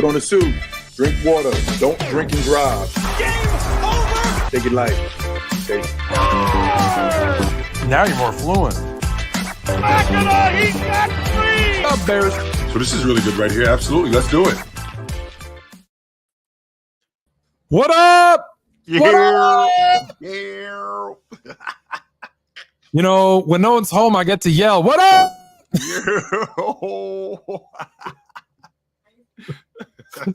Put on a suit. Drink water. Don't drink and drive. Game over! Take it light. Okay. Now you're more fluent. He's got three! Up, Bears. So this is really good right here. Absolutely. Let's do it. What up? What up? Yeah. You know, when no one's home, I get to yell, what up?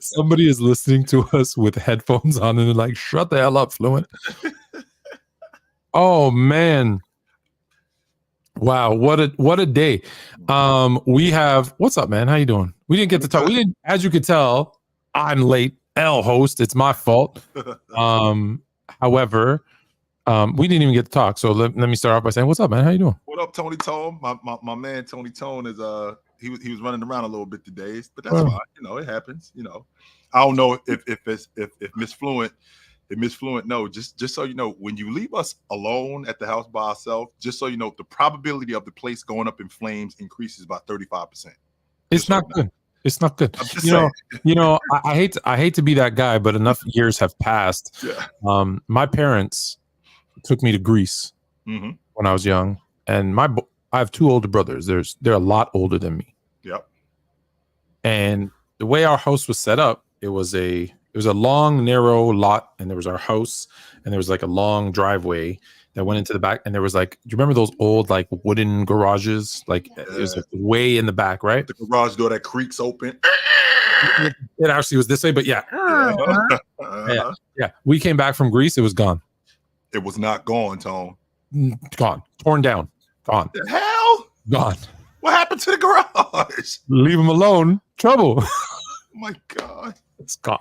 Somebody is listening to us with headphones on and they're like, shut the hell up, Fluent. Oh, man. Wow, what a day. We have, what's up, man? How you doing? We didn't get to talk. We didn't, as you could tell, I'm late. Host, it's my fault. However, we didn't even get to talk. So let me start off by saying, what's up, man? How you doing? What up, Tony Tone? My man Tony Tone is he was running around a little bit today, but that's fine. You know, it happens. You know, I don't know if Miss Fluent. If Miss Fluent, no, just so you know, when you leave us alone at the house by ourselves, just so you know, the probability of the place going up in flames increases by 35%. It's not good. It's not good. You know, I hate to be that guy, but enough years have passed. Yeah. My parents took me to Greece when I was young, and I have two older brothers. They're a lot older than me. Yep. And the way our house was set up, it was a long, narrow lot, and there was our house, and there was like a long driveway that went into the back, and there was like, do you remember those old like wooden garages? Like it was like way in the back, right? The garage door that creaks open. It actually was this way, but yeah. Yeah. We came back from Greece, it was gone. It was not gone, Tone. Gone. Torn down. Gone. The hell? Gone. What happened to the garage? Leave them alone. Trouble. Oh my God. It's gone.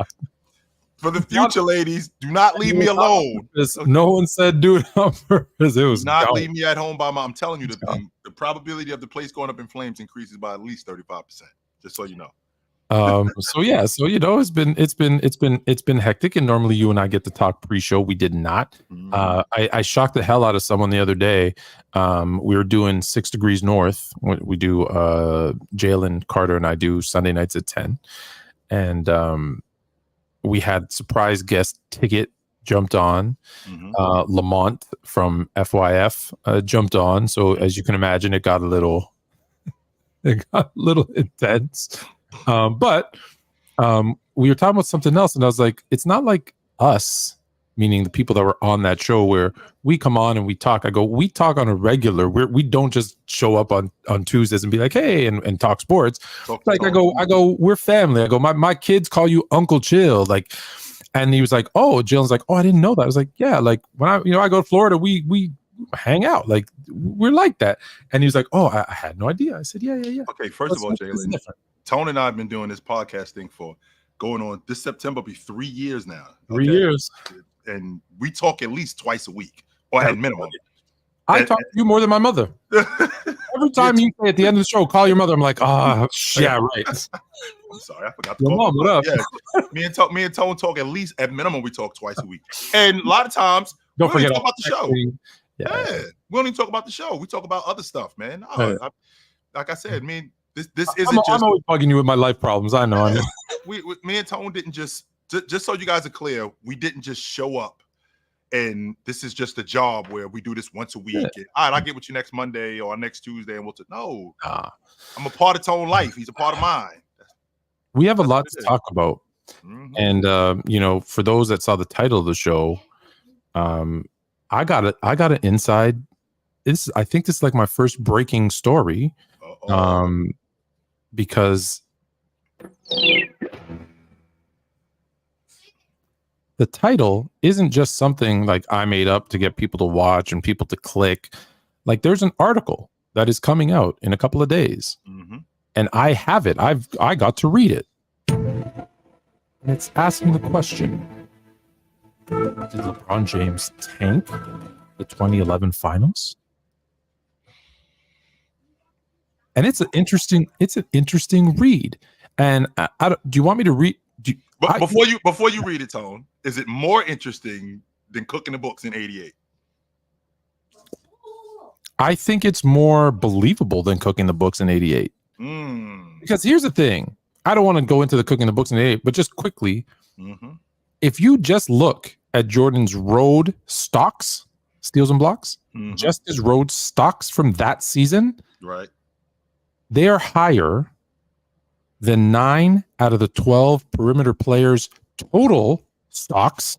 For the future, ladies, do not leave me alone. No one said do it on purpose. It was not gone. leave me at home by my. I'm telling you, the probability of the place going up in flames increases by at least 35%. Just so you know. So you know, it's been hectic, and normally you and I get to talk pre-show. We did not. I shocked the hell out of someone the other day. We were doing 6 Degrees North. We do Jalen Carter and I do Sunday nights at 10, and we had surprise guest Ticket jumped on. Lamont from FYF jumped on. So as you can imagine, it got a little intense. But we were talking about something else, and I was like, it's not like us, meaning the people that were on that show, where we come on and we talk. I go, we talk on a regular. We don't just show up on Tuesdays and be like, hey, and talk sports. I go, we're family. I go, my kids call you Uncle Chill, like. And he was like, oh, Jillen's like, oh, I didn't know that. I was like, yeah, like when I go to Florida, we hang out, like we're like that. And he was like, oh, I had no idea. I said, yeah. Okay, first of all, Jalen, Tone and I have been doing this podcast thing for going on this September be 3 years now. 3 years. And we talk at least twice a week, or at minimum. I talk to you more than my mother. Every time you say at the end of the show, call your mother, I'm like, yeah, right. I'm sorry, I forgot. Your mom, what up? Yeah, me and Tone talk at least at minimum. We talk twice a week, and a lot of times don't forget talk about the show. Yeah, we don't even talk about the show. We talk about other stuff, man. Like I said, this isn't I'm always bugging you with my life problems. I know. Me and Tone didn't just so you guys are clear. We didn't just show up, and this is just a job where we do this once a week. Yeah. And, all right, I'll get with you next Monday or next Tuesday, and we'll no. I'm a part of Tone life. He's a part of mine. We have a lot to talk about, and for those that saw the title of the show, I got an inside. I think this is like my first breaking story, because the title isn't just something like I made up to get people to watch and people to click. Like there's an article that is coming out in a couple of days. And I have it. I got to read it. And it's asking the question, did LeBron James tank the 2011 finals? And it's an interesting read. And do you want me to read? Before you read it, Tone, is it more interesting than cooking the books in '88? I think it's more believable than cooking the books in '88. Because here's the thing. I don't want to go into the cooking the books in the 8, but just quickly, Mm-hmm. if you just look at Jordan's road stocks, steals and blocks, Mm-hmm. just his road stocks from that season, Right. they are higher than 9 out of the 12 perimeter players total stocks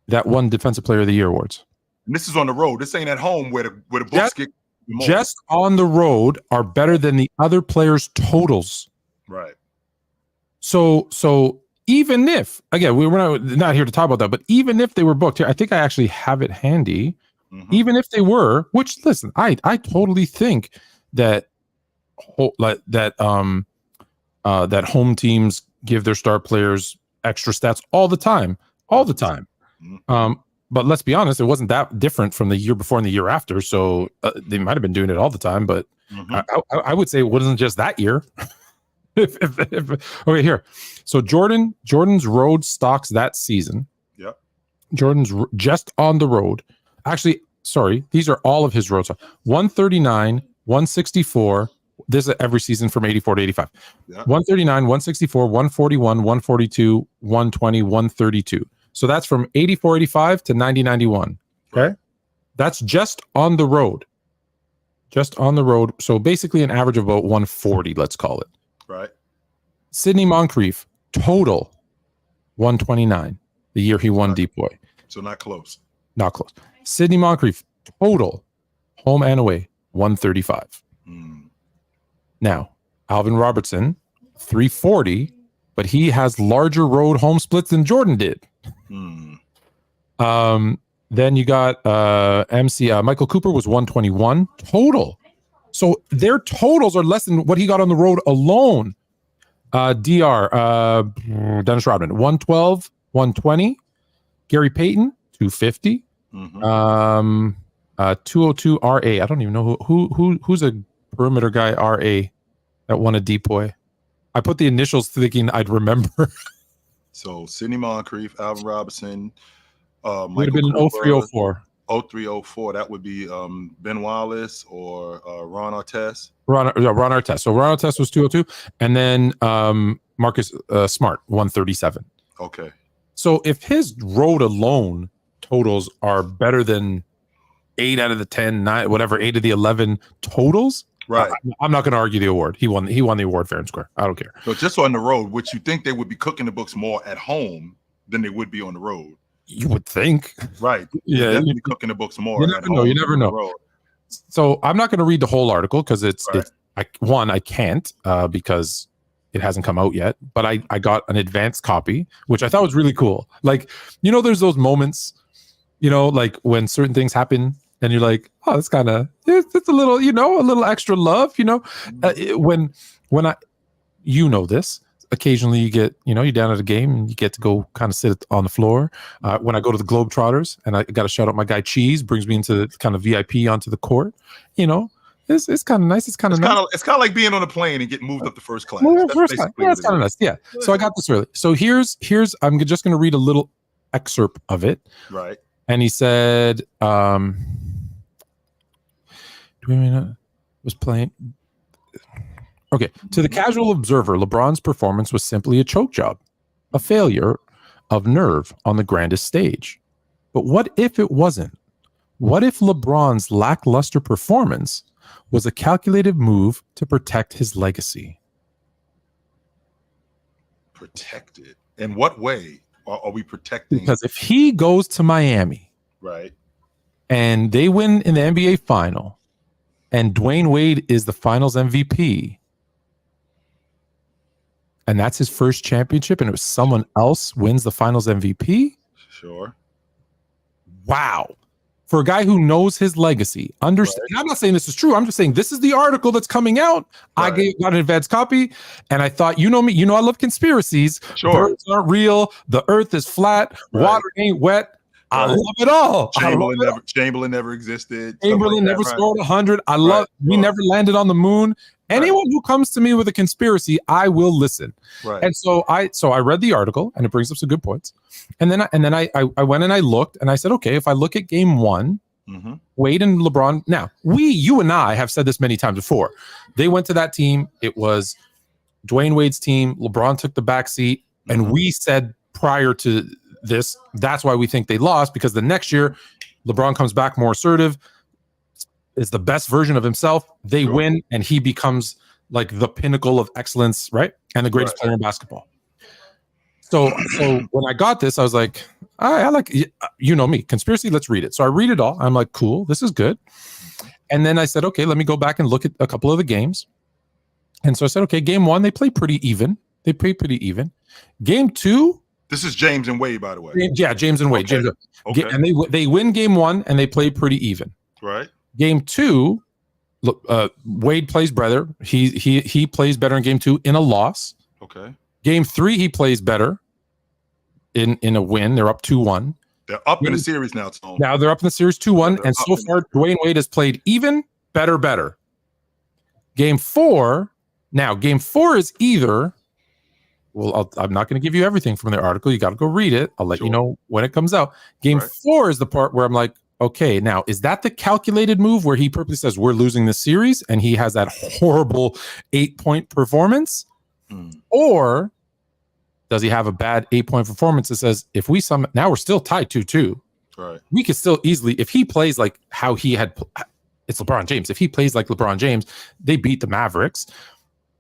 that won Defensive Player of the Year awards. And this is on the road. This ain't at home where the books get more. Just on the road are better than the other players' totals. Right. So even if, again, we were not here to talk about that, but even if they were booked here, I think I actually have it handy. Mm-hmm. Even if they were, which listen, I totally think that that home teams give their star players extra stats all the time. Mm-hmm. But let's be honest, it wasn't that different from the year before and the year after. So they might have been doing it all the time, but Mm-hmm. I would say it wasn't just that year. if okay, here. So Jordan's road stocks that season. Yep. Jordan's just on the road. Actually, sorry, these are all of his road stocks. 139, 164. This is every season from 84 to 85. Yep. 139, 164, 141, 142, 120, 132. So that's from 84, 85 to 90, 91. Okay. Right. That's just on the road. Just on the road. So basically an average of about 140, let's call it. Right. Sidney Moncrief, total 129, the year he won Deep Boy. So not close. Not close. Sidney Moncrief, total, home and away, 135. Mm. Now, Alvin Robertson, 340, but he has larger road home splits than Jordan did. Mm. Then you got Michael Cooper was 121 total. So their totals are less than what he got on the road alone. Dennis Rodman, 112, 120. Gary Payton, 250. Mm-hmm. 202 RA. I don't even know who's a perimeter guy RA that won a depoy. I put the initials thinking I'd remember. So Sidney Moncrief, Alvin Robertson, Would have been an 0304. 0304. That would be Ben Wallace or Ron Artest. Ron Artest. So Ron Artest was 202, and then Marcus Smart 137. Okay. So if his road alone totals are better than 8 out of the 10, 9, whatever, 8 of the 11 totals, Right. I'm not going to argue the award. He won the award fair and square. I don't care. So just on the road, which you think they would be cooking the books more at home than they would be on the road. You would think. Right. Yeah. Definitely cooking the books more. You never know. You never know. So I'm not going to read the whole article because I can't because it hasn't come out yet, but I got an advanced copy, which I thought was really cool. Like, there's those moments, like when certain things happen and you're like, oh, it's kind of, it's a little, a little extra love, when I, this, occasionally you get, you're down at a game and you get to go kind of sit on the floor. When I go to the Globetrotters, and I got to shout out my guy Cheese, brings me into the kind of VIP onto the court, it's kind of nice. It's kind of nice. It's kind of like being on a plane and getting moved up to first class. Yeah, it's kind of nice. Yeah. So I got this early. So here's I'm just going to read a little excerpt of it. Right. And he said, was playing. Okay. To the casual observer, LeBron's performance was simply a choke job, a failure of nerve on the grandest stage. But what if it wasn't? What if LeBron's lackluster performance was a calculated move to protect his legacy? Protected? In what way are we protecting? Because if he goes to Miami, right, and they win in the NBA final, and Dwyane Wade is the finals MVP, and that's his first championship, and if someone else wins the finals MVP, sure. Wow. For a guy who knows his legacy, understand. Right. I'm not saying this is true. I'm just saying this is the article that's coming out. Right. I got an advanced copy, and I thought, me, I love conspiracies. Sure. Birds aren't real. The earth is flat. Right. Water ain't wet. I love it all. Chamberlain never existed. Chamberlain never scored 100. We never landed on the moon. Anyone who comes to me with a conspiracy, I will listen. Right. And so I read the article, and it brings up some good points. And then I went and I looked, and I said, okay, if I look at game one, mm-hmm. Wade and LeBron. Now, you and I have said this many times before. They went to that team. It was Dwyane Wade's team. LeBron took the back seat, and we said prior to this, that's why we think they lost, because the next year, LeBron comes back more assertive, is the best version of himself. They win, and he becomes like the pinnacle of excellence, right? And the greatest player in basketball. So when I got this, I was like, I like, you know me, conspiracy, let's read it. So I read it all. I'm like, cool, this is good. And then I said, okay, let me go back and look at a couple of the games. And so I said, okay, game 1, they play pretty even. Game 2. This is James and Wade, by the way. Yeah, James and Wade. Okay. Okay. And they win game 1, and they play pretty even. Right. Game 2, look, Wade plays better. He plays better in game 2 in a loss. Okay. Game 3, he plays better in a win. They're up 2-1. They're up in the series now, Tom. Now they're up in the series 2-1. And so far, Dwyane Wade has played even, better. Game 4 is either, well, I'm not going to give you everything from their article. You got to go read it. I'll let you know when it comes out. Game 4 is the part where I'm like, okay, now, is that the calculated move where he purposely says we're losing the series and he has that horrible 8-point performance? Or does he have a bad 8-point performance that says, if we now we're still tied 2-2. Right. We could still easily, if he plays like how he had, it's LeBron James. If he plays like LeBron James, they beat the Mavericks.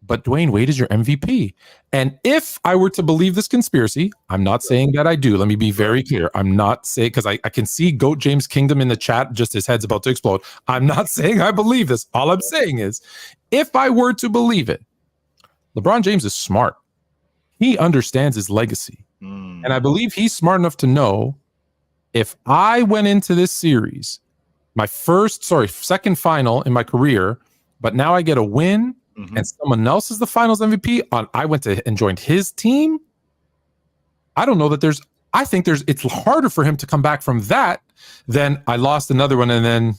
But Dwyane Wade is your MVP. And if I were to believe this conspiracy, I'm not saying that I do. Let me be very clear. I'm not saying, because I can see Goat James Kingdom in the chat, just his head's about to explode. I'm not saying I believe this. All I'm saying is, if I were to believe it, LeBron James is smart. He understands his legacy. And I believe he's smart enough to know, if I went into this series, my second final in my career, but now I get a win, and someone else is the finals MVP, I went to and joined his team. I don't know that it's harder for him to come back from that than I lost another one and then,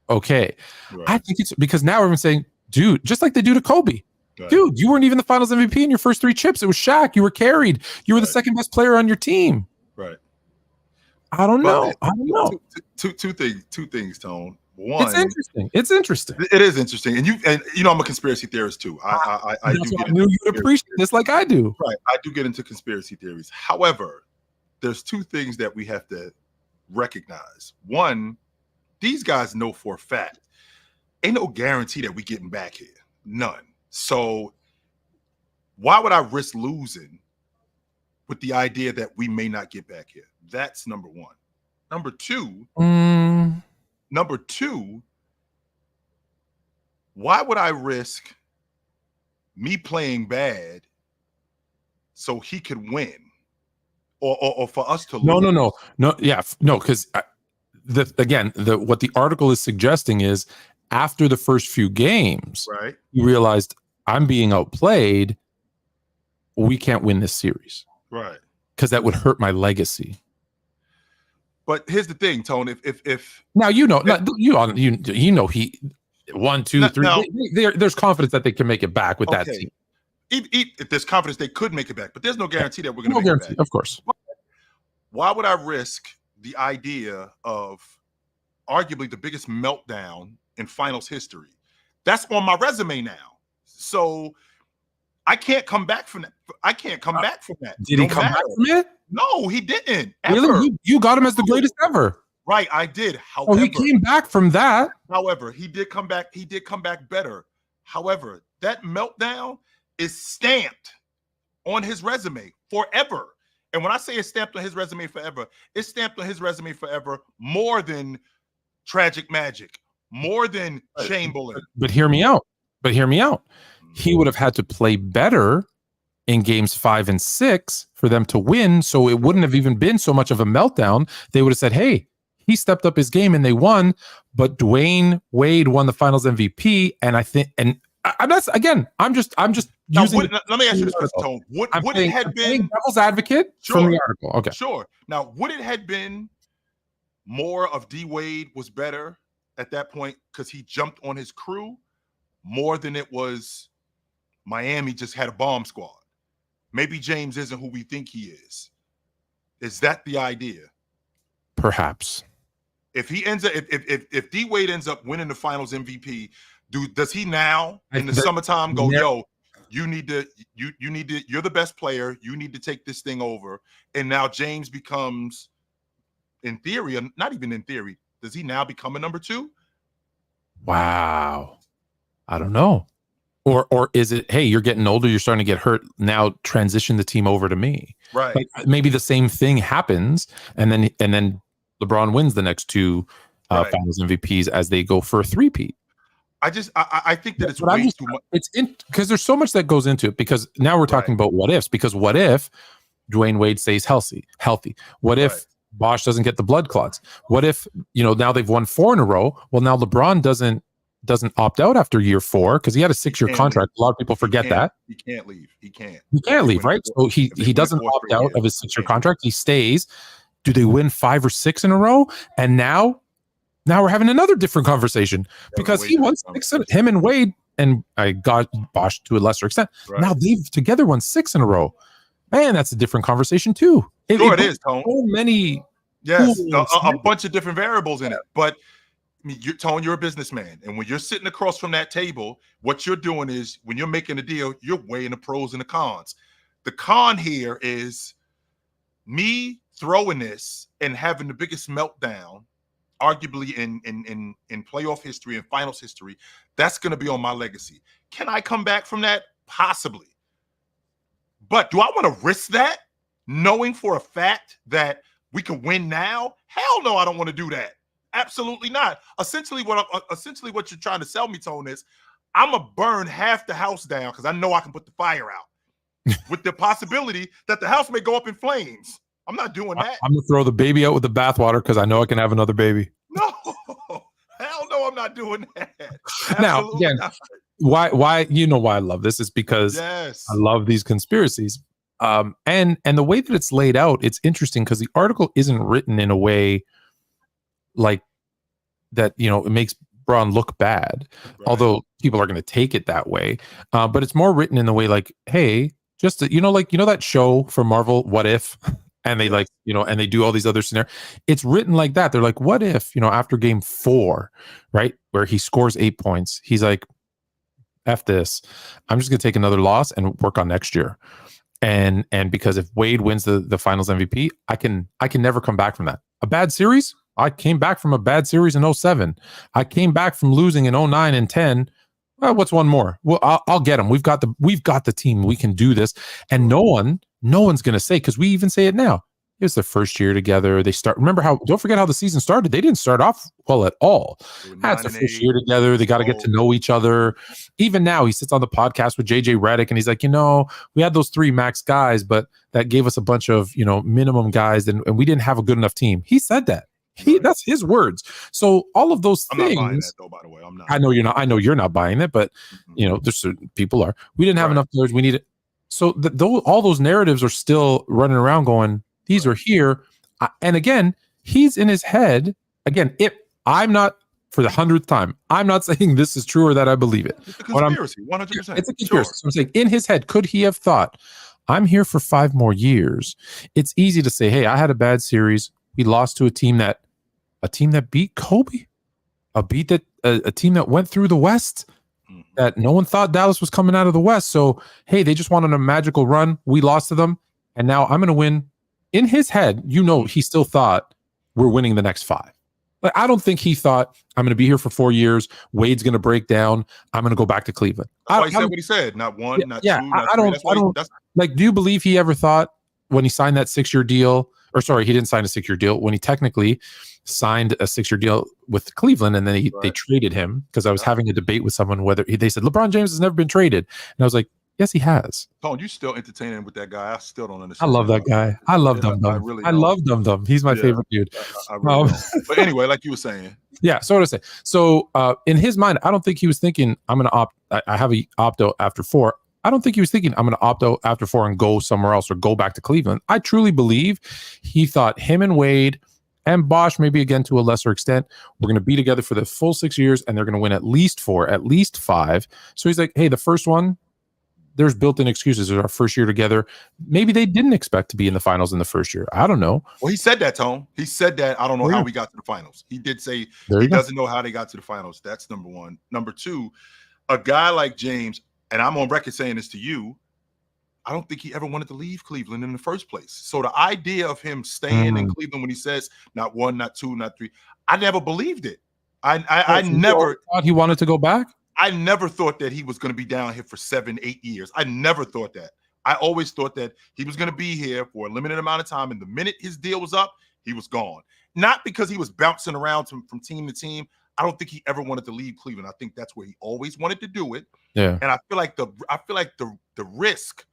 okay. Right. I think it's because now everyone's saying, dude, just like they do to Kobe. Right. Dude, you weren't even the finals MVP in your first 3 chips. It was Shaq. You were carried. You were the second best player on your team. Right. I don't know. Two things, Tone. One, It's interesting. It is interesting, and you know I'm a conspiracy theorist too. I knew you'd appreciate this like I do. Right, I do get into conspiracy theories. However, there's 2 things that we have to recognize. One, these guys know for a fact, ain't no guarantee that we getting back here. None. So why would I risk losing with the idea that we may not get back here? That's number one. Number two, why would I risk me playing bad so he could win, or for us to lose? No. Yeah, no, because what the article is suggesting is, after the first few games, right, you realized, I'm being outplayed. We can't win this series, right? Because that would hurt my legacy. But here's the thing, Tone. If now he 1, 2, 3. There's confidence that they can make it back with that team. If there's confidence they could make it back, but there's no guarantee that we're going to make it back. Of course. Why would I risk the idea of arguably the biggest meltdown in finals history? That's on my resume now. So I can't come back from that. Did he come back from it? No, he didn't. Ever. Really? You got him as the greatest ever. Right, I did. However, he came back from that. However, he did come back. He did come back better. However, that meltdown is stamped on his resume forever. And when I say it's stamped on his resume forever, it's stamped on his resume forever more than Tragic Magic, more than Chamberlain. But hear me out. He would have had to play better in games 5 and 6 for them to win. So it wouldn't have even been so much of a meltdown. They would have said, hey, he stepped up his game and they won. But Dwyane Wade won the finals MVP. And I think, and I'm not, again, I'm just now, using. Let me ask you this question, Tone. Would it have been devil's advocate from the article? Okay. Sure. Now, would it have been more of D Wade was better at that point because he jumped on his crew more than it was Miami just had a bomb squad? Maybe James isn't who we think he is. Is that the idea? Perhaps. If he ends up, if D Wade ends up winning the finals MVP, does he now in the summertime go, yo, you need to you're the best player. You need to take this thing over. And now James becomes, in theory, and not even in theory, does he now become a number 2? Wow. I don't know. Or is it, hey, you're getting older, you're starting to get hurt. Now transition the team over to me. Right. Like maybe the same thing happens, and then LeBron wins the next 2 Finals MVPs as they go for a 3-peat. I think that it's way too much. It's because there's so much that goes into it. Because now we're talking about what ifs. Because what if Dwyane Wade stays healthy? What if Bosh doesn't get the blood clots? What if now they've won 4 in a row? Well, now LeBron doesn't opt out after year 4 because he had a 6-year contract. A lot of people forget that he can't leave. He can't leave, right? So he doesn't opt out of his 6-year contract. He stays. Do they win 5 or 6 in a row? And now we're having another different conversation because he won 6. Him and Wade, and I got Bosh to a lesser extent. Right. Now they've together won 6 in a row. Man, that's a different conversation too. It is, Tone. So many. Yes, a bunch of different variables in it. But Tone, you're a businessman. And when you're sitting across from that table, what you're doing is when you're making a deal, you're weighing the pros and the cons. The con here is me throwing this and having the biggest meltdown, arguably in playoff history and finals history. That's going to be on my legacy. Can I come back from that? Possibly. But do I want to risk that, knowing for a fact that we can win now? Hell no, I don't want to do that. Absolutely not. Essentially, what you're trying to sell me, Tone, is I'm going to burn half the house down because I know I can put the fire out with the possibility that the house may go up in flames. I'm not doing that. I'm going to throw the baby out with the bathwater because I know I can have another baby. No, hell no, I'm not doing that. Now, again, why why I love this is because I love these conspiracies. And the way that it's laid out, it's interesting because the article isn't written in a way like that, it makes Braun look bad, although people are going to take it that way. But it's more written in the way like, hey, just to, that show from Marvel, What If? And they and they do all these other scenarios. It's written like that. They're like, what if, after game 4, right, where he scores 8 points, he's like, F this. I'm just going to take another loss and work on next year. And because if Wade wins the finals MVP, I can never come back from that. A bad series? I came back from a bad series in 07. I came back from losing in 09 and 10. Well, what's one more? Well, I'll get them. We've got the team. We can do this. And no one's going to say, because we even say it now. It was their first year together. Don't forget how the season started. They didn't start off well at all. That's the first year together. They got to get to know each other. Even now, he sits on the podcast with JJ Redick and he's like, we had those 3 max guys, but that gave us a bunch of, minimum guys and we didn't have a good enough team. He said that. That's his words. So all of those things. I'm not buying that, though, by the way. I'm not. I know you're not. I know you're not buying it, but there's certain people are. We didn't have enough players. We need it. So all those narratives are still running around going, these are here. And again, he's in his head. Again, I'm not, for the 100th time, I'm not saying this is true or that I believe it. It's a conspiracy, 100%. It's a conspiracy. Sure. So I'm saying in his head, could he have thought, I'm here for 5 more years? It's easy to say, hey, I had a bad series. We lost to a team that beat Kobe, a team that went through the West, that no one thought Dallas was coming out of the West. So, hey, they just wanted a magical run. We lost to them. And now I'm going to win. In his head, he still thought we're winning the next 5. Like, I don't think he thought I'm going to be here for 4 years. Wade's going to break down. I'm going to go back to Cleveland. That's why he said what he said. Not 1, not 2, not 3. Like, do you believe he ever thought when he signed that 6-year deal, or sorry, he didn't sign a 6-year deal, when he technically signed a 6-year deal with Cleveland, and then they traded him, because I was having a debate with someone whether they said LeBron James has never been traded, and I was like, yes, he has. Tone, you still entertaining with that guy? I still don't understand. I love that guy. I love Dum Dum. I love Dum Dum. He's my favorite dude. I really but anyway, like you were saying. Yeah. So what I say. So in his mind, I don't think he was thinking, I'm going to opt. I have a opt out after 4. I don't think he was thinking, I'm going to opt out after 4 and go somewhere else or go back to Cleveland. I truly believe he thought him and Wade and Bosh, maybe again to a lesser extent, we're going to be together for the full 6 years and they're going to win at least 4, at least 5. So he's like, hey, the first one, there's built-in excuses. It's our first year together. Maybe they didn't expect to be in the finals in the first year. I don't know. Well, he said that, Tone. He said that. I don't know how we got to the finals. He did say he doesn't know how they got to the finals. That's number 1. Number 2, a guy like James, and I'm on record saying this to you, I don't think he ever wanted to leave Cleveland in the first place. So the idea of him staying in Cleveland when he says not 1, not 2, not 3, I never believed it. I never thought he wanted to go back. I never thought that he was going to be down here for 7, 8 years. I never thought that. I always thought that he was going to be here for a limited amount of time, and the minute his deal was up, he was gone. Not because he was bouncing around from team to team. I don't think he ever wanted to leave Cleveland. I think that's where he always wanted to do it. Yeah. And I feel like the risk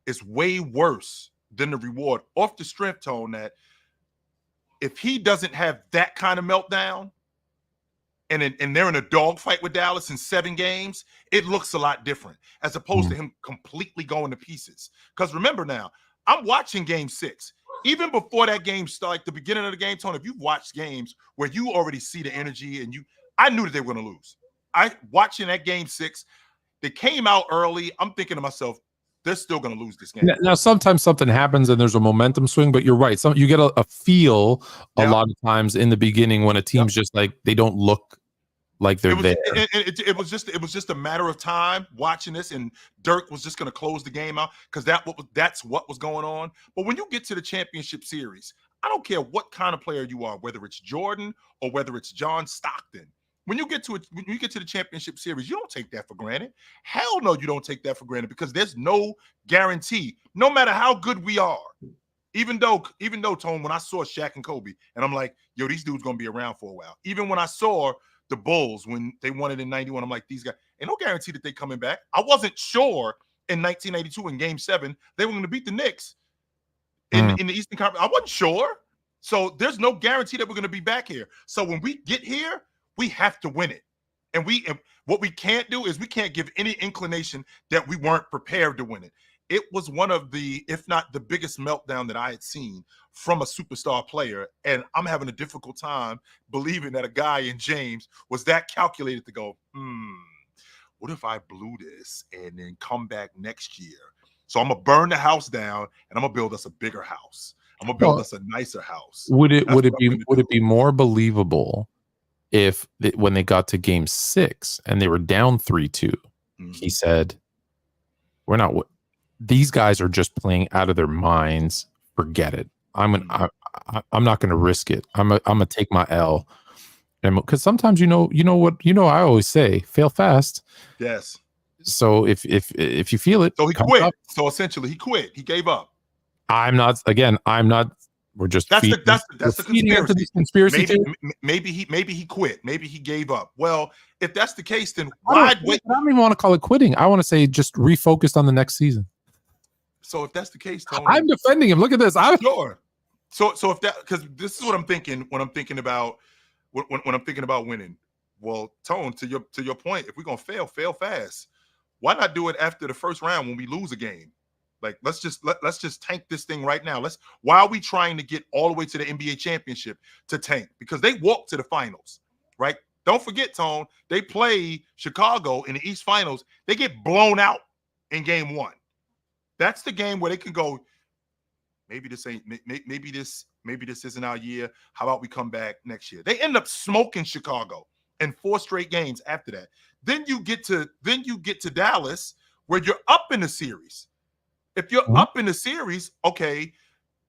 is way worse than the reward, off the strength, Tone, that if he doesn't have that kind of meltdown and they're in a dogfight with Dallas in 7 games, it looks a lot different as opposed to him completely going to pieces. Because remember now, I'm watching game 6. Even before that game started, the beginning of the game, Tony, if you've watched games where you already see the energy and I knew that they were going to lose. Watching that game 6, they came out early. I'm thinking to myself, they're still going to lose this game. Now, sometimes something happens and there's a momentum swing, but you're right. You get a feel a lot of times in the beginning when a team's just like, they don't look like they're there. It was just a matter of time watching this, and Dirk was just going to close the game out because that's what was going on. But when you get to the championship series, I don't care what kind of player you are, whether it's Jordan or whether it's John Stockton. When you get to the championship series, you don't take that for granted. Hell no, you don't take that for granted because there's no guarantee, no matter how good we are. Even though, Tone, when I saw Shaq and Kobe, and I'm like, yo, these dudes going to be around for a while. Even when I saw the Bulls when they won it in 91, I'm like, these guys, ain't no guarantee that they coming back. I wasn't sure in 1982 in Game 7 they were going to beat the Knicks in the Eastern Conference. I wasn't sure. So there's no guarantee that we're going to be back here. So when we get here, we have to win it. And what we can't do is we can't give any inclination that we weren't prepared to win it. It was one of the, if not the biggest meltdown that I had seen from a superstar player. And I'm having a difficult time believing that a guy in James was that calculated to go, what if I blew this and then come back next year? So I'm going to burn the house down and I'm going to build us a bigger house. I'm going to build us a nicer house. Would it be more believable if when they got to game 6 and they were down 3-2, he said, these guys are just playing out of their minds. Forget it. I'm not going to risk it. I'm gonna take my L. And because sometimes I always say, fail fast. Yes. So if you feel it, so he quit. So essentially, he quit. He gave up. I'm not. We're just that's the conspiracy. Maybe he quit. Maybe he gave up. Well, if that's the case, then why wait? I don't even want to call it quitting. I want to say just refocused on the next season. So if that's the case, Tony, I'm defending him. Look at this. I'm sure. So if that, because this is what I'm thinking when I'm thinking about when I'm thinking about winning. Well, Tone, to your point, if we're gonna fail fast, why not do it after the first round when we lose a game? Like let's just tank this thing right now. Why are we trying to get all the way to the NBA championship to tank? Because they walked to the finals, right? Don't forget, Tone, they play Chicago in the East Finals. They get blown out in game 1. That's the game where they can go, maybe this isn't our year. How about we come back next year? They end up smoking Chicago in 4 straight games after that. Then you get to Dallas where you're up in the series. If you're up in the series, okay,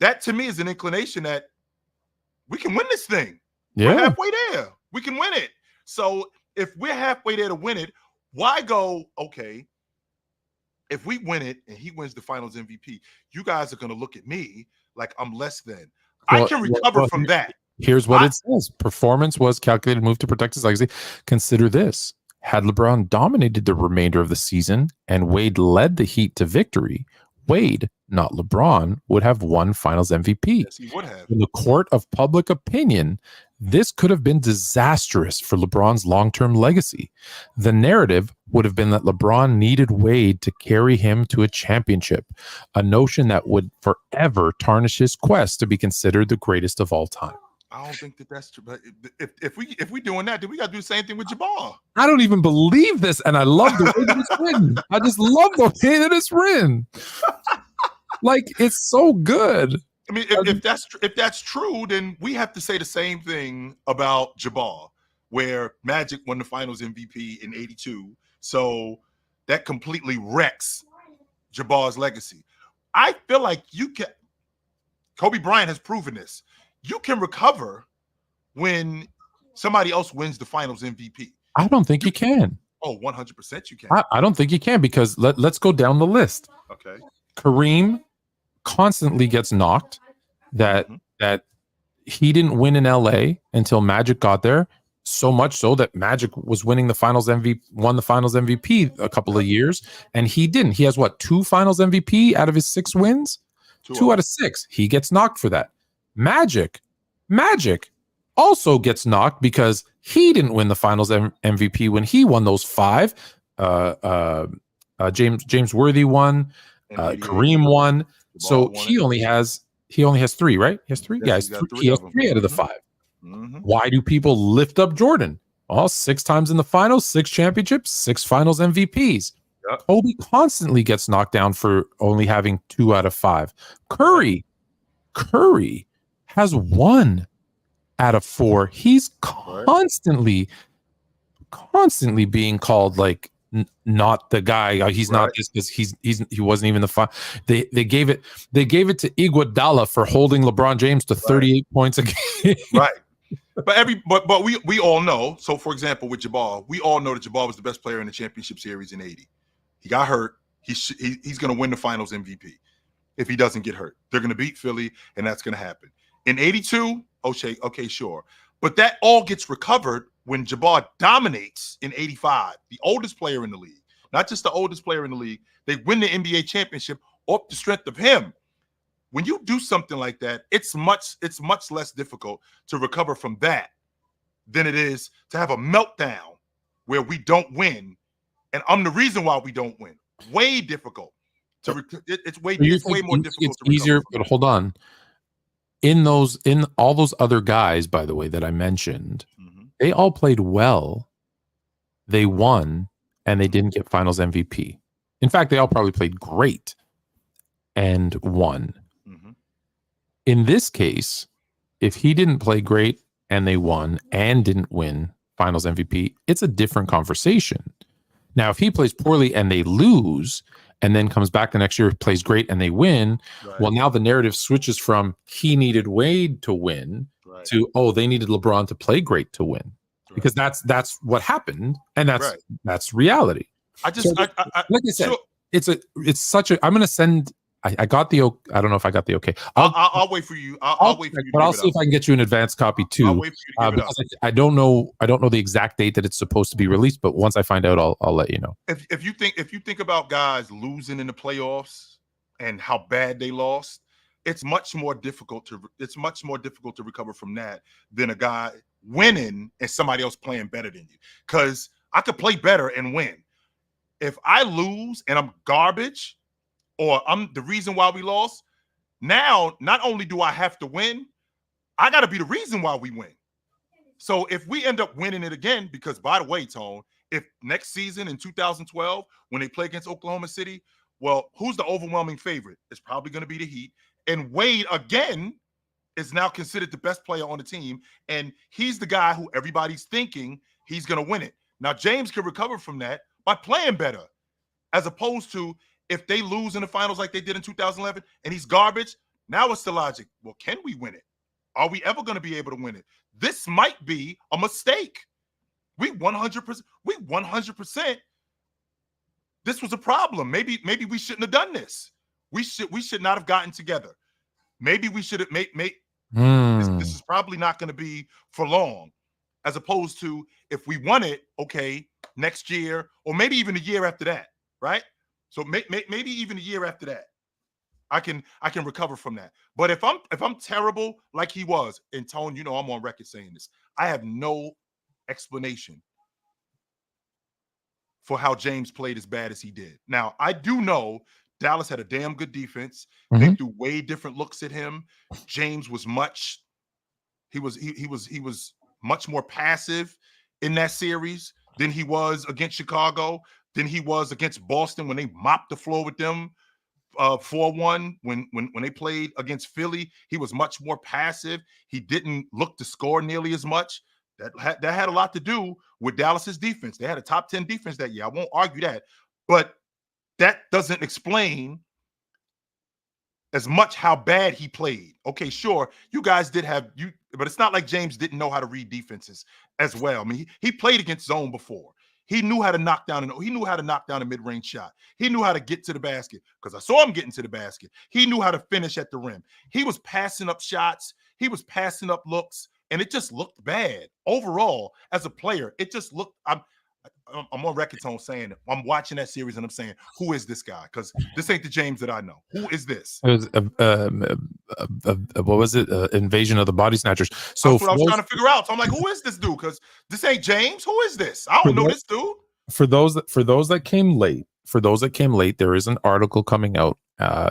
that to me is an inclination that we can win this thing. Yeah. We're halfway there. We can win it. So if we're halfway there to win it, why go, okay, if we win it and he wins the finals MVP, you guys are going to look at me like I'm less than. I can recover from that. Here's what it says. Performance was calculated move to protect his legacy. Consider this. Had LeBron dominated the remainder of the season and Wade led the Heat to victory, Wade, not LeBron, would have won finals MVP. Yes, he would have. In the court of public opinion, this could have been disastrous for LeBron's long-term legacy. The narrative would have been that LeBron needed Wade to carry him to a championship, a notion that would forever tarnish his quest to be considered the greatest of all time. I don't think that's true. But if we doing that, then we got to do the same thing with Jabbar. I don't even believe this, and I love the way that it's written. I just love the way that it's written. Like, it's so good. I mean, if that's true, then we have to say the same thing about Jabbar, where Magic won the Finals MVP in '82. So that completely wrecks Jabbar's legacy. I feel like you can. Kobe Bryant has proven this. You can recover when somebody else wins the Finals MVP. I don't think you can. Oh, 100% you can. I don't think you can, because let's go down the list. Okay. Kareem constantly gets knocked that he didn't win in LA until Magic got there. So much so that Magic was winning the Finals MVP, won the Finals MVP a couple of years, and he didn't. He has what, 2 Finals MVP out of his 6 wins? 2 out of 6. He gets knocked for that. Magic also gets knocked because he didn't win the Finals MVP when he won those 5. James Worthy won. Kareem won. So he only has 3, right? He has 3 guys. He has 3 out of the 5. Why do people lift up Jordan? Well, 6 times in the finals, 6 championships, 6 Finals MVPs. Yep. Kobe constantly gets knocked down for only having 2 out of 5. Curry has 1 out of 4. He's constantly being called like not the guy. He's not this because he wasn't even the fun. They gave it to Iguodala for holding LeBron James to 38 points a game. Right. But we all know. So for example, with Jabbar, we all know that Jabbar was the best player in the championship series in '80. He got hurt. He's going to win the Finals MVP if he doesn't get hurt. They're going to beat Philly, and that's going to happen. In '82, okay, sure. But that all gets recovered when Jabbar dominates in '85, the oldest player in the league, not just the oldest player in the league. They win the NBA championship off the strength of him. When you do something like that, it's much less difficult to recover from that than it is to have a meltdown where we don't win, and I'm the reason why we don't win. Way difficult. It's way more difficult. It's easier, but hold on. In all those other guys, by the way, that I mentioned, they all played well. They won, and they didn't get Finals MVP. In fact, they all probably played great and won. In this case, if he didn't play great and they won and didn't win Finals MVP, it's a different conversation. Now, if he plays poorly and they lose and then comes back the next year, plays great and they win, well, now the narrative switches from he needed Wade to win to, oh, they needed LeBron to play great to win. Because that's what happened, and that's reality. Like I said, it's such a. I'm going to send. I got the. I don't know if I got the okay. I'll wait for you. I'll wait for you. But I'll see if I can get you an advanced copy too. I'll wait for you to give it up. I don't know the exact date that it's supposed to be released, but once I find out, I'll let you know. If you think about guys losing in the playoffs and how bad they lost, it's much more difficult to recover from that than a guy winning and somebody else playing better than you. Because I could play better and win. If I lose and I'm garbage, or I'm the reason why we lost, now not only do I have to win, I got to be the reason why we win. So if we end up winning it again, because by the way, Tone, if next season in 2012, when they play against Oklahoma City, well, who's the overwhelming favorite? It's probably going to be the Heat. And Wade, again, is now considered the best player on the team. And he's the guy who everybody's thinking he's going to win it. Now, James can recover from that by playing better, as opposed to if they lose in the finals like they did in 2011 and he's garbage. Now it's the logic. Well, can we win it? Are we ever going to be able to win it? This might be a mistake. We 100%. This was a problem. Maybe we shouldn't have done this. We should not have gotten together. Maybe we should have made this is probably not going to be for long, as opposed to if we won it, okay, next year, or maybe even a year after that, right? So maybe even a year after that, I can recover from that. But if I'm terrible like he was, and Tone, you know I'm on record saying this, I have no explanation for how James played as bad as he did. Now, I do know Dallas had a damn good defense. They threw way different looks at him. James was much more passive in that series than he was against Chicago, than he was against Boston when they mopped the floor with them 4-1. When they played against Philly, he was much more passive. He didn't look to score nearly as much. That had a lot to do with Dallas's defense. They had a top 10 defense that year. I won't argue that. But that doesn't explain as much how bad he played. Okay, sure, you guys did have you, but it's not like James didn't know how to read defenses as well. I mean, he played against zone before. He knew how to knock down a mid-range shot. He knew how to get to the basket because I saw him getting to the basket. He knew how to finish at the rim. He was passing up shots. He was passing up looks, and it just looked bad overall as a player. It just looked. I'm on record tone saying it. I'm watching that series and I'm saying, who is this guy? Because this ain't the James that I know. Who is this? It was what was it? Invasion of the Body Snatchers. So that's what I was trying to figure out. So I'm like, who is this dude? Because this ain't James. Who is this? I don't know this dude. For those that came late, there is an article coming out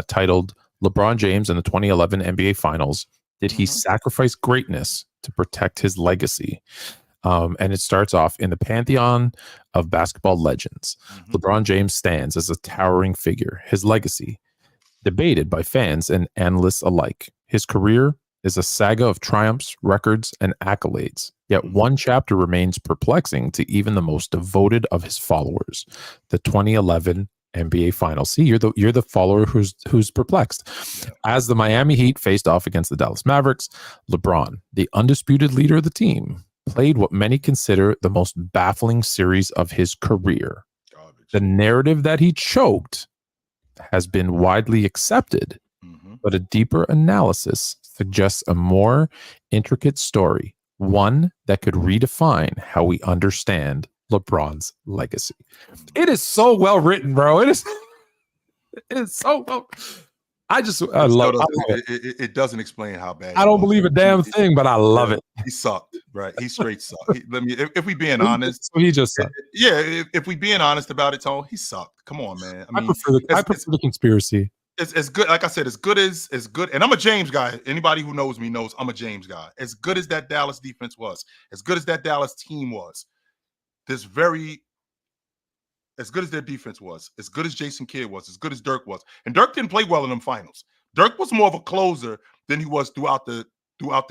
titled "LeBron James in the 2011 NBA Finals. Did he sacrifice greatness to protect his legacy?" And it starts off in the pantheon of basketball legends. LeBron James stands as a towering figure. His legacy, debated by fans and analysts alike. His career is a saga of triumphs, records, and accolades. Yet one chapter remains perplexing to even the most devoted of his followers: the 2011 NBA Finals. See, you're the follower who's perplexed. As the Miami Heat faced off against the Dallas Mavericks, LeBron, the undisputed leader of the team, played what many consider the most baffling series of his career. Garbage. The narrative that he choked has been widely accepted, but a deeper analysis suggests a more intricate story, one that could redefine how we understand LeBron's legacy. It is so well written, bro. It is so well. I love it. It doesn't explain how bad. I don't believe a damn thing, but I love it. He sucked, right? He straight sucked. If we being honest, he just sucked. Yeah, if we being honest about it, Tone, he sucked. Come on, man. I prefer the conspiracy. It's as good. Like I said, as good. And I'm a James guy. Anybody who knows me knows I'm a James guy. As good as that Dallas defense was, as good as that Dallas team was, as good as their defense was, as good as Jason Kidd was, as good as Dirk was, and Dirk didn't play well in them finals. Dirk was more of a closer than he was throughout the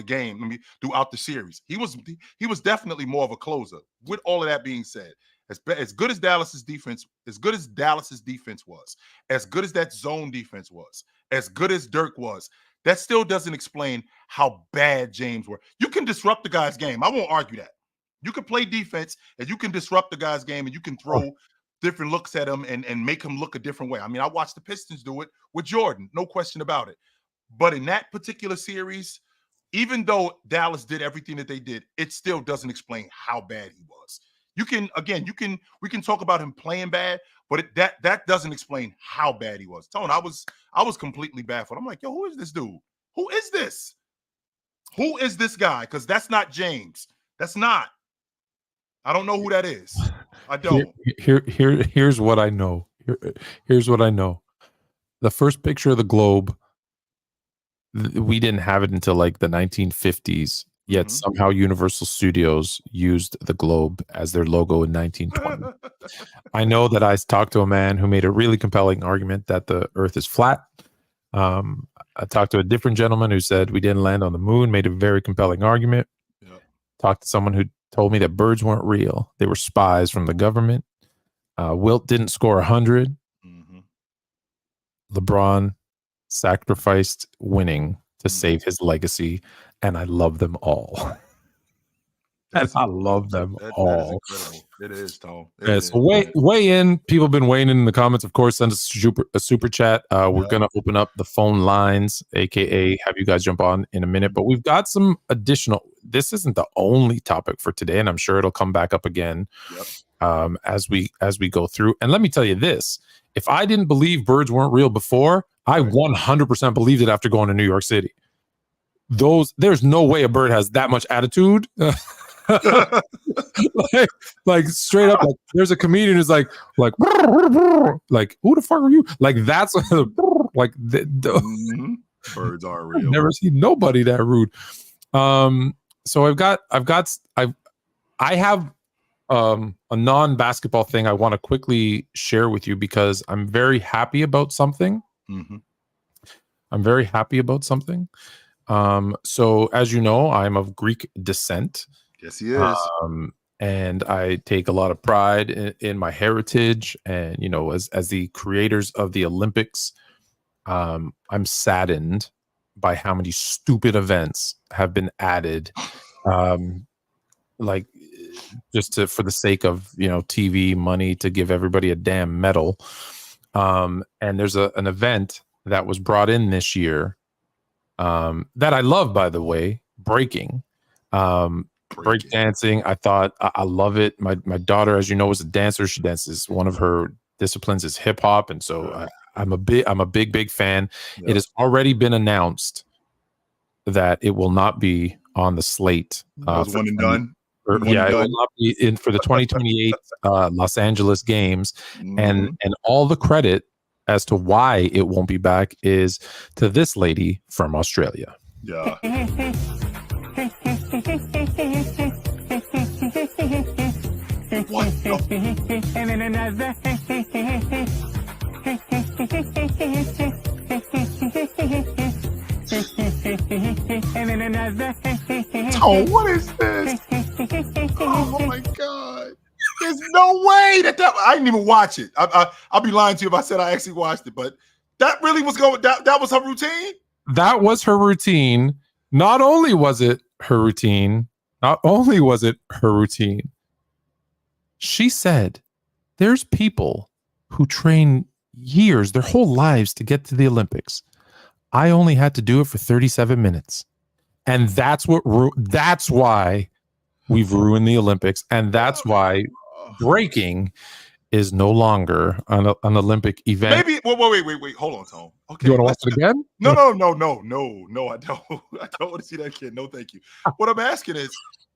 game. Throughout the series, he was definitely more of a closer. With all of that being said, as good as Dallas's defense, as good as Dallas's defense was, as good as that zone defense was, as good as Dirk was, that still doesn't explain how bad James were. You can disrupt the guy's game. I won't argue that. You can play defense and you can disrupt the guy's game and you can throw different looks at him and make him look a different way. I mean, I watched the Pistons do it with Jordan, no question about it. But in that particular series, even though Dallas did everything that they did, it still doesn't explain how bad he was. We can talk about him playing bad, but that doesn't explain how bad he was. Tone, I was completely baffled. I'm like, yo, who is this dude? Who is this? Who is this guy? Because that's not James. That's not. I don't know who that is. I don't. Here's what I know. Here's what I know. The first picture of the globe, we didn't have it until like the 1950s. Yet somehow Universal Studios used the globe as their logo in 1920. I know that I talked to a man who made a really compelling argument that the Earth is flat. I talked to a different gentleman who said we didn't land on the moon, made a very compelling argument. Yep. Talked to someone who told me that birds weren't real. They were spies from the government. Wilt didn't score 100. LeBron sacrificed winning to save his legacy, and I love them all. And I love them all. It is, Tom. So weigh in. People have been weighing in the comments. Of course, send us a super chat. We're going to open up the phone lines, aka have you guys jump on in a minute. But we've got some additional. This isn't the only topic for today, and I'm sure it'll come back up again as we go through. And let me tell you this: if I didn't believe birds weren't real before, I 100% believed it after going to New York City. There's no way a bird has that much attitude. like straight up, like there's a comedian who's like who the fuck are you? Like that's like birds are real. I've never seen nobody that rude. So I have a non-basketball thing I want to quickly share with you because I'm very happy about something. I'm very happy about something. So as you know, I'm of Greek descent. Yes, he is. and I take a lot of pride in my heritage. And, you know, as the creators of the Olympics, I'm saddened by how many stupid events have been added, like just for the sake of, you know, TV money, to give everybody a damn medal. And there's an event that was brought in this year that I love, by the way, breaking. Break dancing. I thought I love it. My daughter, as you know, is a dancer. She dances. One of her disciplines is hip hop, and so I'm a big fan. Yep. It has already been announced that it will not be on the slate. One and done. It will not be in for the 2028 Los Angeles Games, and all the credit as to why it won't be back is to this lady from Australia. Yeah. What? Oh, what is this? Oh my God. There's no way that I didn't even watch it. I'll be lying to you if I said I actually watched it, but that really was going, that was her routine? That was her routine. Not only was it her routine, she said there's people who train years, their whole lives to get to the Olympics. I only had to do it for 37 minutes. And that's why we've ruined the Olympics. And that's why breaking is no longer an Olympic event. Maybe, wait. Hold on, Tone. Okay. You want to watch it again? No, I don't. I don't want to see that kid. No, thank you. What I'm asking is,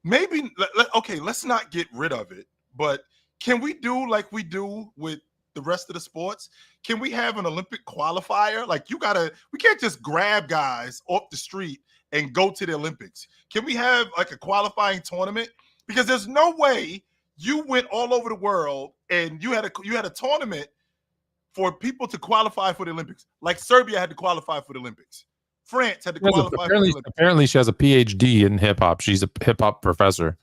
maybe, okay, let's not get rid of it, but can we do like we do with the rest of the sports? Can we have an Olympic qualifier? Like, we can't just grab guys off the street and go to the Olympics. Can we have like a qualifying tournament? Because there's no way you went all over the world and you had a tournament for people to qualify for the Olympics. Like Serbia had to qualify for the Olympics. France had to qualify for the Olympics. Apparently she has a PhD in hip hop. She's a hip hop professor.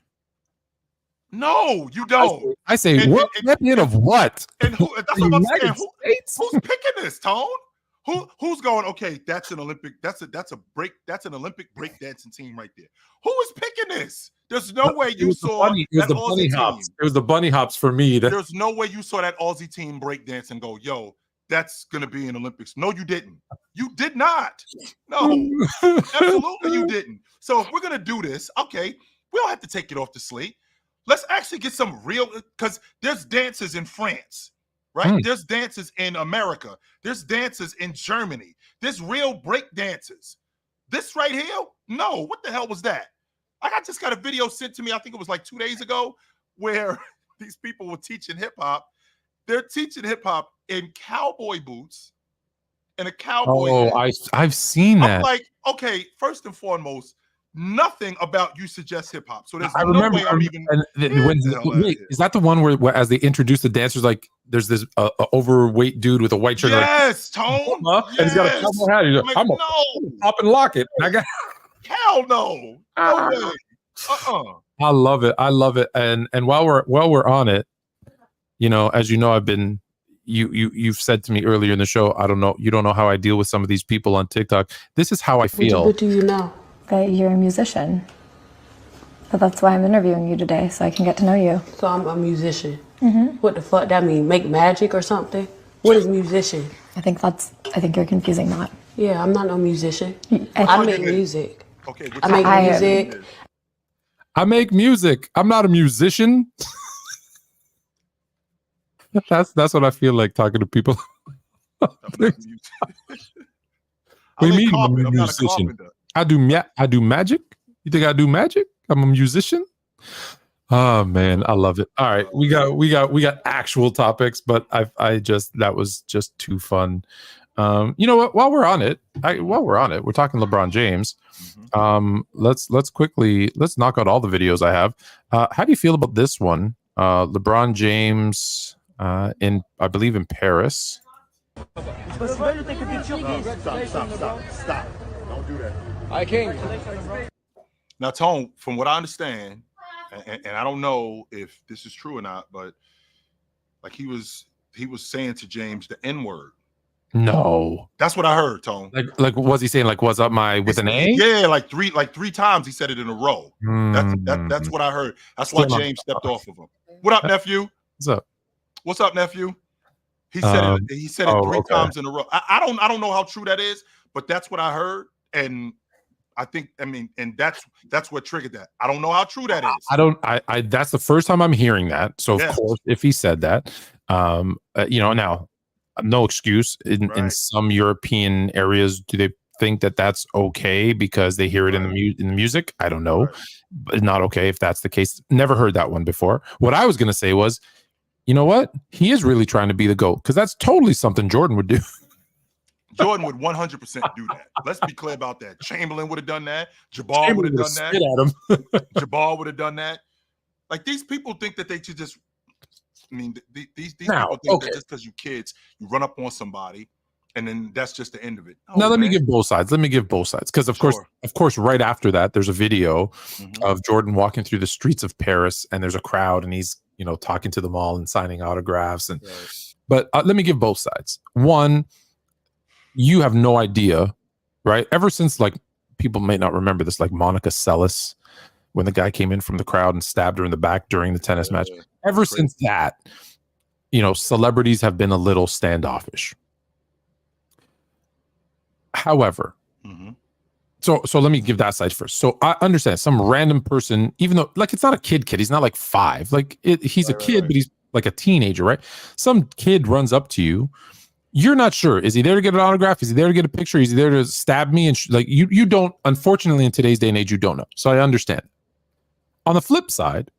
No, you don't. I say what champion of what? And that's what I'm saying. Who's picking this, Tone? Who's going, okay, that's an Olympic, that's an Olympic breakdancing team right there. Who is picking this? There's no way you saw that Aussie team. It was the bunny hops for me. There's no way you saw that Aussie team breakdance and go, yo, that's gonna be in Olympics. No, you didn't. You did not. No, absolutely you didn't. So if we're gonna do this, okay, we don't have to take it off the slate. Let's actually get some real, because there's dances in France. Right? There's dances in America. There's dances in Germany. There's real break dances. This right here? No. What the hell was that? I just got a video sent to me, I think it was like 2 days ago, where these people were teaching hip hop. They're teaching hip hop in cowboy boots and a cowboy hat. I've seen that. I'm like, okay, first and foremost, nothing about you suggests hip hop. So there's no way I'm even. Is that the one where as they introduce the dancers, like there's this overweight dude with a white shirt? Yes, Tone. And he's got a cowboy hat. He's like, I'm a pop and lock it. And I got hell no. No way. I love it. And while we're on it, you know, as you know, I've been. You've said to me earlier in the show, I don't know. You don't know how I deal with some of these people on TikTok. This is how I feel. What do you know? That you're a musician. But that's why I'm interviewing you today, so I can get to know you. So I'm a musician. Mm-hmm. What the fuck that mean? Make magic or something? What is musician? I think you're confusing that. Yeah, I'm not no musician. I make music. Okay, I make music. I make music. I'm not a musician. That's what I feel like talking to people. What do you mean I'm a musician? I do magic. You think I do magic? I'm a musician. Oh man, I love it. All right, we got actual topics, but that was just too fun. You know what? While we're on it, we're talking LeBron James. Let's knock out all the videos I have. How do you feel about this one? LeBron James in, I believe, in Paris. Stop. Don't do that. Now, Tone, from what I understand, and I don't know if this is true or not, but like he was saying to James the N-word. No, that's what I heard, Tone. Like was he saying like "What's up, my" with an A? Yeah, like three times he said it in a row. That's what I heard. That's why James stepped off of him. What up, nephew? What's up? What's up, nephew? He said it. He said it three times in a row. I don't know how true that is, but that's what I heard, and and that's what triggered that. I don't know how true that is. I that's the first time I'm hearing that. So of course, if he said that, now no excuse in some European areas. Do they think that that's okay because they hear it in the music? I don't know, but not okay if that's the case. Never heard that one before. What I was going to say was, you know what? He is really trying to be the GOAT because that's totally something Jordan would do. Jordan would 100% do that. Let's be clear about that. Chamberlain would have done that. Jabbar would have done that. Spit at him. Jabbar would have done that. Like these people think that they should just. These people think that just because you kids, you run up on somebody, and then that's just the end of it. Now let me give both sides. Because of course, right after that, there's a video of Jordan walking through the streets of Paris, and there's a crowd, and he's talking to them all and signing autographs. And but let me give both sides. One, you have no idea, right? Ever since, like, people may not remember this, like Monica Seles, when the guy came in from the crowd and stabbed her in the back during the tennis match. Ever since that, celebrities have been a little standoffish. However, so let me give that side first. So I understand some random person, even though like it's not a kid, he's not like 5. Like he's a kid, but he's like a teenager, right? Some kid runs up to you. You're not sure. Is he there to get an autograph? Is he there to get a picture? Is he there to stab me? And you don't. Unfortunately, in today's day and age, you don't know. So I understand. On the flip side,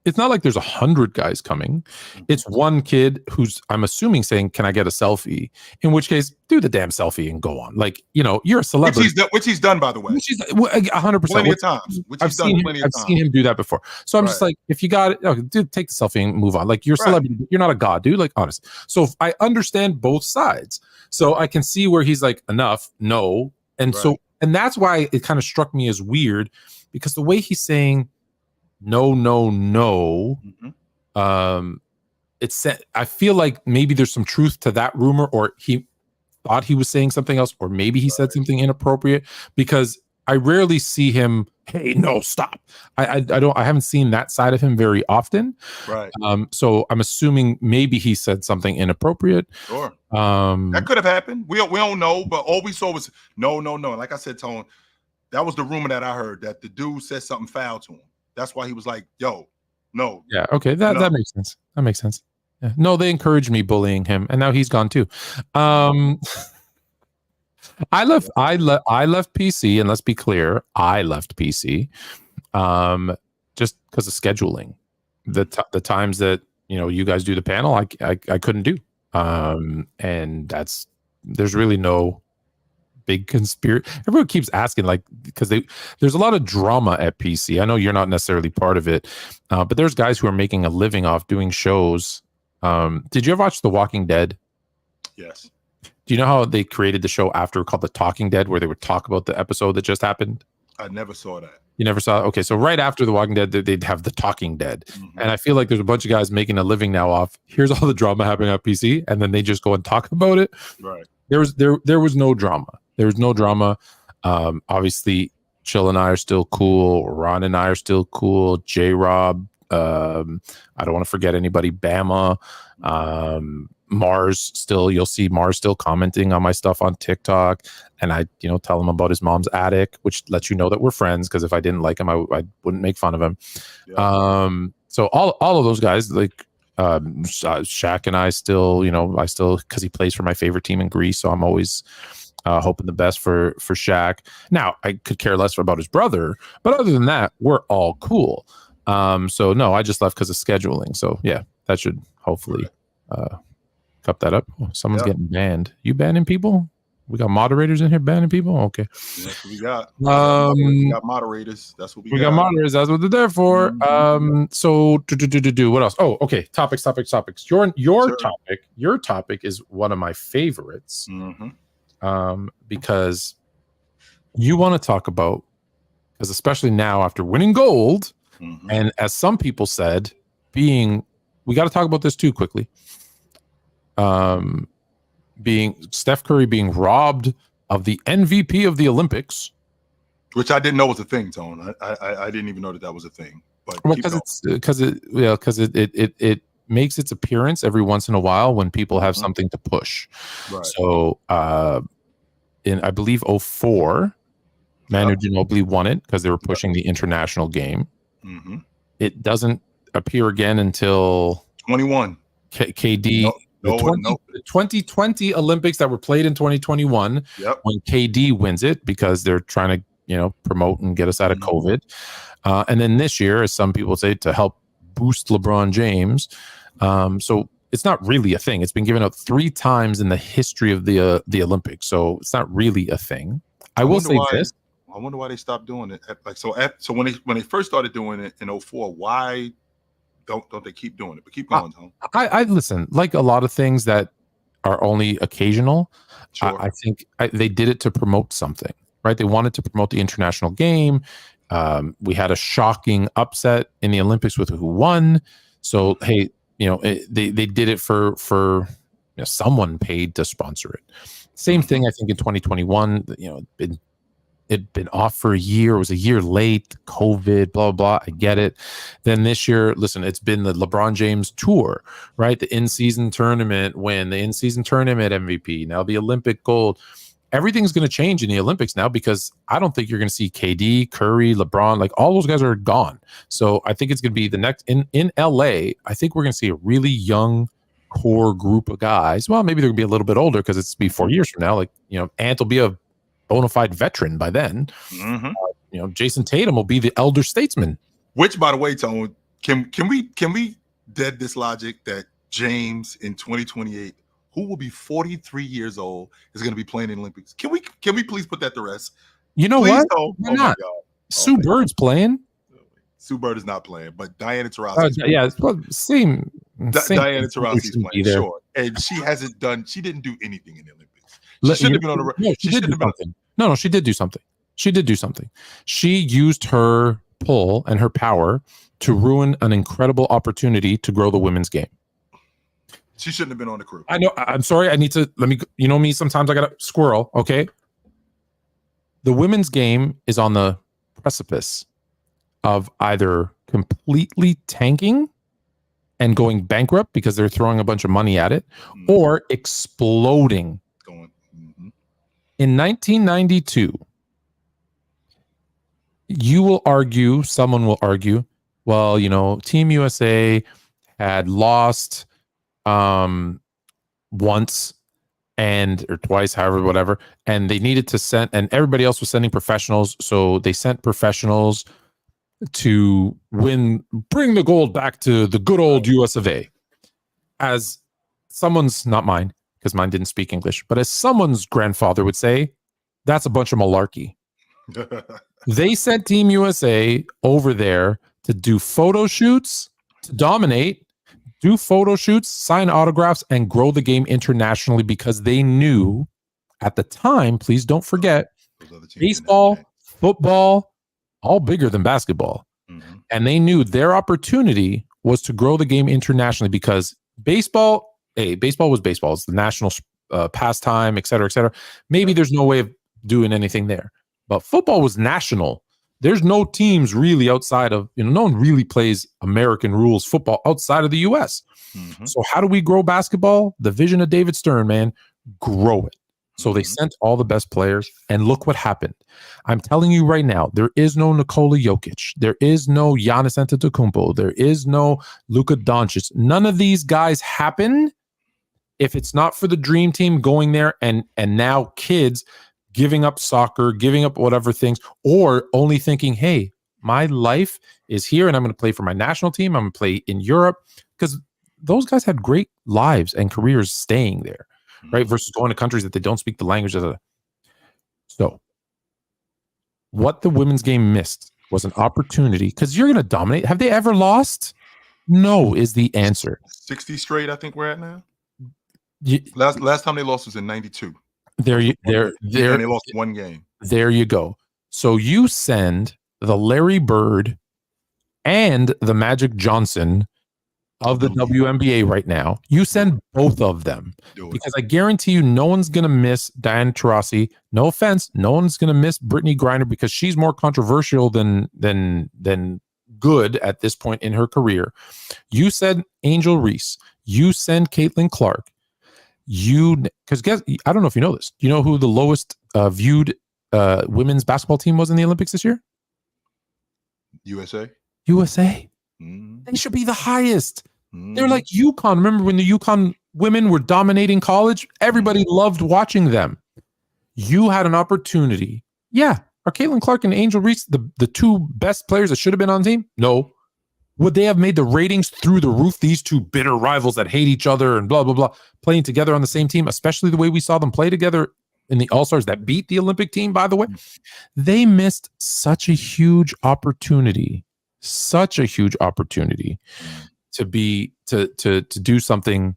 it's not like there's 100 guys coming. It's one kid who's, I'm assuming, saying, "Can I get a selfie?" In which case, do the damn selfie and go on. Like, you're a celebrity. Which he's done, by the way. 100%. Plenty of times. I've seen him do that before. So I'm just like, if you got it, dude, take the selfie and move on. Like, you're a celebrity. You're not a god, dude. Like, honestly. So I understand both sides. So I can see where he's like, enough, no. And and that's why it kind of struck me as weird, because the way he's saying, no. I feel like maybe there's some truth to that rumor, or he thought he was saying something else, or maybe he said something inappropriate, because I rarely see him, "Hey, no, stop." I haven't seen that side of him very often. Right. So I'm assuming maybe he said something inappropriate. Sure. That could have happened. We don't know, but all we saw was no. Like I said, Tone, that was the rumor that I heard, that the dude said something foul to him. That's why he was like, "Yo, no." Yeah. Okay. That makes sense. That makes sense. Yeah. No, they encouraged me bullying him, and now he's gone too. I left PC, and let's be clear, I left PC, just because of scheduling. The times that you guys do the panel, I couldn't do, and there's really no big conspiracy. Everyone keeps asking, like, because there's a lot of drama at PC. I know you're not necessarily part of it, but there's guys who are making a living off doing shows. Did you ever watch The Walking Dead? Yes. Do you know how they created the show after, called The Talking Dead, where they would talk about the episode that just happened? I never saw that. You never saw it? Okay, so right after The Walking Dead, they'd have The Talking Dead. And I feel like there's a bunch of guys making a living now off, here's all the drama happening at PC, and then they just go and talk about it. Right. There was no drama. There was no drama. Obviously, Chill and I are still cool. Ron and I are still cool. J-Rob. I don't want to forget anybody. Bama. Mars still. You'll see Mars still commenting on my stuff on TikTok. And I, tell him about his mom's attic, which lets you know that we're friends. Because if I didn't like him, I wouldn't make fun of him. Yeah. So all of those guys, like Shaq and I still, because he plays for my favorite team in Greece. So I'm always hoping the best for Shaq. Now, I could care less about his brother, but other than that, we're all cool. So no, I just left because of scheduling. So yeah, that should hopefully cup that up. Oh, someone's getting banned. You banning people? We got moderators in here banning people? Okay. That's what we got. We got moderators. That's what we got. We got moderators. That's what they're there for. So do what else? Oh, okay. Topics. Your topic is one of my favorites. Because you want to talk about, because especially now after winning gold, Mhm. And as some people said, we got to talk about this too quickly. Being Steph Curry being robbed of the MVP of the Olympics, Which I didn't know was a thing, Tone. I didn't even know that was a thing. But because it makes its appearance every once in a while when people have something to push. Right. So in I believe 2004, Manu Ginobili won it because they were pushing the international game. Mm-hmm. It doesn't appear again until 21. KD. The 2020 Olympics that were played in 2021 when KD wins it because they're trying to promote and get us out of COVID. And then this year, as some people say, to help boost LeBron James. So it's not really a thing. It's been given out 3 times in the history of the Olympics. So it's not really a thing. I will say this. I wonder why they stopped doing it. So when they first started doing it in 2004, why don't they keep doing it? But keep going, Tom. I listen, like a lot of things that are only occasional. Sure. I think they did it to promote something, right? They wanted to promote the international game. We had a shocking upset in the Olympics with who won. So, hey, they did it for someone paid to sponsor it. Same thing, I think, in 2021. It'd been off for a year. It was a year late. COVID, blah, blah, blah. I get it. Then this year, listen, it's been the LeBron James tour, right? The in-season tournament win, the in-season tournament MVP, now the Olympic gold. Everything's going to change in the Olympics now because I don't think you're going to see KD, Curry, LeBron, like all those guys are gone. So I think it's going to be the next in LA. I think we're going to see a really young core group of guys. Well, maybe they're going to be a little bit older because it's be 4 years from now. Like, Ant will be a bona fide veteran by then. Mm-hmm. Jason Tatum will be the elder statesman. Which, by the way, Tone, can we dead this logic that James in 2028, who will be 43 years old, is going to be playing in the Olympics? Can we please put that to rest? You know please, what? Tone? Why oh not? my God. Sue Bird's playing. Sue Bird is not playing, but Dwyane Taurasi. Yeah, it's same. Dwyane Taurasi's playing, sure, and she didn't do anything in the Olympics. She shouldn't have been on the. No, she did do something. No, she did do something. She did do something. She used her pull and her power to ruin an incredible opportunity to grow the women's game. She shouldn't have been on the crew. I know. I'm sorry. I need to me. Sometimes I got to squirrel. Okay. The women's game is on the precipice of either completely tanking and going bankrupt because they're throwing a bunch of money at it, or exploding. In 1992, someone will argue, well, Team USA had lost once or twice, however, whatever, and they needed to send, and everybody else was sending professionals, so they sent professionals to bring the gold back to the good old US of A. As someone's, not mine, because mine didn't speak English, but as someone's grandfather would say, that's a bunch of malarkey. They sent Team USA over there to do photo shoots, to dominate, do photo shoots, sign autographs, and grow the game internationally because they knew at the time, please don't forget, baseball, football, all bigger than basketball. Mm-hmm. And they knew their opportunity was to grow the game internationally because baseball was baseball. It's the national pastime, et cetera, et cetera. Maybe there's no way of doing anything there. But football was national. There's no teams really outside of, no one really plays American rules football outside of the U.S. Mm-hmm. So how do we grow basketball? The vision of David Stern, man, grow it. So they sent all the best players, and look what happened. I'm telling you right now, there is no Nikola Jokic. There is no Giannis Antetokounmpo. There is no Luka Doncic. None of these guys happen if it's not for the dream team going there and now kids giving up soccer, giving up whatever things, or only thinking, hey, my life is here and I'm going to play for my national team. I'm going to play in Europe, because those guys had great lives and careers staying there. Right, versus going to countries that they don't speak the language of. So, what the women's game missed was an opportunity, because you're going to dominate. Have they ever lost? No, is the answer. 60 straight, I think we're at now. Last time they lost was in '92. And they lost one game. There you go. So you send the Larry Bird and the Magic Johnson of the WNBA right now. You send both of them because I guarantee you no one's going to miss Diana Taurasi. No offense. No one's going to miss Brittany Griner because she's more controversial than good at this point in her career. You said Angel Reese. You send Caitlin Clark. Because guess, I don't know if you know this. Do you know who the lowest viewed women's basketball team was in the Olympics this year? USA. They should be the highest. They're like UConn. Remember when the UConn women were dominating college? Everybody loved watching them. You had an opportunity. Yeah. Are Caitlin Clark and Angel Reese the two best players that should have been on the team? No. Would they have made the ratings through the roof? These two bitter rivals that hate each other and blah, blah, blah, playing together on the same team, especially the way we saw them play together in the All-Stars that beat the Olympic team, by the way. They missed such a huge opportunity to do something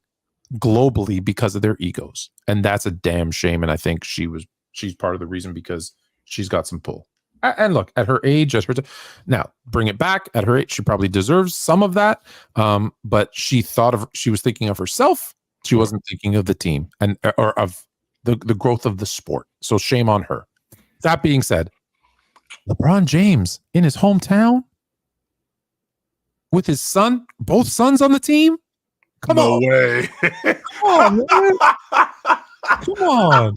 globally because of their egos. And that's a damn shame. And I think she's part of the reason because she's got some pull. And look, at her age, now bring it back at her age, she probably deserves some of that. But she was thinking of herself. She wasn't thinking of the team or of the growth of the sport. So shame on her. That being said, LeBron James in his hometown with his son, both sons on the team. Come on. No way. Come on, man. Come on.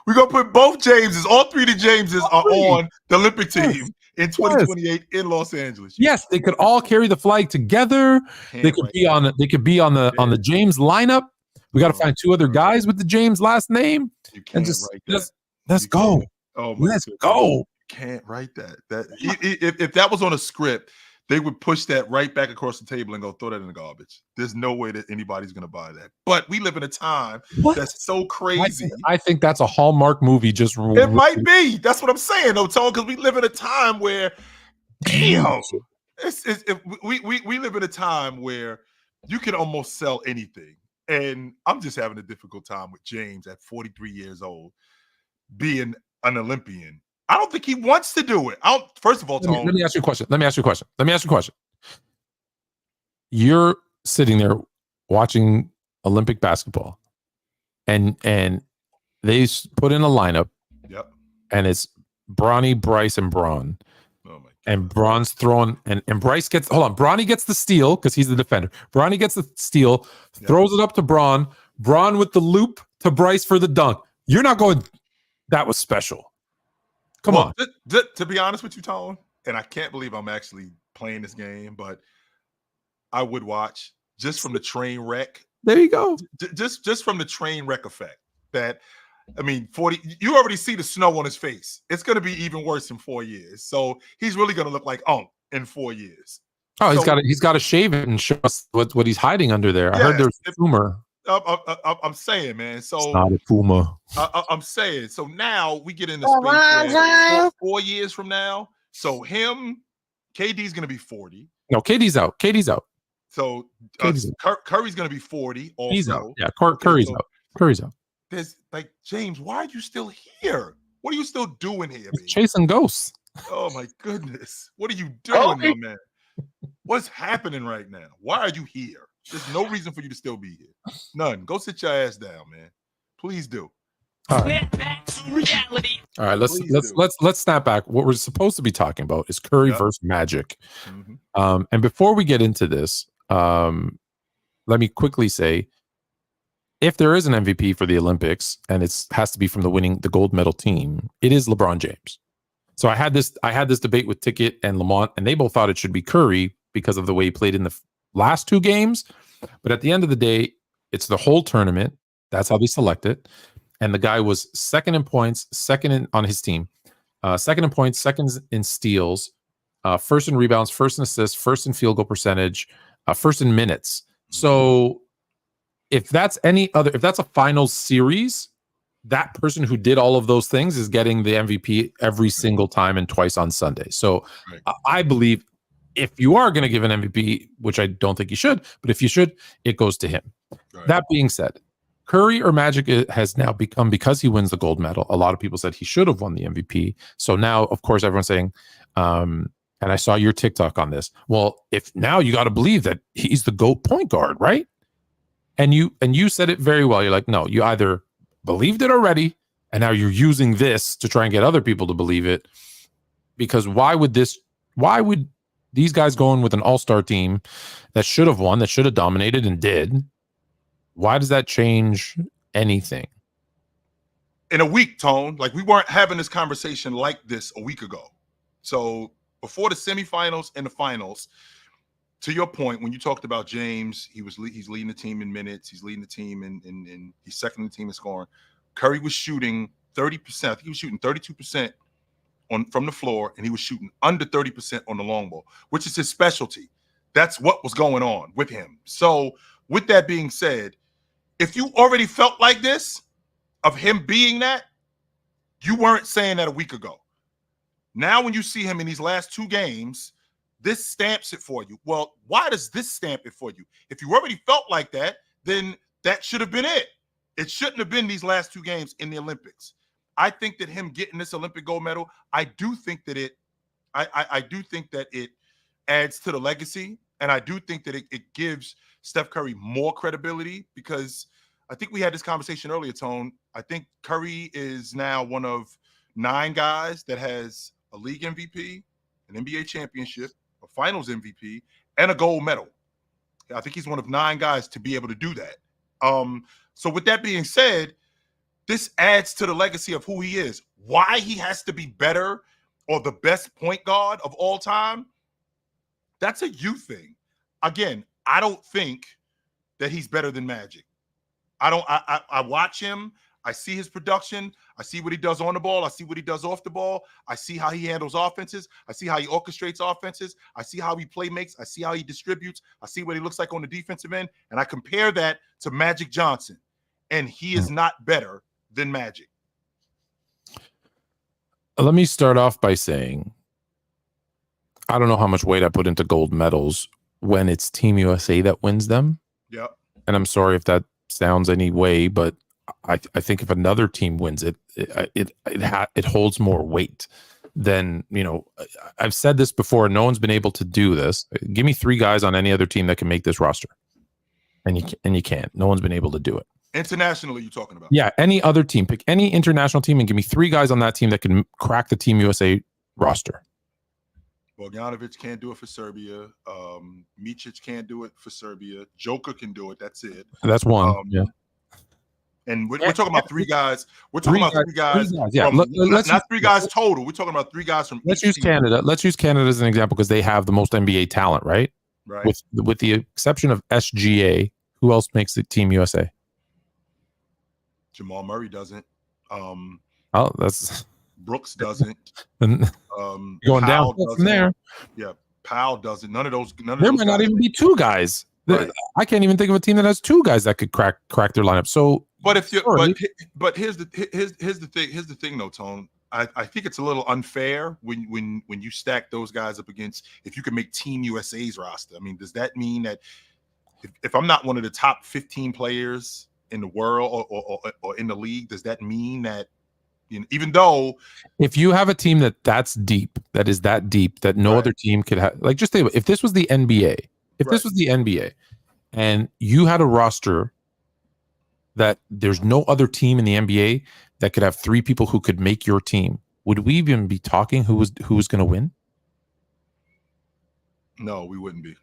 We're going to put both Jameses, all three of the Jameses are on the Olympic team in 2028 in Los Angeles. Yes, they could all carry the flag together. They could be on the James lineup. We got to find two other guys with the James last name and just let's go. Oh, let's go. You can't write that. If that was on a script, they would push that right back across the table and go throw that in the garbage. There's no way that anybody's going to buy that. But we live in a time that's so crazy. I think that's a Hallmark movie. It might be. That's what I'm saying, though, Tone, because we live in a time where, damn, we live in a time where you can almost sell anything. And I'm just having a difficult time with James at 43 years old being an Olympian. I don't think he wants to do it. First of all, Tone, let me ask you a question. You're sitting there watching Olympic basketball, and they put in a lineup. Yep. And it's Bronny, Bryce, and Braun. Oh my God. And Braun's throwing, and Bryce gets. Hold on, Bronny gets the steal because he's the defender. Bronny gets the steal, throws it up to Braun. Braun with the loop to Bryce for the dunk. You're not going. That was special. Come on. To be honest with you, Tone, and I can't believe I'm actually playing this game, but I would watch just from the train wreck. There you go. Just from the train wreck effect. That, I mean, 40. You already see the snow on his face. It's going to be even worse in 4 years. So he's really going to look like in 4 years. Oh, he's got to shave it and show us what he's hiding under there. I heard there's a tumor. I'm saying, man. So it's not a tumor. I'm saying. So now we get in the space where 4 years from now. So KD's going to be 40. No, KD's out. So Curry's going to be 40. Also. He's out. Yeah, Curry's out. Curry's out. There's like, James, why are you still here? What are you still doing here, baby? Chasing ghosts. Oh my goodness. What are you doing, my man? What's happening right now? Why are you here? There's no reason for you to still be here. None. Go sit your ass down, man. Please do. All right. All right, let's snap back. What we're supposed to be talking about is Curry versus Magic. Mm-hmm. And before we get into this, let me quickly say, if there is an MVP for the Olympics, and it has to be from the gold medal team, it is LeBron James. So I had this debate with Ticket and Lamont, and they both thought it should be Curry because of the way he played in the last two games. But at the end of the day, it's the whole tournament. That's how they select it. And the guy was second in points, on his team, second in points, second in steals, first in rebounds, first in assists, first in field goal percentage, first in minutes. So if that's a finals series, that person who did all of those things is getting the MVP every single time and twice on Sunday. So I believe if you are going to give an MVP, which I don't think you should, but if you should, it goes to him. Right. That being said, Curry or Magic has now become, because he wins the gold medal, a lot of people said he should have won the MVP. So now, of course, everyone's saying, and I saw your TikTok on this. Well, if now you got to believe that he's the GOAT point guard, right? And you said it very well. You're like, no, you either believed it already, and now you're using this to try and get other people to believe it. Because why would these guys go in with an all-star team that should have won, that should have dominated and did? Why does that change anything? In a week, Tone, like we weren't having this conversation like this a week ago. So before the semifinals and the finals, to your point, when you talked about James, he's leading the team in minutes, he's leading the team in he's second in the team in scoring. Curry was shooting 30%. I think he was shooting 32% from the floor, and he was shooting under 30% on the long ball, which is his specialty. That's what was going on with him. So with that being said, if you already felt like this, of him being that, you weren't saying that a week ago. Now when you see him in these last 2 games, this stamps it for you. Well, why does this stamp it for you? If you already felt like that, then that should have been it. It shouldn't have been these last 2 games in the Olympics. I think that him getting this Olympic gold medal, I do think that it adds to the legacy, and I do think that it gives Steph Curry more credibility, because I think we had this conversation earlier, Tone. I think Curry is now one of 9 guys that has a league MVP, an NBA championship, a finals MVP, and a gold medal. I think he's one of 9 guys to be able to do that. So with that being said, this adds to the legacy of who he is. Why he has to be better or the best point guard of all time, that's a you thing. Again, I don't think that he's better than Magic. I watch him. I see his production. I see what he does on the ball. I see what he does off the ball. I see how he handles offenses. I see how he orchestrates offenses. I see how he play makes. I see how he distributes. I see what he looks like on the defensive end. And I compare that to Magic Johnson. And he is not better than Magic. Let me start off by saying, I don't know how much weight I put into gold medals when it's Team USA that wins them. Yep. And I'm sorry if that sounds any way, but I think if another team wins it, it holds more weight than, I've said this before. No one's been able to do this. Give me 3 guys on any other team that can make this roster, and you can't. No one's been able to do it. Internationally, you're talking about? Yeah, any other team. Pick any international team and give me 3 guys on that team that can crack the Team USA roster. Bogdanovic can't do it for Serbia. Micic can't do it for Serbia. Joker can do it. That's it. That's one. Yeah. And we're talking about 3 guys. We're talking about 3 guys. Yeah. Not 3 guys total. We're talking about 3 guys from. Let's use Canada. Let's use Canada as an example because they have the most NBA talent, right? Right. With the exception of SGA, who else makes the Team USA? Jamal Murray doesn't. That's Brooks doesn't. Going down from there. Yeah, Powell doesn't. None of those. There might not even be 2 guys. Right. I can't even think of a team that has 2 guys that could crack their lineup. So, but if you, but here's the thing though, Tone. I think it's a little unfair when you stack those guys up against, if you can make Team USA's roster. I mean, does that mean that if I'm not one of the top 15 players in the world or in the league, does that mean that, even though if you have a team that's deep, that is that deep, that no other team could have, like, just think about it, if this was the NBA, this was the NBA and you had a roster that there's no other team in the NBA that could have 3 people who could make your team, would we even be talking who was going to win? No, we wouldn't be.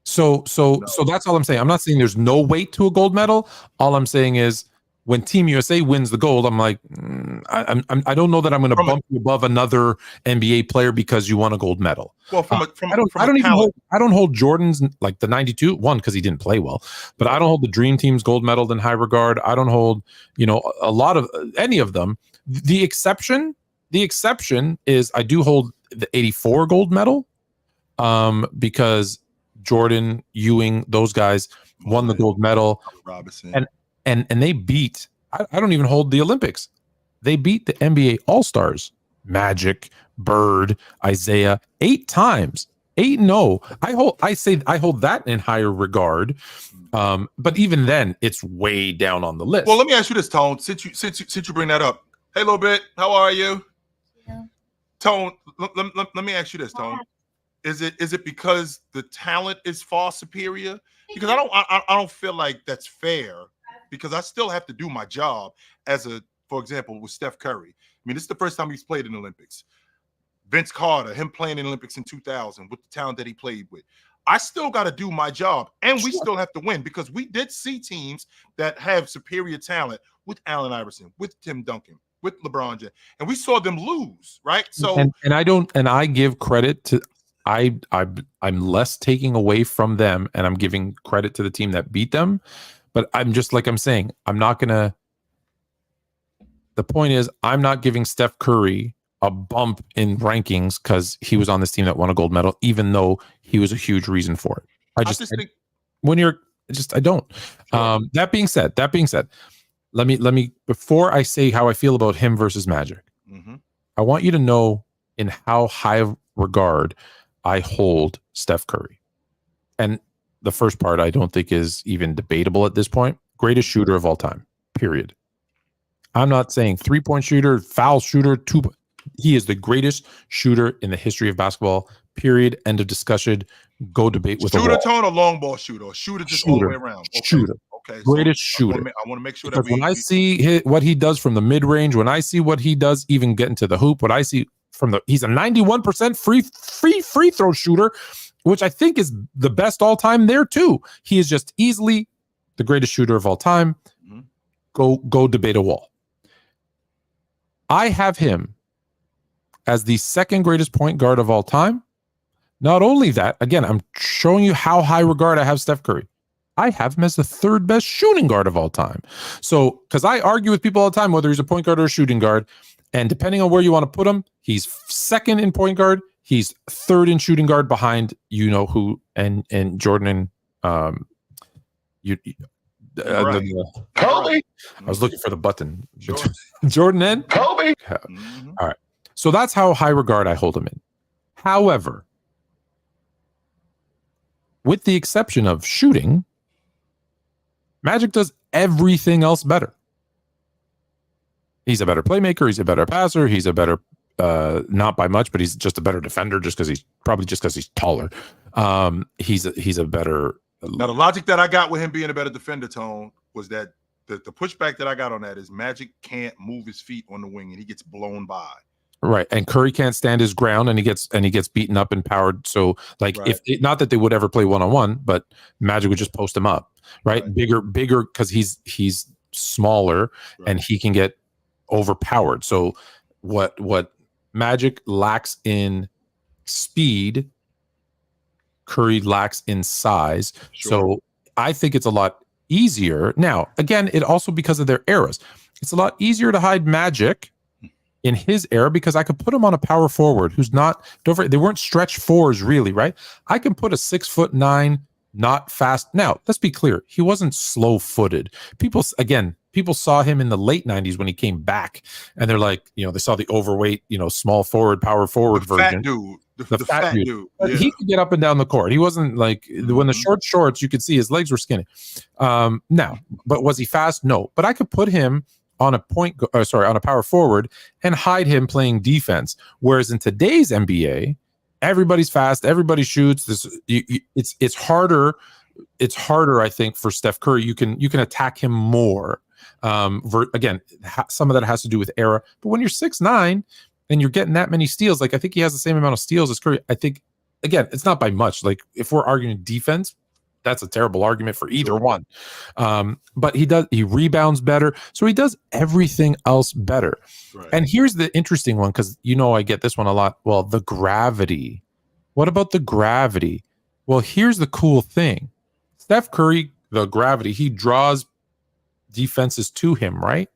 So that's all I'm saying. I'm not saying there's no weight to a gold medal. All I'm saying is when Team USA wins the gold, I'm like, I don't know that I'm going to bump you above another NBA player because you won a gold medal. Well, I don't hold Jordan's, like the 92 one, because he didn't play well, but I don't hold the Dream Team's gold medal in high regard. I don't hold, a lot of any of them. The exception is I do hold the 84 gold medal, because Jordan, Ewing, those guys won the gold medal. Robinson. And they beat, I don't even hold the Olympics. They beat the NBA All-Stars, Magic, Bird, Isaiah, 8 times, 8-0. I hold that in higher regard. But even then, it's way down on the list. Well, let me ask you this, Tone. Since you bring that up, hey, little bit, how are you? Yeah. Tone, let me ask you this, Tone. Is it because the talent is far superior? Because I don't feel like that's fair, because I still have to do my job for example, with Steph Curry. I mean, this is the first time he's played in the Olympics. Vince Carter, him playing in the Olympics in 2000 with the talent that he played with. I still got to do my job, and we still have to win, because we did see teams that have superior talent with Allen Iverson, with Tim Duncan, with LeBron James, and we saw them lose, right? So and I give credit to I'm less taking away from them, and I'm giving credit to the team that beat them. But I'm just like I'm saying, I'm not gonna. The point is, I'm not giving Steph Curry a bump in rankings because he was on this team that won a gold medal, even though he was a huge reason for it. I think when you're I don't. Sure. That being said, let me before I say how I feel about him versus Magic, I want you to know in how high regard I hold Steph Curry. And the first part I don't think is even debatable at this point. Greatest shooter of all time, period. I'm not saying 3-point shooter, foul shooter, he is the greatest shooter in the history of basketball, period. End of discussion. Go debate with shooter tone or long ball shooter, or shooter just all the way around. Okay. Shooter. Okay. Greatest shooter. I want to make sure because when I see what he does from the mid range, when I see what he does even getting to the hoop, what I see he's a 91% free throw shooter, which I think is the best all time there too. He is just easily the greatest shooter of all time. Go debate a wall. I have him as the second greatest point guard of all time. Not only that, again, I'm showing you how high regard I have Steph Curry. I have him as the third best shooting guard of all time. So, because I argue with people all the time whether he's a point guard or a shooting guard, and depending on where you want to put him, he's second in point guard, he's third in shooting guard behind you know who, and Jordan and Kobe. I was looking for the button. Jordan and Kobe. All right. So that's how high regard I hold him in. However, with the exception of shooting, Magic does everything else better. He's a better playmaker. He's a better passer. He's a better, not by much, but he's just a better defender just because he's taller. He's a better. Now, the logic that I got with him being a better defender, Tone, was that the pushback that I got on that is Magic can't move his feet on the wing and he gets blown by. Right, and Curry can't stand his ground, and he gets beaten up and powered. So, like, if not that they would ever play 1-on-1, but Magic would just post him up, right? Bigger, because he's smaller and he can get overpowered. So, what Magic lacks in speed, Curry lacks in size. So, I think it's a lot easier now. Again, it also because of their eras, it's a lot easier to hide Magic in his era because I could put him on a power forward who's not, they weren't stretch fours really, right? I can put a 6'9", not fast. Now, let's be clear. He wasn't slow footed. People saw him in the late 90s when he came back and they're like, they saw the overweight, small forward, power forward version. The fat dude. Yeah. He could get up and down the court. He wasn't like when the short shorts, you could see his legs were skinny. Now, but was he fast? No, but I could put him on a on a power forward and hide him playing defense. Whereas in today's NBA, everybody's fast, everybody shoots. It's harder. It's harder, I think, for Steph Curry. You can attack him more. Again, some of that has to do with era. But when you're 6'9" and you're getting that many steals, like I think he has the same amount of steals as Curry. I think, again, it's not by much. Like if we're arguing defense, that's a terrible argument for either one. But he rebounds better. So he does everything else better. Right. And here's the interesting one, because I get this one a lot. Well, the gravity. What about the gravity? Well, here's the cool thing. Steph Curry, the gravity, he draws defenses to him, right?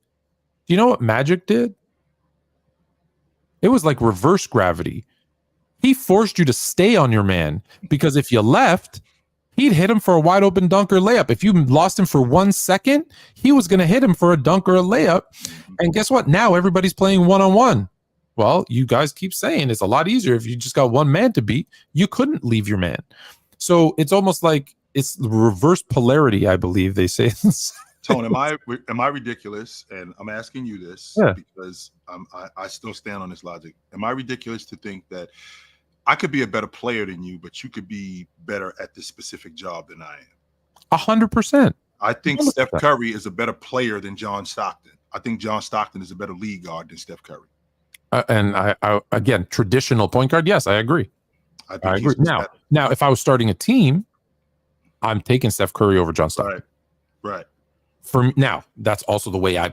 Do you know what Magic did? It was like reverse gravity. He forced you to stay on your man, because if you left, he'd hit him for a wide open dunk or layup. If you lost him for 1 second, he was going to hit him for a dunk or a layup. And guess what? Now everybody's playing 1-on-1. Well, you guys keep saying it's a lot easier if you just got one man to beat. You couldn't leave your man. So it's almost like it's reverse polarity, I believe they say. Tone, am I ridiculous? And I'm asking you this because I still stand on this logic. Am I ridiculous to think that I could be a better player than you, but you could be better at this specific job than I am. 100%. I think Steph Curry is a better player than John Stockton. I think John Stockton is a better league guard than Steph Curry. And I again, traditional point guard. Yes, I agree. I agree. Now, if I was starting a team, I'm taking Steph Curry over John Stockton. Right. Now, that's also the way I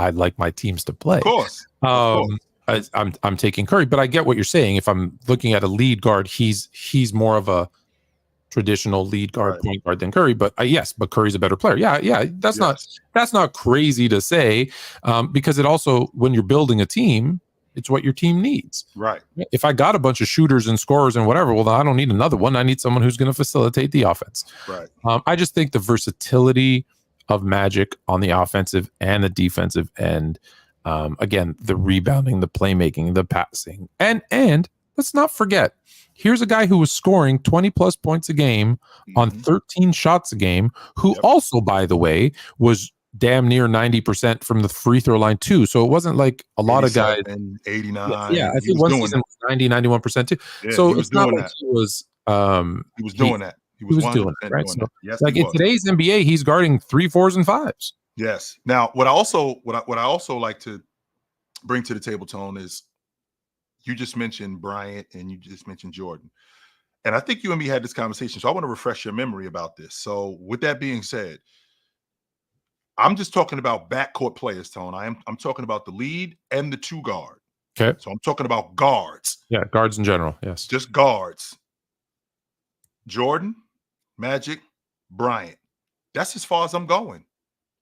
like my teams to play. Of course. I'm taking Curry, but I get what you're saying. If I'm looking at a lead guard, he's more of a traditional lead guard, point guard than Curry. But but Curry's a better player. Yeah. That's not crazy to say, because it also, when you're building a team, it's what your team needs. Right. If I got a bunch of shooters and scorers and whatever, well, then I don't need another one. I need someone who's going to facilitate the offense. Right. I just think the versatility of Magic on the offensive and the defensive end, again, the rebounding, the playmaking, the passing, and let's not forget, here's a guy who was scoring 20 plus points a game on 13 shots a game, who also, by the way, was damn near 90% from the free throw line too. So it wasn't like a lot of guys. 89. Yeah, I think one season was 90, 91% too. Yeah, so it's not like he was doing that. He was doing it, right? So, yes, like in today's NBA, he's guarding 3, 4s, and 5s. Yes. Now, what I also like to bring to the table, Tone, is you just mentioned Bryant and you just mentioned Jordan. And I think you and me had this conversation. So I want to refresh your memory about this. So with that being said, I'm just talking about backcourt players, Tone. I'm talking about the lead and the 2 guard. Okay. So I'm talking about guards. Yeah, guards in general. Yes. Just guards. Jordan, Magic, Bryant. That's as far as I'm going.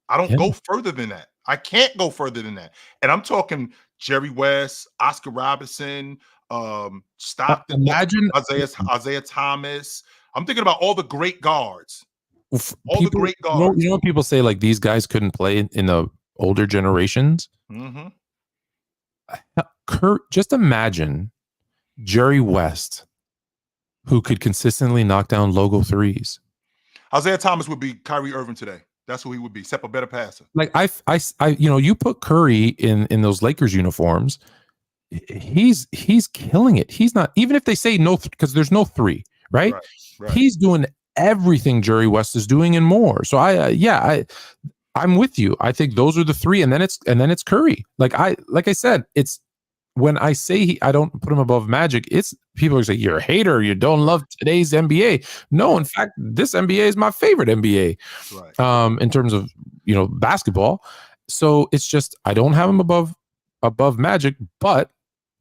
I don't go further than that. I can't go further than that. And I'm talking Jerry West, Oscar Robertson, Stockton, imagine Isaiah Thomas. I'm thinking about all the great guards. The great guards. You know what people say, like, these guys couldn't play in the older generations? Mm-hmm. Just imagine Jerry West, who could consistently knock down logo threes. Isaiah Thomas would be Kyrie Irving today. That's who he would be, except a better passer. Like you put Curry in those Lakers uniforms, he's killing it. He's not, even if they say no, because there's no 3, right? He's doing everything Jerry West is doing and more. So I'm with you. I think those are the 3, and then it's Curry. Like I said, it's when I say I don't put him above Magic, it's people are saying you're a hater, you don't love today's NBA. No, in fact, this NBA is my favorite NBA. Right. In terms of basketball. So it's just I don't have him above Magic, but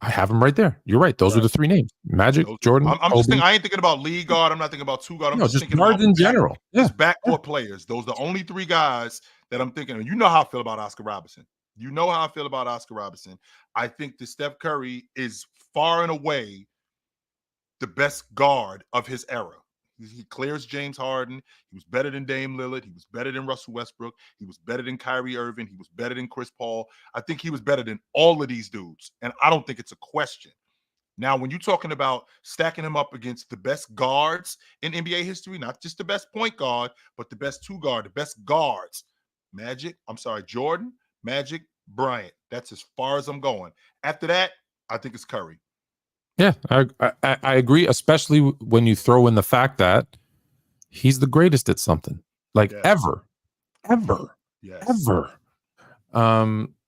I have him right there. You're right. Those are the 3 names: Magic, Jordan. I'm just thinking. I ain't thinking about league guard. I'm not thinking about 2 guard. I'm just thinking guards in general. Just backcourt players. Those are the only 3 guys that I'm thinking of. You know how I feel about Oscar Robertson. I think that Steph Curry is far and away the best guard of his era. He clears James Harden. He was better than Dame Lillard. He was better than Russell Westbrook. He was better than Kyrie Irving. He was better than Chris Paul. I think he was better than all of these dudes. And I don't think it's a question. Now, when you're talking about stacking him up against the best guards in NBA history, not just the best point guard, but the best 2 guard, the best guards, Jordan, Magic, Bryant. That's as far as I'm going. After that, I think it's Curry. Yeah, I agree, especially when you throw in the fact that he's the greatest at something, like ever. Yes.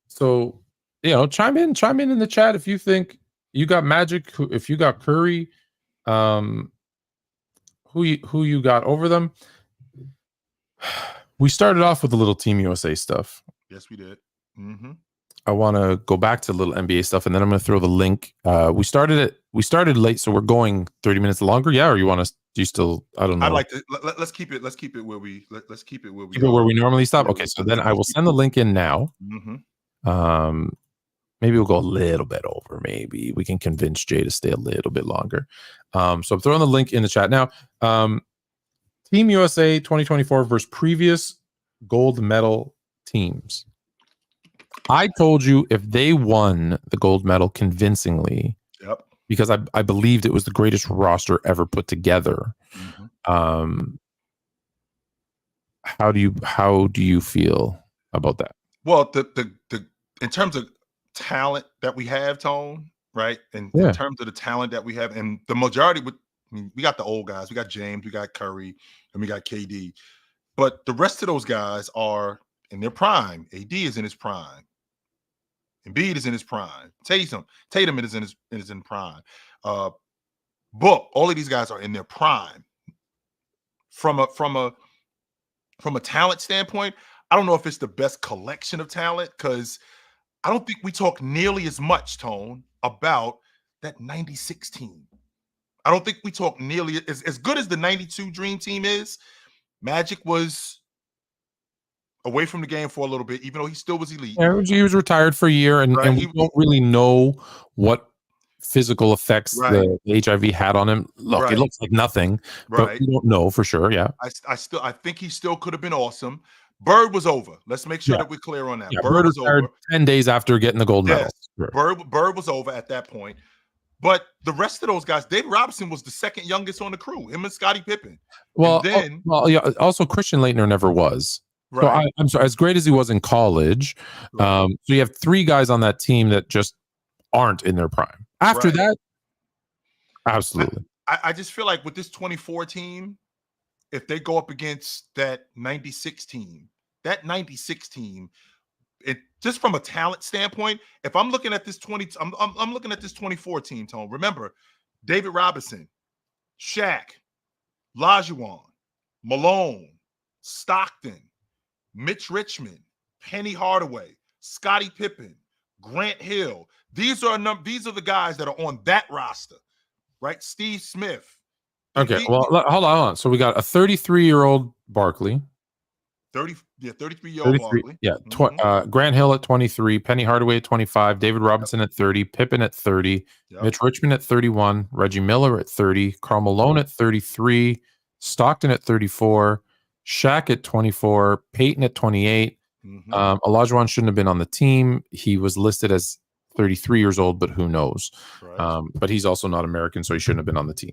So chime in the chat if you think you got Magic, if you got Curry, who you got over them. We started off with a little Team USA stuff. Yes, we did. Mm-hmm. I want to go back to a little NBA stuff, and then I'm going to throw the link. We started late, so we're going 30 minutes longer. Yeah, or you want to? Do you still? I don't know. I'd like to. Let's keep it. Let's keep it where we. Let's keep it where we. Keep it where we normally stop. Okay, so then I will send the link in now. Mm-hmm. Maybe we'll go a little bit over. Maybe we can convince Jay to stay a little bit longer. So I'm throwing the link in the chat now. Team USA 2024 versus previous gold medal teams. I told you if they won the gold medal convincingly, because I believed it was the greatest roster ever put together. Mm-hmm. How do you feel about that? Well, the in terms of talent that we have, Tone, right? And Yeah. in terms of the talent that we have, and the majority we got the old guys, we got James, we got Curry, and we got KD. But the rest of those guys are in their prime. AD is in his prime. Embiid is in his prime. Tatum is in prime. Book, all of these guys are in their prime. From a talent standpoint, I don't know if it's the best collection of talent because I don't think we talk nearly as much, Tone, about that 96 team. I don't think we talk nearly as good as the 92 Dream Team is. Magic was away from the game for a little bit, even though he still was elite. Yeah, he was retired for a year, and we don't really know what physical effects the HIV had on him. Look, it looks like nothing, but we don't know for sure. Yeah, I think he still could have been awesome. Bird was over. Let's make sure that we're clear on that. Yeah, Bird was over 10 days after getting the gold medal. Sure. Bird was over at that point. But the rest of those guys, David Robinson was the second youngest on the crew, him and Scottie Pippen. Well, and then, also Christian Laettner never was. Right. So I'm sorry, as great as he was in college, so you have 3 guys on that team that just aren't in their prime. After that, absolutely. I just feel like with this 24 team, if they go up against that 96 team, it just from a talent standpoint, if I'm looking at this I'm looking at this 24 team, Tone. Remember, David Robinson, Shaq, Olajuwon, Malone, Stockton, Mitch Richmond, Penny Hardaway, Scottie Pippen, Grant Hill. These are the guys that are on that roster, right? Steve Smith. Okay, hold on. So we got a 33-year-old Barkley. 33-year-old Barkley. Yeah, Grant Hill at 23, Penny Hardaway at 25, David Robinson at 30, Pippen at 30, Mitch Richmond at 31, Reggie Miller at 30, Karl Malone at 33, Stockton at 34, Shaq at 24, Peyton at 28. Olajuwon shouldn't have been on the team. He was listed as 33 years old, but who knows? But he's also not American, so he shouldn't have been on the team.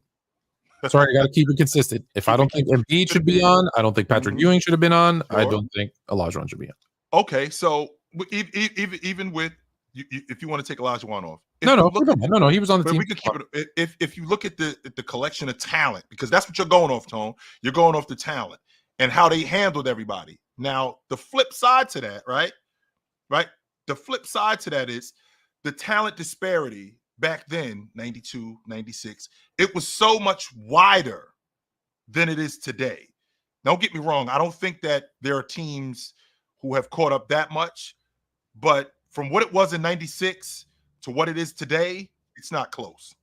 Sorry, I got to keep it consistent. If I don't think Embiid should be on, I don't think Patrick Ewing should have been on. I don't think Olajuwon should be on. Okay, so even with if you want to take Olajuwon off, no, he was on the team. We could keep it. If you look at the collection of talent, because that's what you're going off, Tone. You're going off the talent and how they handled everybody. Now, the flip side to that, right? The flip side to that is the talent disparity. Back then, 92, 96, it was so much wider than it is today. Don't get me wrong. I don't think that there are teams who have caught up that much, but from what it was in 96 to what it is today, it's not close.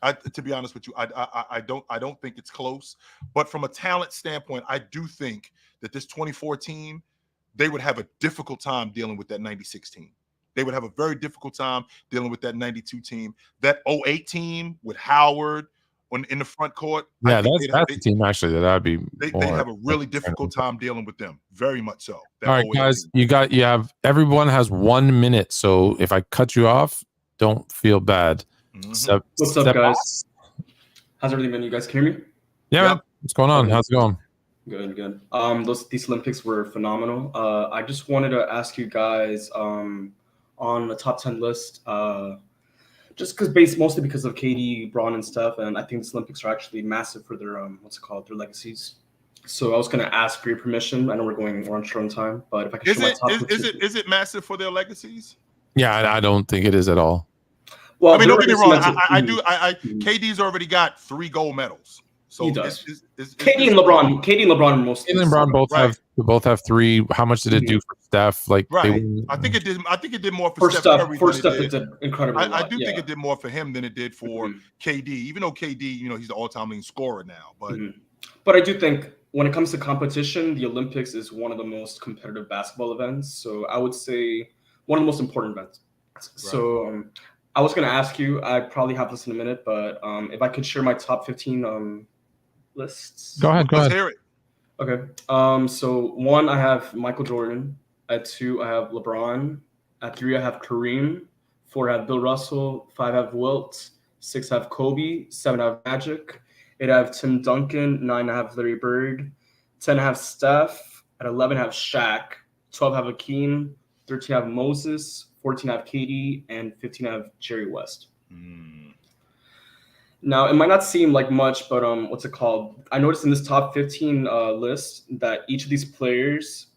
To be honest with you, I don't think it's close. But from a talent standpoint, I do think that this 24 team, they would have a difficult time dealing with that 96 team. They would have a very difficult time dealing with that 92 team. That 08 team with Howard in the front court. Yeah, that's the team actually that I'd be. They have a really difficult time dealing with them. Very much so. All right, guys, everyone has 1 minute. So if I cut you off, don't feel bad. What's up, guys? How's everything been? You guys can hear me? Yeah, man. What's going on? How's it going? Good. These Olympics were phenomenal. I just wanted to ask you guys on the top 10 list, just mostly because of KD, Braun, and stuff, and I think these Olympics are actually massive for their their legacies. So I was going to ask for your permission. I know we're going orange on time, but if I could is it massive for their legacies? Yeah, I don't think it is at all. Well, I mean, don't get me wrong. KD's already got 3 gold medals. So he does. KD and LeBron are most. KD and LeBron both have 3. How much did it do for Steph? I think it did more for Steph. For Steph, it did incredibly. I do think it did more for him than it did for KD. Even though KD, he's the all-time leading scorer now. But I do think when it comes to competition, the Olympics is one of the most competitive basketball events. So I would say one of the most important events. Right. So I was going to ask you. I probably have this in a minute, but if I could share my top 15 lists. Go ahead. Let's hear it. Okay. So 1, I have Michael Jordan. At 2, I have LeBron. At 3, I have Kareem. 4, I have Bill Russell. 5, I have Wilt. 6, I have Kobe. 7, I have Magic. 8, I have Tim Duncan. 9, I have Larry Bird. 10, I have Steph. At 11, I have Shaq. 12, I have Hakeem. 13, I have Moses. 14, I have KD. And 15, I have Jerry West. Now, it might not seem like much, but what's it called? I noticed in this top 15 list that each of these players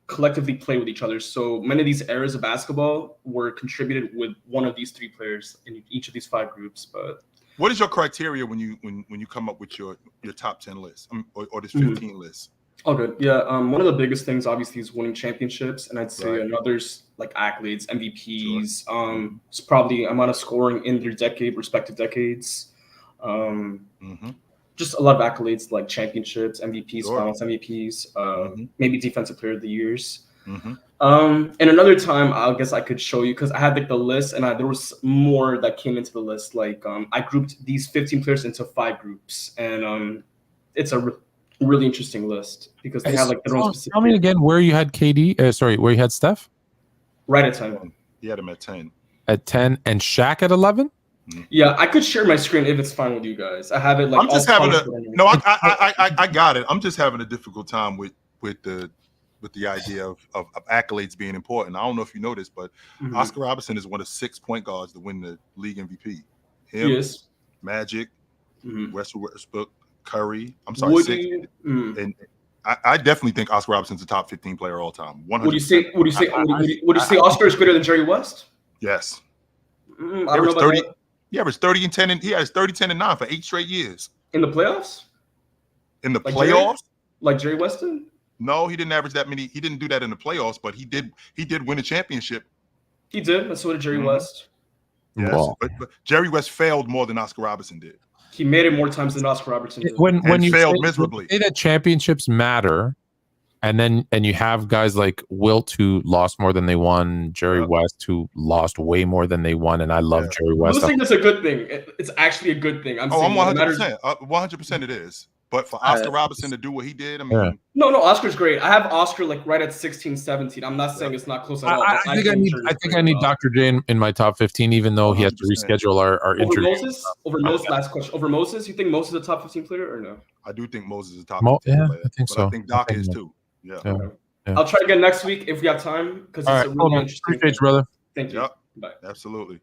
collectively play with each other. So many of these eras of basketball were contributed with one of these three players in each of these 5 groups. But what is your criteria when you come up with your top 10 list or this 15 list? Oh, good. Yeah. One of the biggest things, obviously, is winning championships, and I'd say Right. another's like accolades, MVPs. It's probably amount of scoring in their respective decades. Just a lot of accolades like championships, MVPs, finals MVPs, maybe defensive player of the years. And another time, I guess I could show you because I had like the list, and there was more that came into the list. Like I grouped these 15 players into 5 groups, and it's a really interesting list because they have like their own specific. Tell me again where you had KD. Where you had Steph? Right at 10. He had him at 10. At 10 and Shaq at 11. Yeah, I could share my screen if it's fine with you guys. I have it like. I'm just having I got it. I'm just having a difficult time with the idea of accolades being important. I don't know if you know this, but Oscar Robertson is one of 6 point guards to win the league MVP. Him, Yes. Magic, Westbrook, Curry. I'm sorry, 6. And I definitely think Oscar Robertson's a top 15 player all time. 100%. Would you say Oscar is greater than Jerry West? Yes. I don't know about 30. that. He averaged 30 and 10, and he has 30, 10, and 9 for 8 straight years. In the playoffs? In the Like playoffs? Like Jerry Weston? No, he didn't average that many. He didn't do that in the playoffs, but he did win a championship. He did, and so did Jerry West. Yes. Wow. But Jerry West failed more than Oscar Robertson did. He made it more times than Oscar Robertson did. When you failed miserably. say that championships matter, and you have guys like Wilt who lost more than they won, Jerry West who lost way more than they won, and I love Jerry West. I'm saying that's a good thing. It's actually a good thing. I'm 100%. 100% it is. But for Oscar Robertson to do what he did, I mean, no, Oscar's great. I have Oscar like right at 16, 17. I'm not saying it's not close at all. I think I need Dr. J in my top 15, even though he has to reschedule our interview. Over Moses, last question. Over Moses, you think Moses is a top 15 player or no? I do think Moses is a top 15 player. I think so. I think Doc is too. Yeah. I'll try again next week if we have time because it's a really interesting thing. Brother. Thank you. Yep. Bye. Absolutely.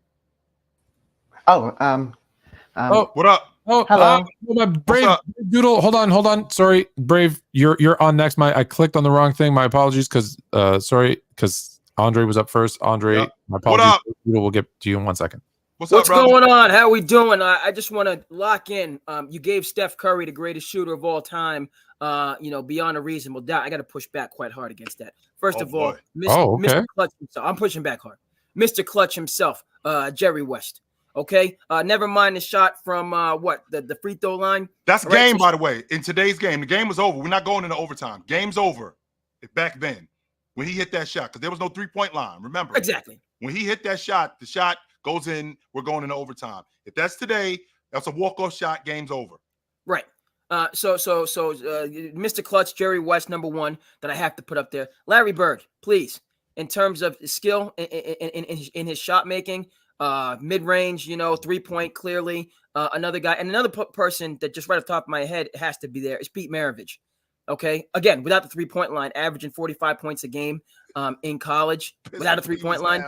What up? Hello. My Brave Doodle. Hold on. Sorry, Brave. You're on next. I clicked on the wrong thing. My apologies. Because Andre was up first. Andre, my apologies. What up? Doodle, we'll get to you in 1 second. What's going on? How we doing? I just want to lock in. You gave Steph Curry the greatest shooter of all time. Beyond a reasonable doubt. I got to push back quite hard against that. First of all, Mr. Clutch himself. I'm pushing back hard. Mr. Clutch himself, Jerry West. Okay, never mind the shot from the free throw line. That's game, by the way. In today's game, the game was over. We're not going into overtime. Game's over. Back then, when he hit that shot, because there was no 3-point line. Remember exactly when he hit that shot. The shot goes in. We're going into overtime. If that's today, that's a walk-off shot. Game's over. Right. So, Mr. Clutch, Jerry West, number 1 that I have to put up there. Larry Bird, please, in terms of skill in his shot making. Mid-range, 3-point clearly. Another guy and another person that just right off the top of my head has to be there is Pete Maravich. Okay, again, without the 3-point line, averaging 45 points a game in college without a 3-point line.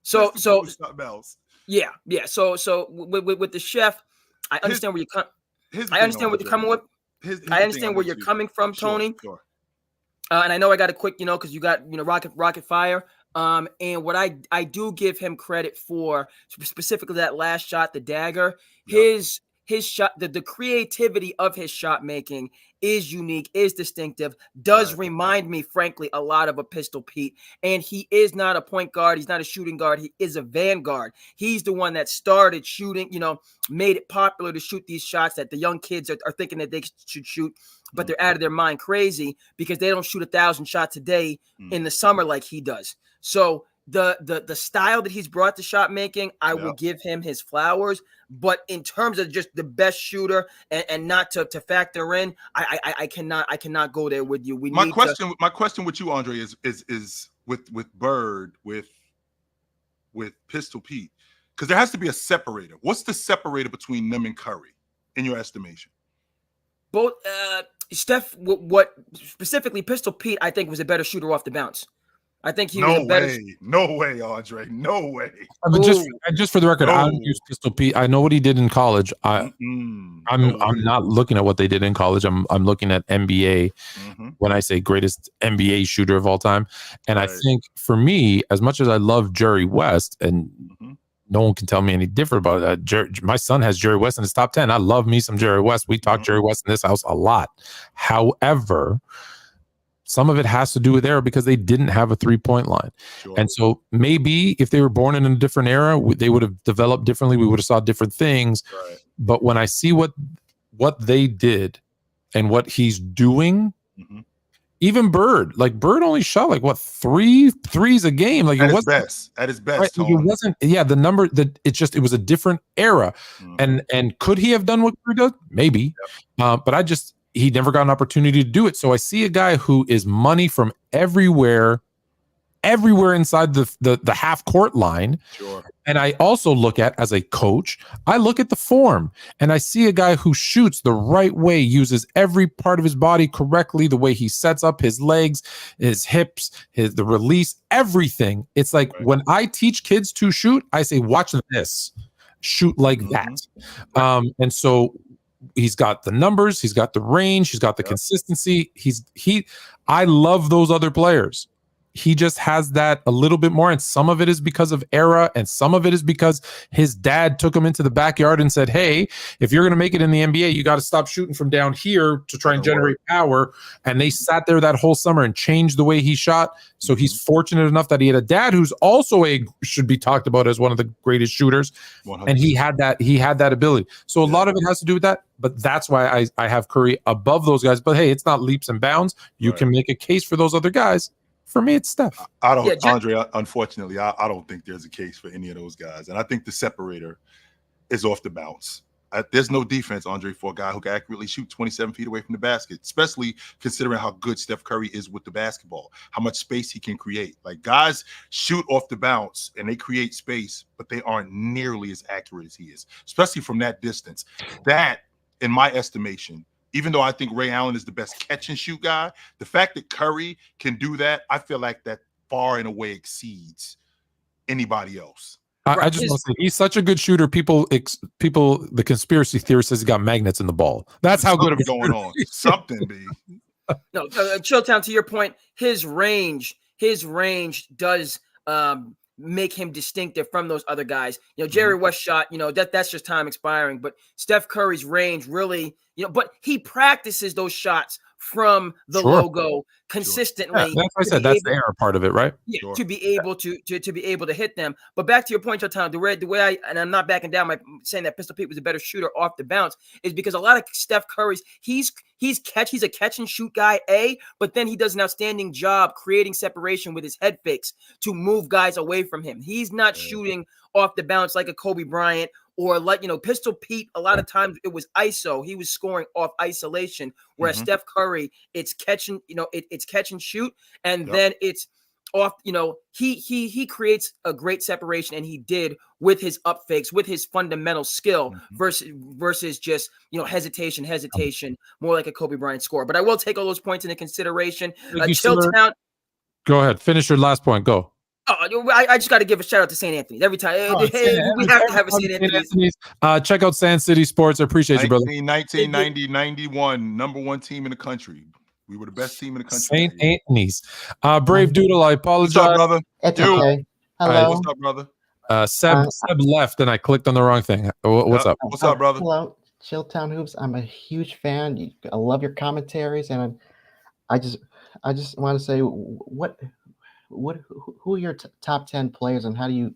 So yeah. So with the chef, I understand where you're coming. I understand what you're coming with. I understand where you're coming from, Tony. Sure. And I know I got a quick, because you got rocket fire. And what I do give him credit for, specifically that last shot, the dagger, his shot, the creativity of his shot making is unique, is distinctive, does remind me, frankly, a lot of a Pistol Pete. And he is not a point guard. He's not a shooting guard. He is a vanguard. He's the one that started shooting, made it popular to shoot these shots that the young kids are thinking that they should shoot, but they're out of their mind crazy because they don't shoot 1,000 shots a day in the summer like he does. So the style that he's brought to shot making, I will give him his flowers. But in terms of just the best shooter and not to factor in, I cannot go there with you. My question with you, Andre, is with Bird, with Pistol Pete, because there has to be a separator. What's the separator between them and Curry, in your estimation? Both Steph, what specifically Pistol Pete, I think was a better shooter off the bounce. I think he was a better. No way, Andre. No way. But just for the record, I don't use Pistol Pete. I know what he did in college. I'm not looking at what they did in college. I'm looking at NBA. When I say greatest NBA shooter of all time, and I think for me, as much as I love Jerry West, and no one can tell me any different about that. My son has Jerry West in his top 10. I love me some Jerry West. We talk Jerry West in this house a lot. However, some of it has to do with era because they didn't have a 3-point line. Sure. And so maybe if they were born in a different era, they would have developed differently. We would have saw different things. Right. But when I see what they did and what he's doing, even Bird only shot like what threes a game. Like at his best. Right? It wasn't. Yeah, the number that it was a different era. And could he have done what Bird does? Maybe. Yep. But he never got an opportunity to do it. So I see a guy who is money from everywhere inside the half court line. Sure. And I also look at, as a coach, I look at the form and I see a guy who shoots the right way, uses every part of his body correctly, the way he sets up his legs, his hips, the release, everything. It's like when I teach kids to shoot, I say, watch this, shoot like that. And so he's got the numbers, he's got the range, he's got the consistency. I love those other players. He just has that a little bit more, and some of it is because of era, and some of it is because his dad took him into the backyard and said, hey, if you're going to make it in the NBA, you got to stop shooting from down here to try and generate power. And they sat there that whole summer and changed the way he shot. So he's fortunate enough that he had a dad who's also should be talked about as one of the greatest shooters. 100%. And he had that ability. So a lot of it has to do with that, but that's why I have Curry above those guys. But hey, it's not leaps and bounds. You can make a case for those other guys. For me, it's Steph. Andre, unfortunately, I don't think there's a case for any of those guys. And I think the separator is off the bounce. There's no defense, Andre, for a guy who can accurately shoot 27 feet away from the basket, especially considering how good Steph Curry is with the basketball, how much space he can create. Like, guys shoot off the bounce and they create space, but they aren't nearly as accurate as he is, especially from that distance. That, in my estimation, even though I think Ray Allen is the best catch and shoot guy, the fact that Curry can do that, I feel like that far and away exceeds anybody else. I just want to say he's such a good shooter. People, the conspiracy theorist says he got magnets in the ball. That's how good of a going on. Something, B. No, Chilltown, to your point, his range does make him distinctive from those other guys. Jerry West shot, that's just time expiring. But Steph Curry's range really, but he practices those shots from the logo consistently. Yeah, that's what I said. That's the error part of it, right? Yeah, to be able to hit them. But back to your point, Chilltown, the way I'm not backing down by saying that Pistol Pete was a better shooter off the bounce is because a lot of Steph Curry's he's a catch and shoot guy, but then he does an outstanding job creating separation with his head fakes to move guys away from him. He's not shooting off the bounce like a Kobe Bryant or like, Pistol Pete. A lot of times it was ISO. He was scoring off isolation, whereas Steph Curry, it's catch and, it's catch and shoot. And then it's off, he creates a great separation, and he did with his up fakes, with his fundamental skill versus just, hesitation, more like a Kobe Bryant score. But I will take all those points into consideration. Chilltown. Go ahead. Finish your last point. Go. Oh, I just got to give a shout out to St. Anthony's every time. We have to have a St. Anthony's. Check out Sand City Sports. I appreciate you, brother. 1990, 91, number one team in the country. We were the best team in the country. St. Anthony's. Brave Doodle, I apologize. What's up, brother? It's okay. Hello. Right, what's up, brother? Seb left, and I clicked on the wrong thing. What's up? What's up, brother? Hello, Chilltown Hoops. I'm a huge fan. I love your commentaries, and I just want to say, who are your top 10 players, and how do you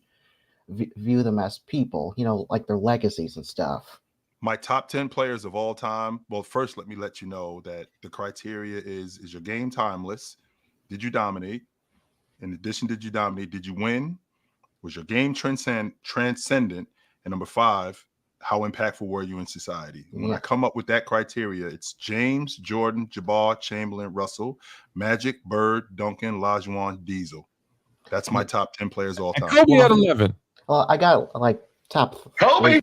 view them as people? Like their legacies and stuff. My top 10 players of all time. Well, first, let me let you know that the criteria is your game timeless? Did you dominate? In addition, did you dominate? Did you win? Was your game transcendent? And number 5, how impactful were you in society? When I come up with that criteria, it's James, Jordan, Jabbar, Chamberlain, Russell, Magic, Bird, Duncan, Olajuwon, Diesel. That's my top 10 players all time. Kobe at 11. Well, I got like top Kobe.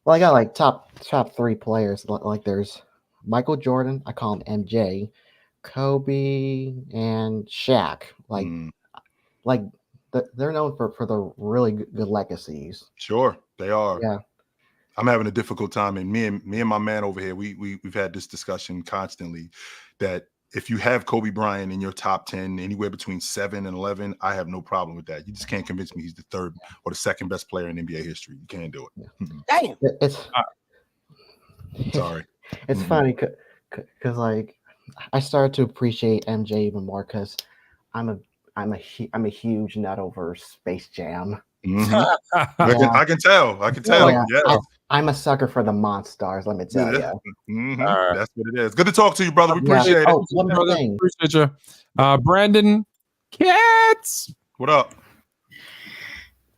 Well, I got like top 3 players. Like there's Michael Jordan. I call him MJ. Kobe and Shaq. Like they're known for the really good legacies. Sure, they are. Yeah. I'm having a difficult time, and me and my man over here, we've had this discussion constantly that if you have Kobe Bryant in your top 10, anywhere between 7 and 11, I have no problem with that. You just can't convince me he's the third or the second best player in NBA history. You can't do it. Damn. Sorry. It's funny because like I started to appreciate MJ even more because I'm a huge nut over Space Jam. I can tell. Yeah. I'm a sucker for the Monstars. Let me tell you. That's what it is. Good to talk to you, brother. We appreciate it. Oh, one more thing. Appreciate you, Brandon Katz. What up?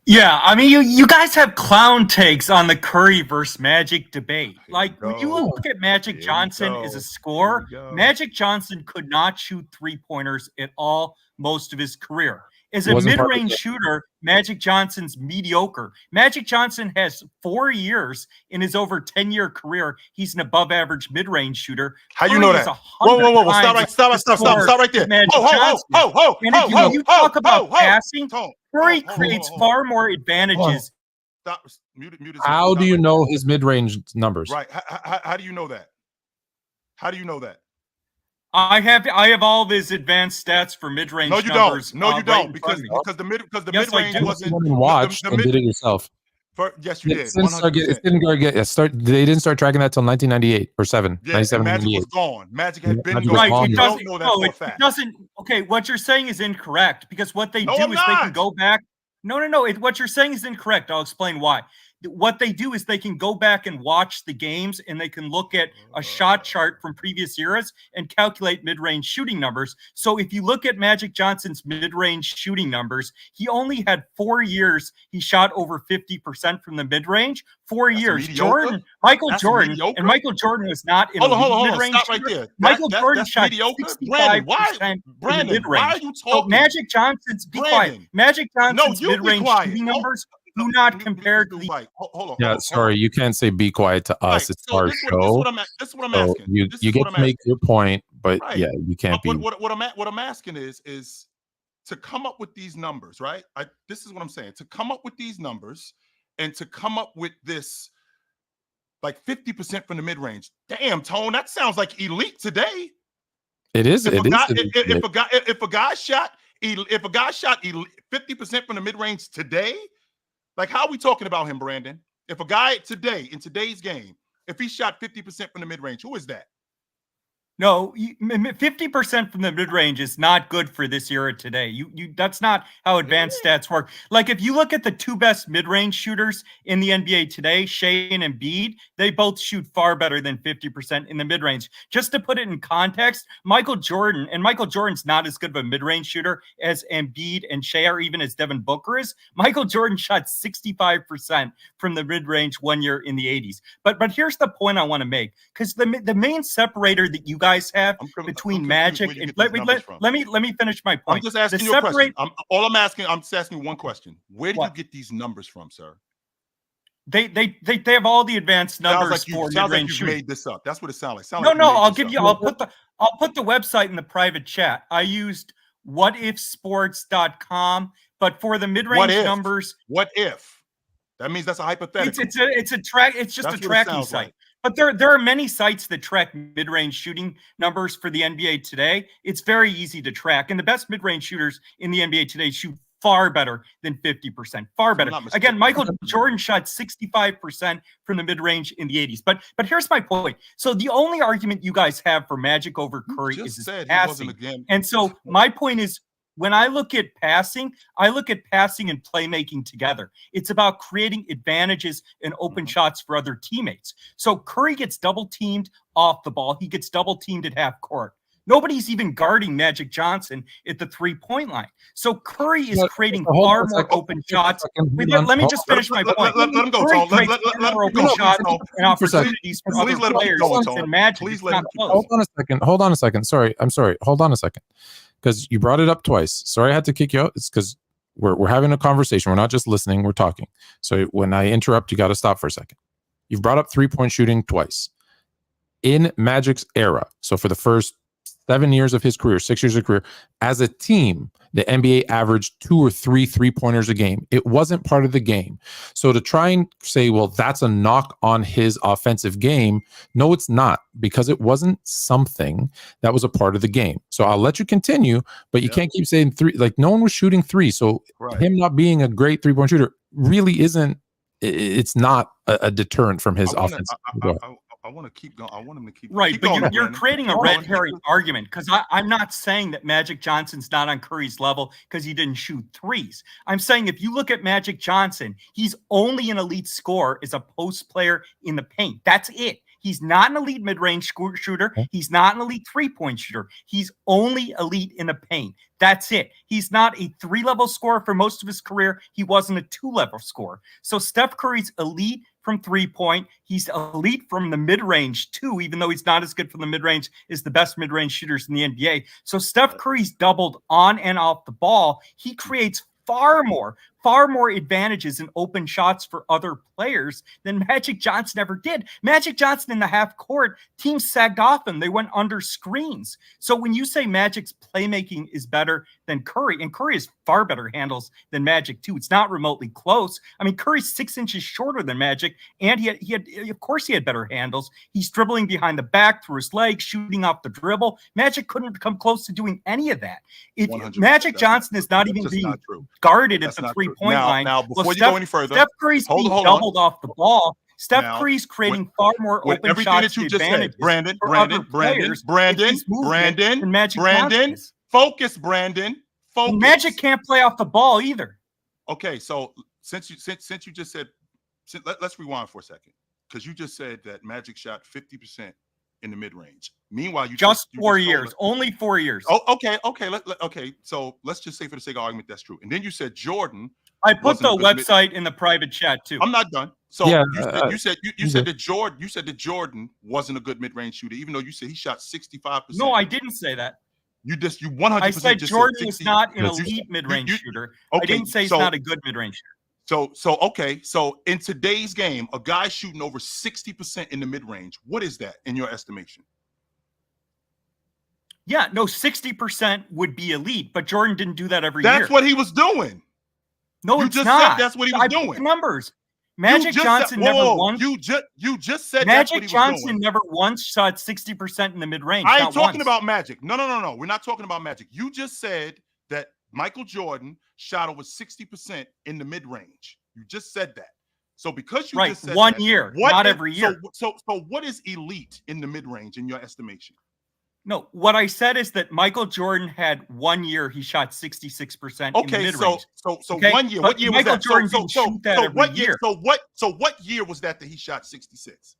Yeah, I mean, you guys have clown takes on the Curry versus Magic debate. Like, when you look at Magic Johnson as a scorer, Magic Johnson could not shoot three-pointers at all most of his career. As a mid-range shooter, Magic Johnson's mediocre. Magic Johnson has 4 years in his over 10-year career. He's an above-average mid-range shooter. How you know that? Whoa! Stop right there. And if you talk about passing, Curry creates far more advantages. Stop. How do you know his mid-range numbers? Right. How do you know that? How do you know that? I have all of his advanced stats for mid-range numbers. No, you don't. Because the mid-range wasn't watched and did it yourself. Yes, you did. They didn't start tracking that till 1998 or 7. Yeah, 97, Magic was gone. Magic had been gone. Right. You don't know that for a fact. It doesn't. Okay, what you're saying is incorrect because what they do is they can go back. No. What you're saying is incorrect. I'll explain why. What they do is they can go back and watch the games and they can look at a shot chart from previous eras and calculate mid-range shooting numbers. So if you look at Magic Johnson's mid-range shooting numbers, he only had 4 years. He shot over 50% from the mid-range. 4 years. Michael Jordan was not in a mid-range. Stop right there. Michael Jordan shot 65% Brandon, mid-range. why are you talking? So Magic Johnson's Magic Johnson's mid-range shooting numbers do not compare to the. Hold on. Yeah, sorry, you can't say be quiet to us. It's our show. This is what I'm asking. You get to make your point, but yeah, you can't be. What I'm asking is to come up with these numbers, right? This is what I'm saying. To come up with these numbers and to come up with this, like 50% from the mid range. Damn, Tone, that sounds like elite today. It is. If a guy shot 50% from the mid range today. Like, how are we talking about him, Brandon? If a guy today, in today's game, if he shot 50% from the mid-range, who is that? No, 50% from the mid-range is not good for this era today. That's not how advanced stats work. Like, if you look at the two best mid-range shooters in the NBA today, Shea and Embiid, they both shoot far better than 50% in the mid-range. Just to put it in context, Michael Jordan's not as good of a mid-range shooter as Embiid and Shea or even as Devin Booker is. Michael Jordan shot 65% from the mid-range 1 year in the 80s. But here's the point I want to make, because the main separator that you guys have between Magic and let me finish my point. I'm just asking you a question. I'm just asking one question. Where do you get these numbers from, sir? They have all the advanced numbers for mid-range shooting. Made this up. That's what it sounds like. I'll put the website in the private chat. I used whatifsports.com, but for the mid-range numbers, what if? That means that's a hypothetical. It's just a tracking site. Like. But there are many sites that track mid-range shooting numbers for the NBA today. It's very easy to track. And the best mid-range shooters in the NBA today shoot far better than 50%. Far better. Again, Michael Jordan shot 65% from the mid-range in the 80s. But here's my point. So the only argument you guys have for Magic over Curry is his passing. And so my point is, when I look at passing and playmaking together. It's about creating advantages and open shots for other teammates. So Curry gets double teamed off the ball. He gets double teamed at half court. Nobody's even guarding Magic Johnson at the 3-point line. So Curry is creating far more open shots. Let me just finish my point. Let him go, Tone. Let him open shots and opportunities for other players than Magic. Please let him go. Hold on a second. Sorry. I'm sorry. Hold on a second. Because you brought it up twice. Sorry I had to kick you out. It's because we're having a conversation. We're not just listening. We're talking. So when I interrupt, you got to stop for a second. You've brought up 3-point shooting twice. In Magic's era, so for the first 7 years of his career, 6 years of career, as a team, the NBA averaged 2 or 3 3-pointers a game. It wasn't part of the game. So to try and say, well, that's a knock on his offensive game, no, it's not, because it wasn't something that was a part of the game. So I'll let you continue, but you can't keep saying three. Like, no one was shooting three. So him not being a great 3-point shooter really isn't, it's not a deterrent from his offense. I want to keep going. I want him to keep right, keep but going, you're Brandon. creating a red herring argument, because I'm not saying that Magic Johnson's not on Curry's level because he didn't shoot threes. I'm saying if you look at Magic Johnson, he's only an elite scorer as a post player in the paint. That's it. He's not an elite mid-range shooter. He's not an elite three-point shooter. He's only elite in the paint. That's it. He's not a 3-level scorer for most of his career. He wasn't a 2-level scorer. So Steph Curry's elite from 3-point. He's elite from the mid-range too, even though he's not as good from the mid-range as the best mid-range shooters in the NBA. So Steph Curry's doubled on and off the ball. He creates far more advantages in open shots for other players than Magic Johnson ever did. Magic Johnson in the half court, teams sagged off him. They went under screens. So when you say Magic's playmaking is better than Curry, and Curry has far better handles than Magic too, it's not remotely close. I mean, Curry's 6 inches shorter than Magic, and he had of course he had better handles. He's dribbling behind the back through his legs, shooting off the dribble. Magic couldn't come close to doing any of that. Magic Johnson is not even being guarded at the three-point line. Now, before you go any further, Steph Curry's being doubled off the ball. Steph Curry's creating far more open shots to advantage. Brandon, focus, Brandon. Focus. Magic can't play off the ball either. Okay, so since you just said, let's rewind for a second, because you just said that Magic shot 50% in the mid range. Meanwhile, you 4 years, only 4 years. Oh, okay. Okay. So let's just say, for the sake of argument, that's true. And then you said Jordan. I put the website in the private chat too. I'm not done. So you said that Jordan wasn't a good mid-range shooter, even though you said he shot 65%. No, I didn't say that. You 100%. I said Jordan is not an elite mid-range shooter. I didn't say he's not a good mid-range shooter. So in today's game, a guy shooting over 60% in the mid-range, what is that in your estimation? Yeah, no, 60% would be elite, but Jordan didn't do that every year. That's what he was doing. No, you it's just not. said that's what he was doing. The numbers. Magic Johnson never once. You just said Magic Johnson never once shot 60% in the mid-range. I ain't talking about Magic. No. We're not talking about Magic. You just said that Michael Jordan shot over 60% in the mid-range. You just said that. So because you just said one year, not every year. So what is elite in the mid-range in your estimation? No, what I said is that Michael Jordan had 1 year he shot 66% in the mid-range. So 1 year. What year was that? Jordan didn't shoot that every year. So what year was that he shot 66?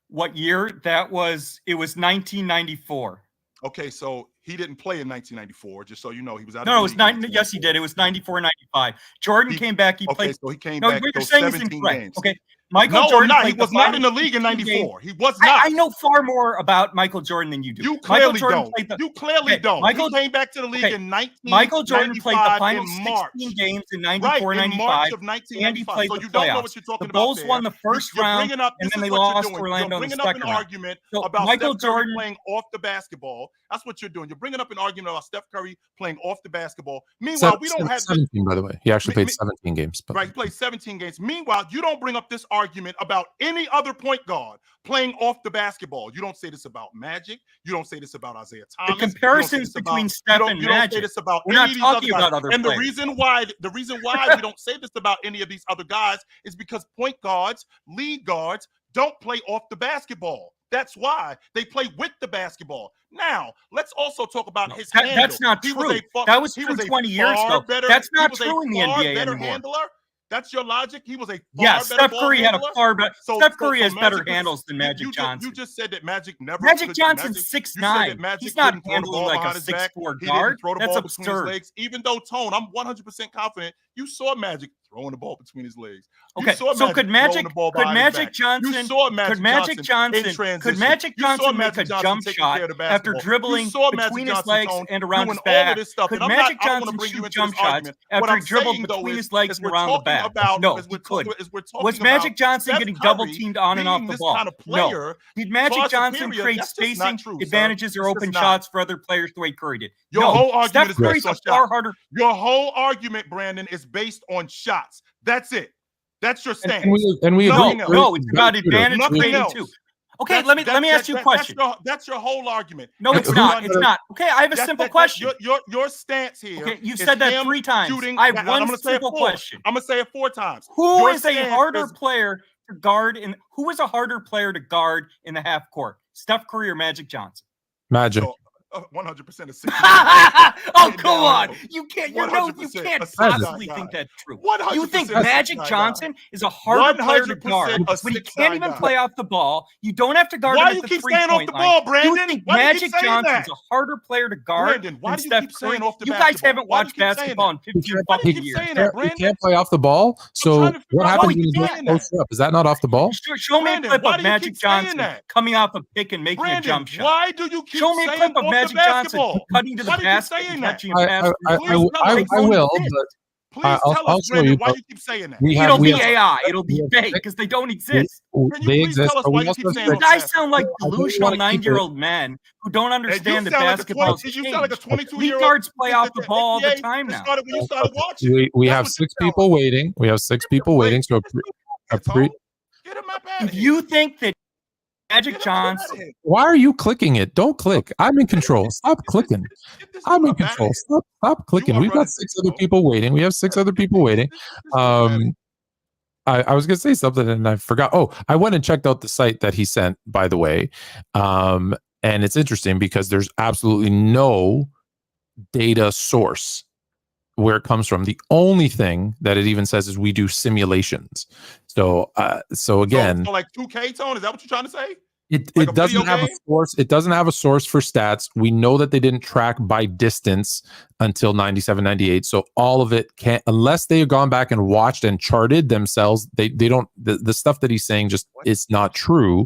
What year? It was 1994. Okay, so he didn't play in 1994, just so you know. He was out. No, it was 9. Yes, he did. It was 94, 95. Jordan came back. He played. So he came back. What you're saying is 17 incorrect. games. Okay. Michael Jordan. He was not in the league in 94. He was not. I know far more about Michael Jordan than you do. You clearly don't. You clearly don't. Michael came back to the league in 1995. Michael Jordan played the final in March. 16 games in 94, right, 95. In March of 1995. And he played so the you playoffs. don't know what you're talking the Bulls about. Won the first round, and then they lost Orlando in the second round. Argument about Michael Steph Curry Jordan playing off the basketball. That's what you're doing. You're bringing up an argument about Steph Curry playing off the basketball. Meanwhile, we don't have 17. By the way, he actually played 17 games. But. Right, he played 17 games. Meanwhile, you don't bring up this argument about any other point guard playing off the basketball. You don't say this about Magic. You don't say this about Isaiah Thomas. The comparisons between Steph and Magic. You don't say this about We're not talking about other players. And the reason why we don't say this about any of these other guys is because point guards, lead guards don't play off the basketball. That's why they play with the basketball. Now, let's also talk about his handle. That's not true. That was true 20 years ago. That's not true in the NBA anymore. Handler. That's your logic. He was a far Steph better Curry had a far better. Steph Curry has Magic better handles than Magic Johnson. You just said that Magic never. Magic Johnson's 6'9". He's not handling like a 6'4" guard. That's absurd. Even though Tone, I'm 100% confident you saw Magic throwing the ball between his legs. Okay, so could Magic Johnson make a jump shot after dribbling between his legs and around his back? Could Magic Johnson shoot jump shots after he dribbled between his legs and around the back? No, he couldn't. Was Magic Johnson getting double teamed on and off the ball? No. Did Magic Johnson create spacing advantages or open shots for other players the way Curry did? Your whole argument Steph Curry's a far harder. Your whole argument, Brandon, is based on shots. That's it. That's your stance. And we agree. No, it's about advantage creating too. Okay, let me ask you a question. That's your whole argument. No, it's not. It's not. Okay, I have a simple question. Your stance here. Okay, you've said that 3 times. I have one simple question. I'm gonna say it 4 times. Who is a harder player to guard in the half court? Steph Curry or Magic Johnson? Magic. 100% of 6. Oh, come on! You can't possibly think that's true. You think Magic Johnson is a harder player to guard when he can't even play off the ball? You don't have to guard him at the 3-point line. Brandon? You think Magic Johnson is a harder player to guard than Steph Curry? You guys haven't watched basketball in 15 fucking years. He can't play off the ball. So what happens when he posts up? Is that not off the ball? Show me a clip of Magic Johnson coming off a pick and making a jump shot. Why do you keep Show me a clip of Magic Johnson cutting to the basket and catching a pass. I will, but I'll show you. Why you keep saying that? It'll be AI. It'll be fake because they don't exist. They exist. You guys sound like delusional 9-year-old men who don't understand the basketball. You sound like a 22-year-old. Guards play off the ball all the time now. We have 6 people waiting. So if you think that Magic Johnson. Why are you clicking it? Don't click. I'm in control. Stop clicking. I'm in control. Stop clicking. We've got 6 other people waiting. We have 6 other people waiting. I was going to say something and I forgot. Oh, I went and checked out the site that he sent, by the way. And it's interesting because there's absolutely no data source where it comes from. The only thing that it even says is we do simulations. So again, so like 2K tone, is that what you're trying to say? It doesn't have a source. It doesn't have a source for stats. We know that they didn't track by distance until 97, 98. So all of it can't, unless they have gone back and watched and charted themselves, they don't, the stuff that he's saying just is not true.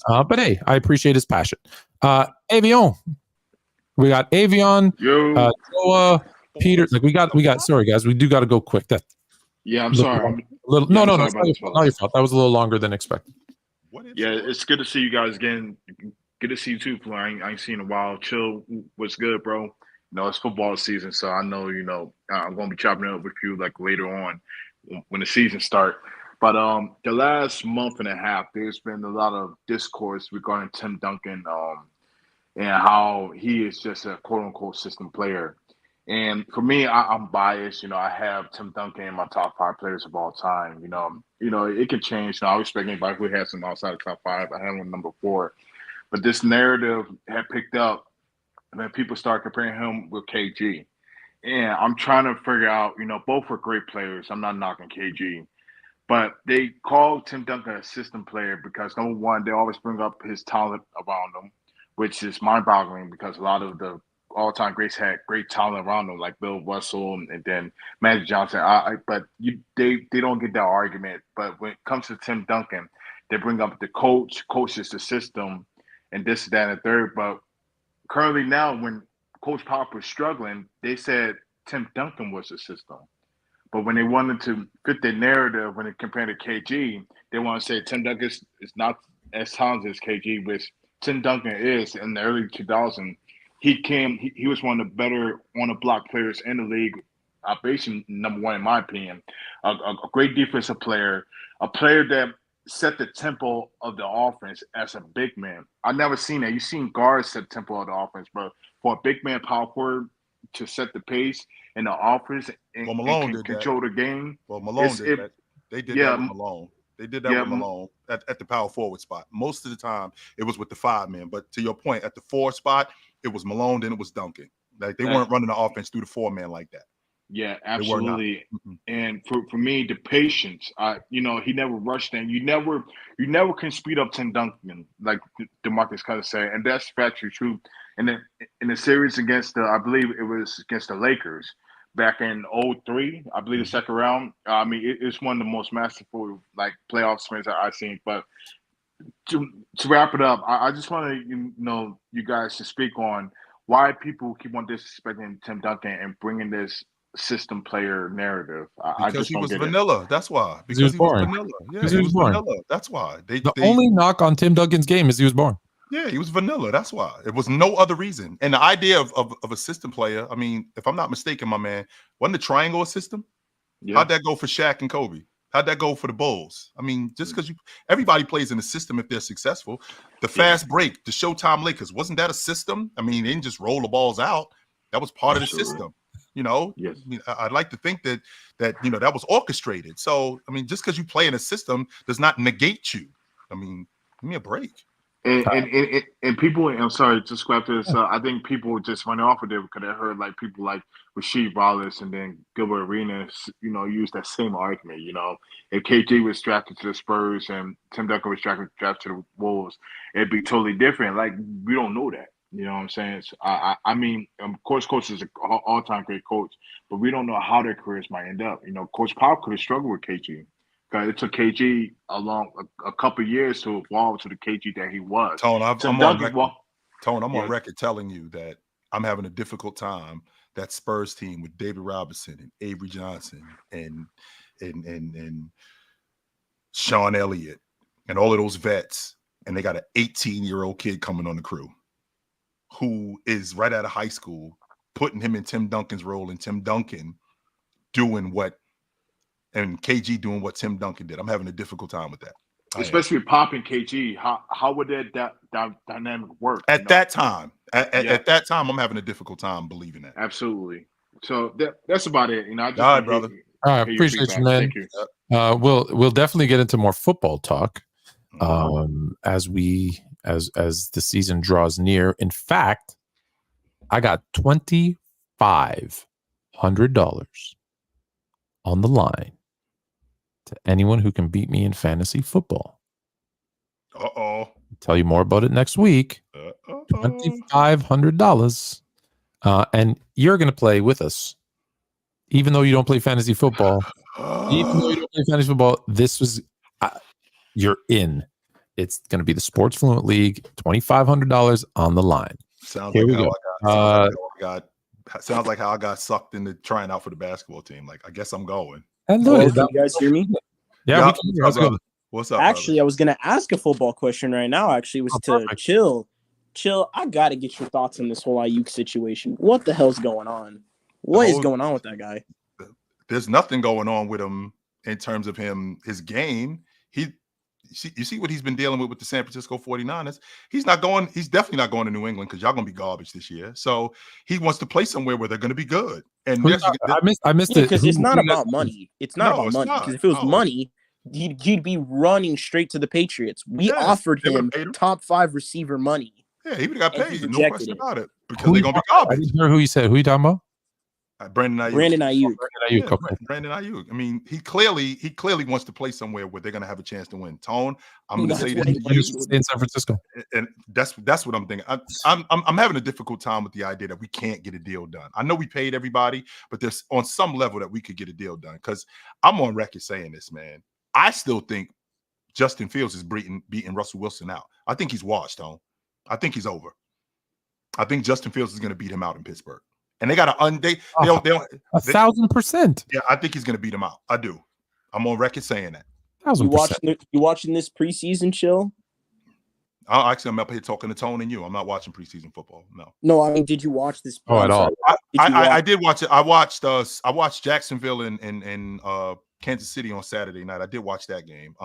But hey, I appreciate his passion. Avion. We got Avion, Joa, Peter. Like we got, sorry guys, we do got to go quick. I'm sorry. No, it's not your fault. That was a little longer than expected. Yeah, it's good to see you guys again. Good to see you too, Flo. I ain't seen in a while. Chill, what's good, bro? You know, it's football season, so I know, I'm going to be chopping it up with you like later on when the season starts. But the last month and a half, there's been a lot of discourse regarding Tim Duncan and how he is just a quote-unquote system player. And for me, I'm biased. I have Tim Duncan in my top 5 players of all time. It can change. I respect anybody who has him outside the top 5. I have him number 4. But this narrative had picked up, and then people start comparing him with KG. And I'm trying to figure out, both were great players. I'm not knocking KG. But they call Tim Duncan a system player because, number one, they always bring up his talent around him, which is mind-boggling because a lot of the all-time greats had great talent around them, like Bill Russell and then Magic Johnson. They don't get that argument. But when it comes to Tim Duncan, they bring up the coach is the system, and this, that, and the third. But currently now, when Coach Pop was struggling, they said Tim Duncan was the system. But when they wanted to fit the narrative, when they compared to KG, they want to say Tim Duncan is not as talented as KG, which Tim Duncan is in the early 2000s. He was one of the better on-the-block players in the league, basically number 1 in my opinion. A great defensive player, a player that set the tempo of the offense as a big man. I've never seen that. You've seen guards set the tempo of the offense, but for a big man power forward to set the pace in the offense and control the game. Well, Malone did that. They did that with Malone. They did that with Malone at the power forward spot. Most of the time, it was with the 5 men. But to your point, at the 4 spot, it was Malone, then it was Duncan. Like they weren't running the offense through the 4 man like that. Yeah, absolutely. And for me, the patience. He never rushed in. You never can speed up Tim Duncan, like DeMarcus Cousins said, and that's factually true. And then in the series against I believe it was against the Lakers, back in 03, I believe the second round. I mean, it's one of the most masterful like playoff sprints that I've seen. But to wrap it up, I just want to you guys to speak on why people keep on disrespecting Tim Duncan and bringing this system player narrative. I Because just he don't was get vanilla. That's why. Because he was born. vanilla. Yeah, Because he he was was born. vanilla. That's why. The only knock on Tim Duncan's game is he was born. Yeah, he was vanilla. That's why. It was no other reason. And the idea of a system player, I mean, if I'm not mistaken, my man, wasn't the triangle a system? Yeah. How'd that go for Shaq and Kobe? How'd that go for the Bulls? I mean, just because everybody plays in a system if they're successful. The fast break, the Showtime Lakers, wasn't that a system? I mean, they didn't just roll the balls out. That was part of the system. Yes. I mean, I'd like to think that that was orchestrated. So, I mean, just because you play in a system does not negate you. I mean, give me a break. And people, I'm sorry, just go after this. I think people just went off of it because I heard like people like Rasheed Wallace and then Gilbert Arenas, use that same argument. If KG was drafted to the Spurs and Tim Duncan was drafted to the Wolves, it'd be totally different. Like we don't know that. You know what I'm saying? So, I mean, of course, Coach is an all-time great coach, but we don't know how their careers might end up. Coach Pop could have struggled with KG. It took KG along a couple of years to evolve to the KG that he was. Tone, I'm on record telling you that I'm having a difficult time. That Spurs team with David Robinson and Avery Johnson and Sean Elliott and all of those vets, and they got an 18-year-old kid coming on the crew who is right out of high school, putting him in Tim Duncan's role, and Tim Duncan doing what. And KG doing what Tim Duncan did. I'm having a difficult time with that. Especially with Pop and KG. How would that dynamic work? At that time, at that time, I'm having a difficult time believing that. Absolutely. So that's about it. I just all right, brother. All right, appreciate you, man. Thank you. We'll definitely get into more football talk as the season draws near. In fact, I got $2,500 on the line to anyone who can beat me in fantasy football. I'll tell you more about it next week. $2,500. And you're going to play with us. Even though you don't play fantasy football, this was, you're in. It's going to be the Sports Fluent League, $2,500 on the line. Sounds Here like we how go. Sounds like how I got sucked into trying out for the basketball team. Like, I guess I'm going. Hello, can you guys hear me? Yeah, what's up? Actually, I was gonna ask a football question right now. Actually, it was to Chill. I gotta get your thoughts on this whole Ayuk situation. What the hell's going on? What is going on with that guy? There's nothing going on with him in terms of his game. You see what he's been dealing with the San Francisco 49ers. He's definitely not going to New England because y'all going to be garbage this year. So he wants to play somewhere where they're going to be good. And I missed it. Because it's not about money. It's not about money. Because if it was money, he'd be running straight to the Patriots. We offered him top 5 receiver money. Yeah, he would have got paid. No question about it. Because they're going to be garbage. I didn't hear who you said. Who you talking about? Brandon Ayuk. Brandon Ayuk. I mean, he clearly wants to play somewhere where they're going to have a chance to win. Tone, I'm going to say that in San Francisco, and that's what I'm thinking. I'm having a difficult time with the idea that we can't get a deal done. I know we paid everybody, but there's on some level that we could get a deal done. Because I'm on record saying this, man. I still think Justin Fields is beating Russell Wilson out. I think he's washed, Tone. I think he's over. I think Justin Fields is going to beat him out in Pittsburgh. And they got to 1,000%. Yeah, I think he's going to beat him out. I do. I'm on record saying that. 1,000%. You watching this preseason, Chill? I'm up here talking to Tone and you. I'm not watching preseason football. No. I mean, did you watch this? At all? I did watch it. I watched Jacksonville and Kansas City on Saturday night. I did watch that game.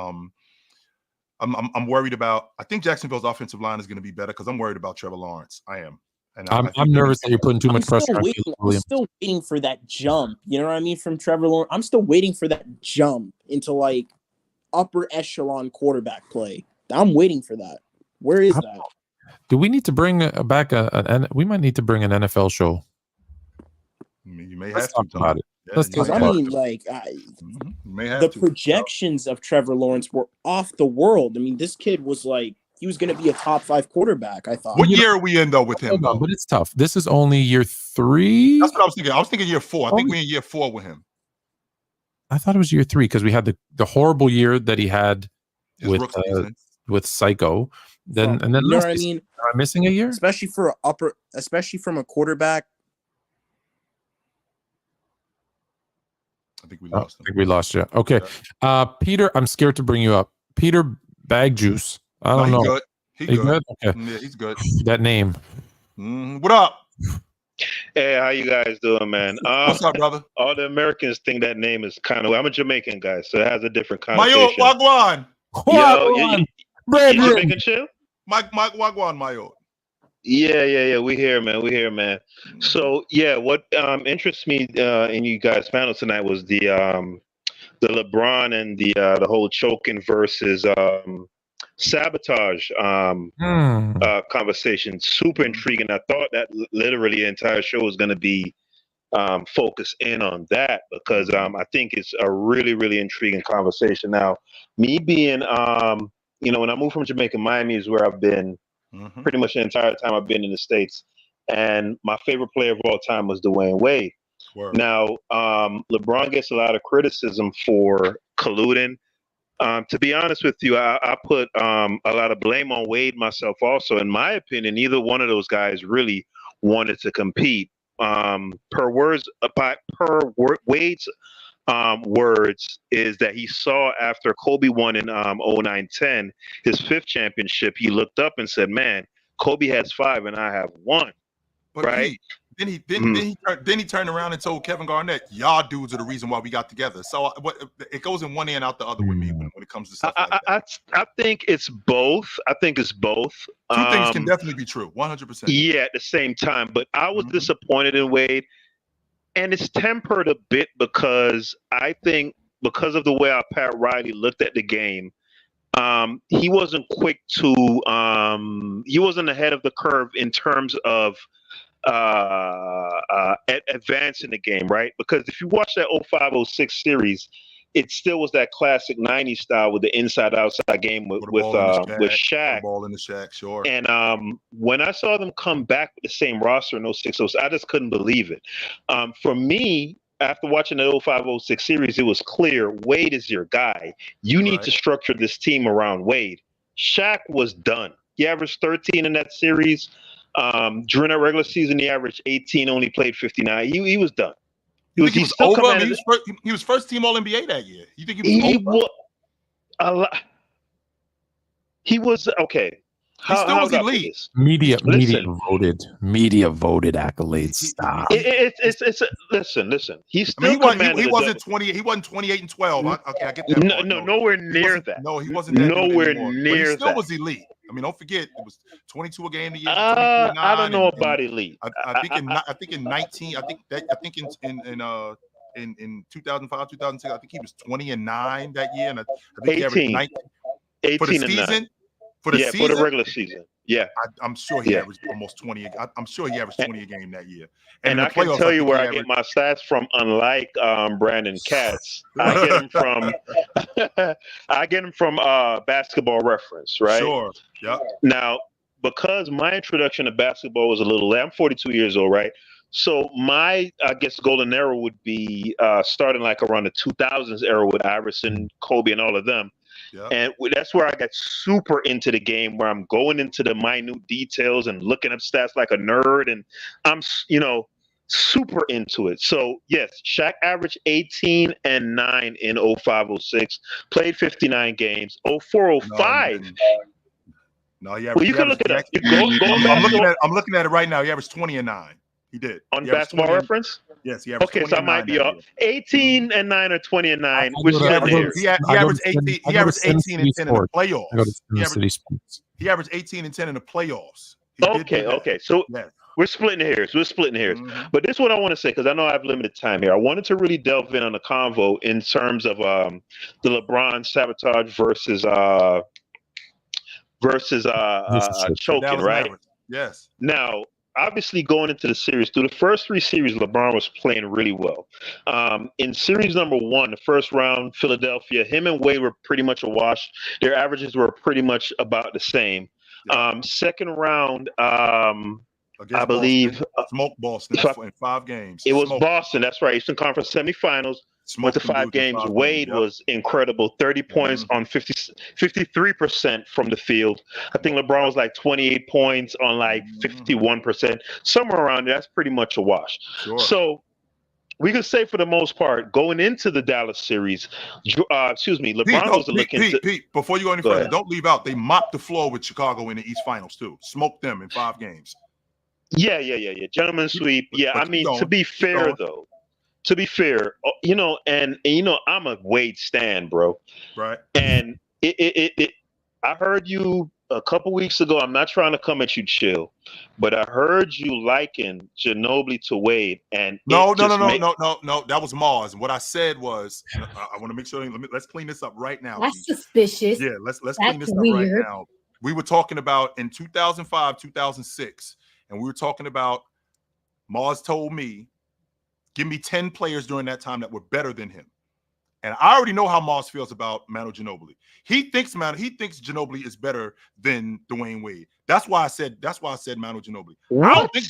I'm worried about. I think Jacksonville's offensive line is going to be better because I'm worried about Trevor Lawrence. I am. And I'm nervous that you're putting too much pressure on Caleb Williams. I'm still waiting for that jump. You know what I mean? From Trevor Lawrence. I'm still waiting for that jump into like upper echelon quarterback play. I'm waiting for that. Where is that? Do we need to bring back we might need to bring an NFL show? You may Let's have talk to about it. Because I mean, like, the projections of Trevor Lawrence were off the world. I mean, this kid was like he was going to be a top 5 quarterback. I thought. What year are we in though with him? Hold on, Though? but it's tough. This is only year 3. That's what I was thinking. I was thinking year 4. I think we're in year 4 with him. I thought it was year 3 because we had the horrible year that he had with Psycho. Then and then you know what I mean? Am I missing a year? Especially from a quarterback. I think we lost him. I think we lost you. Okay. Peter, I'm scared to bring you up. Peter Bag Juice. I don't know. Good. He good. Okay. Yeah, he's good. That name. What up? Hey, how you guys doing, man? What's up, brother? All the Americans think that name is kind of. I'm a Jamaican guy, so it has a different connotation. Mayo Wagwan. You Jamaican chill? Mike Wagwan, Mayo. Yeah. We here, man. So yeah, what interests me in you guys' panel tonight was the LeBron and the whole choking versus sabotage conversation. Super intriguing. I thought that literally the entire show was going to be focused in on that because I think it's a really, really intriguing conversation. Now, me being, when I moved from Jamaica, Miami is where I've been pretty much the entire time I've been in the States. And my favorite player of all time was Dwyane Wade. Word. Now, LeBron gets a lot of criticism for colluding. To be honest with you, I put a lot of blame on Wade myself also. In my opinion, neither one of those guys really wanted to compete. Per Wade's words is that he saw after Kobe won in 09-10, his 5th championship, he looked up and said, man, Kobe has 5 and I have 1. But right? Then he turned around and told Kevin Garnett, "Y'all dudes are the reason why we got together." So it goes in one end out the other with me when it comes to stuff like that. I think it's both. Two things can definitely be true, 100%. Yeah, at the same time. But I was disappointed in Wade, and it's tempered a bit because I think because of the way our Pat Riley looked at the game, he wasn't quick to he wasn't ahead of the curve in terms of advancing the game, right? Because if you watch that 05-06 series, it still was that classic 90s style with the inside-outside game with Shaq. Ball in the Shaq, sure. And when I saw them come back with the same roster in 06-06, I just couldn't believe it. For me, after watching the 05-06 series, it was clear Wade is your guy. You need to structure this team around Wade. Shaq was done. He averaged 13 in that series. During that regular season, he averaged 18, only played 59. He was done. He was first team All-NBA that year. You think he was He was okay. He still was elite. Media voted accolades. Stop. Listen. He wasn't 20. He wasn't 28 and 12. I get that. No, nowhere near that. No, he wasn't. Nowhere near that. He still was elite. I mean, don't forget it was 22 a game a year. I don't know about elite. I think in 19. I think in 2005, 2006. I think he was 20 and 9 that year, and I think 18. He averaged 19 18 for the season. 9. For the season? For the regular season. Yeah. I'm sure he averaged almost 20. I'm sure he averaged 20 a game that year. And I can tell you where I get my stats from, unlike Brandon Katz. I get them from Basketball Reference, right? Sure. Yeah. Now, because my introduction to basketball was a little late, I'm 42 years old, right? So my, I guess, golden era would be starting like around the 2000s era with Iverson, Kobe, and all of them. Yeah. And that's where I got super into the game, where I'm going into the minute details and looking up stats like a nerd, and I'm, super into it. So yes, Shaq averaged 18 and 9 in 05-06, played 59 games. 04-05. No, yeah. Well, you can look it up. I'm looking at it right now. He averaged 20 and 9. He did. On Basketball Reference? Yes, he averaged 20 so I might be off. 18 and 9 or 20 and 9. Which he averaged 18. He averaged 18 and 10 in the playoffs. He averaged 18 and 10 in the playoffs. Okay. So we're splitting hairs. Mm-hmm. But this is what I want to say, because I know I have limited time here. I wanted to really delve in on the convo in terms of the LeBron sabotage versus choking, right? Yes. Now, obviously going into the series, through the first 3 series, LeBron was playing really well. In series number 1, the first round, Philadelphia, him and Wade were pretty much a wash. Their averages were pretty much about the same. Second round, I believe smoked Boston in 5 games. It was Boston. That's right. Eastern Conference semifinals. Went to 5 games. Wade was incredible. 30 points on 53% from the field. I think LeBron was like 28 points on like 51%. Somewhere around there. That's pretty much a wash. Sure. So we could say for the most part, going into the Dallas series, LeBron was looking to... Pete, before you go any further, don't leave out. They mopped the floor with Chicago in the East Finals too. Smoked them in 5 games. Yeah. Gentleman sweep. Yeah, I mean, to be fair, though. To be fair, and I'm a Wade stan, bro. Right. And I heard you a couple weeks ago. I'm not trying to come at you, Chill, but I heard you liken Ginobili to Wade. And no. That was Mars. What I said was, I want to make sure. Let's clean this up right now. That's suspicious. Yeah, let's clean this up right now. We were talking about in 2005, 2006, and we were talking about. Mars told me, give me 10 players during that time that were better than him. And I already know how Mars feels about Manu Ginobili. He thinks Ginobili is better than Dwyane Wade. That's why I said Manu Ginobili. What? I don't think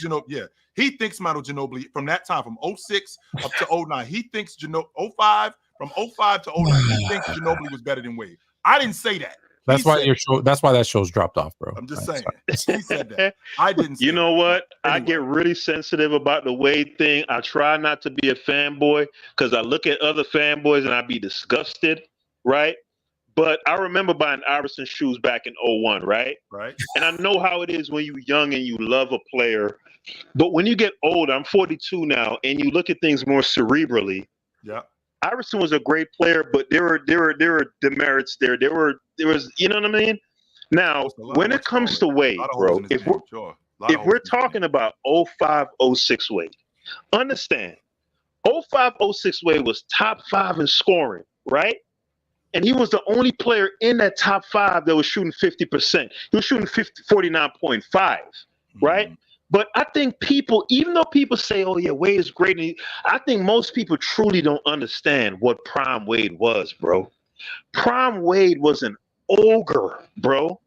he thinks Manu Ginobili from that time, from 06 up to 09. He thinks 05, from 05 to 09, he thinks Ginobili was better than Wade. I didn't say that. That's why that's why that show's dropped off, bro. I'm just saying. He said that. I didn't say You know what? Anyway. I get really sensitive about the Wade thing. I try not to be a fanboy because I look at other fanboys and I be disgusted, right? But I remember buying Iverson shoes back in 01, right? Right. And I know how it is when you're young and you love a player. But when you get older, I'm 42 now, and you look at things more cerebrally. Yeah. Iverson was a great player, but there were demerits there. There was, you know what I mean? Now, when it comes to Wade, bro, if we're talking about 05, 06 Wade, understand, 05, 06 Wade was top 5 in scoring, right? And he was the only player in that top 5 that was shooting 50%. He was shooting 49.5, right? But I think people, even though people say, oh, yeah, Wade is great, I think most people truly don't understand what prime Wade was, bro. Prime Wade was an ogre, bro.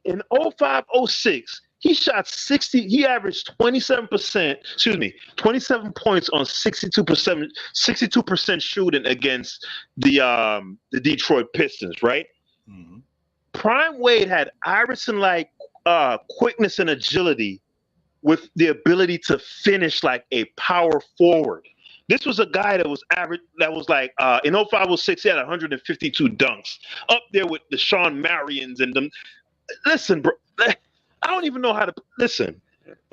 In 05, 06, he shot 60, he averaged 27 points on 62% shooting against the Detroit Pistons, right? Mm-hmm. Prime Wade had Iverson-like quickness and agility with the ability to finish like a power forward. This was a guy that was average, that was like, in 05, 06, he had 152 dunks. Up there with the Sean Marions and them. Listen, bro, I don't even know how to, listen.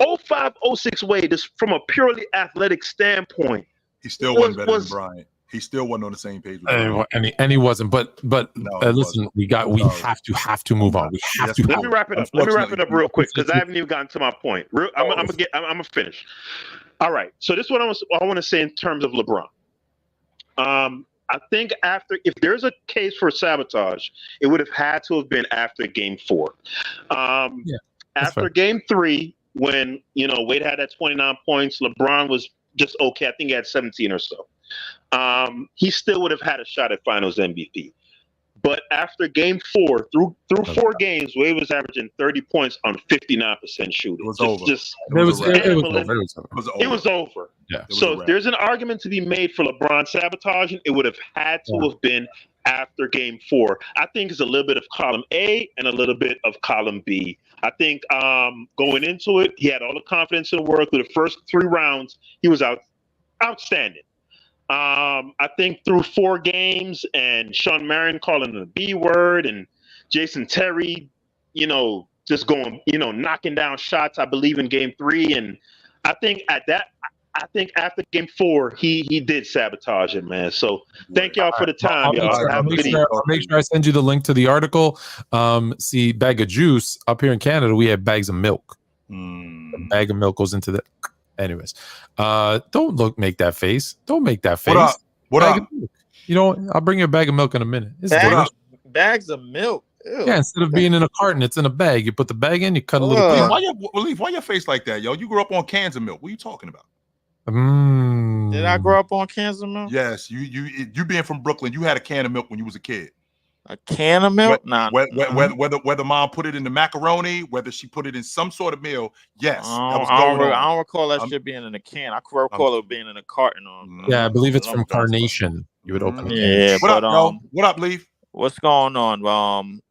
05, 06 Wade, just from a purely athletic standpoint. He still wasn't better than Bryant. He still wasn't on the same page with Bryant. And he wasn't. But listen, we have to move on. We have to. Let me wrap it up. Let me wrap it up real quick because I haven't even gotten to my point. I'm gonna finish. All right. So this is what I want to say in terms of LeBron. I think if there's a case for sabotage, it would have had to have been after Game 4. After Game 3, when Wade had that 29 points, LeBron was just okay. I think he had 17 or so. He still would have had a shot at Finals MVP. But after Game 4, through 4 games, Wade was averaging 30 points on 59% shooting. It was over. It was over. Yeah. So if there's an argument to be made for LeBron sabotaging, it would have had to have been after Game 4. I think it's a little bit of column A and a little bit of column B. I think going into it, he had all the confidence in the world. Through the first 3 rounds, he was outstanding. I think through 4 games and Sean Marion calling the B word and Jason Terry, just going, knocking down shots, I believe in Game 3. And I think after Game 4, he did sabotage it, man. So thank y'all for the time, y'all. I'll make sure I send you the link to the article. See, bag of juice up here in Canada, we have bags of milk. A bag of milk goes into the. Anyways, don't make that face. Don't make that face. What up? I'll bring you a bag of milk in a minute. Bags of milk. Yeah, instead of being in a carton, it's in a bag. You put the bag in, you cut a little. Why your face like that, yo? You grew up on cans of milk. What are you talking about? Did I grow up on cans of milk? Yes, you being from Brooklyn, you had a can of milk when you was a kid. A can of milk? Whether mom put it in the macaroni, whether she put it in some sort of meal, yes, I don't recall that shit being in a can. I recall it being in a carton. Yeah, I believe it's from Carnation. You would open the can. Yeah, what up, bro? What up, Leaf? What's going on?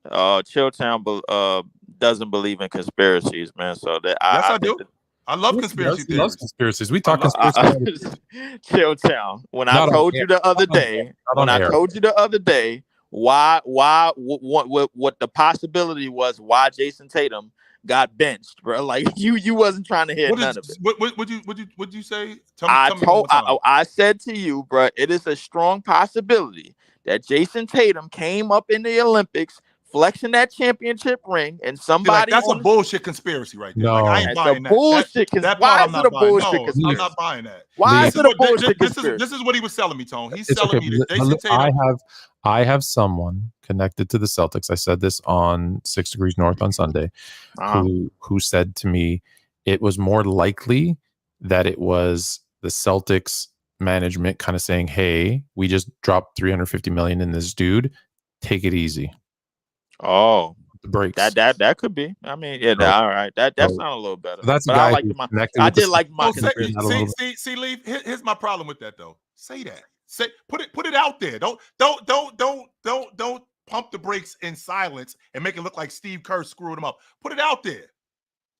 Chilltown doesn't believe in conspiracies, man. So that yes, I do. I love conspiracy theories. Loves conspiracies. We talk conspiracy. Chilltown. When I told you the other day, what the possibility was why Jason Tatum got benched, bro. Like you wasn't trying to hear none of it. What'd you say? I said to you, bro, it is a strong possibility that Jason Tatum came up in the Olympics flexing that championship ring, and somebody that's a bullshit conspiracy right there. No, like, I ain't buying that. Bullshit. Why is it a bullshit conspiracy? I'm not buying that. Why is it a bullshit conspiracy? This is what he was selling me, Tone. He's selling me that Jason Tatum. I have someone connected to the Celtics. I said this on 6 Degrees North on Sunday, who said to me it was more likely that it was the Celtics management kind of saying, "Hey, we just dropped $350 million in this dude. Take it easy." Oh, the breaks. That could be. I mean, yeah, all right. That sounds a little better. So that's the guy. I did like my. See, Leaf. Here's my problem with that though. Say that. Put it out there. Don't pump the brakes in silence and make it look like Steve Kerr screwed him up. Put it out there.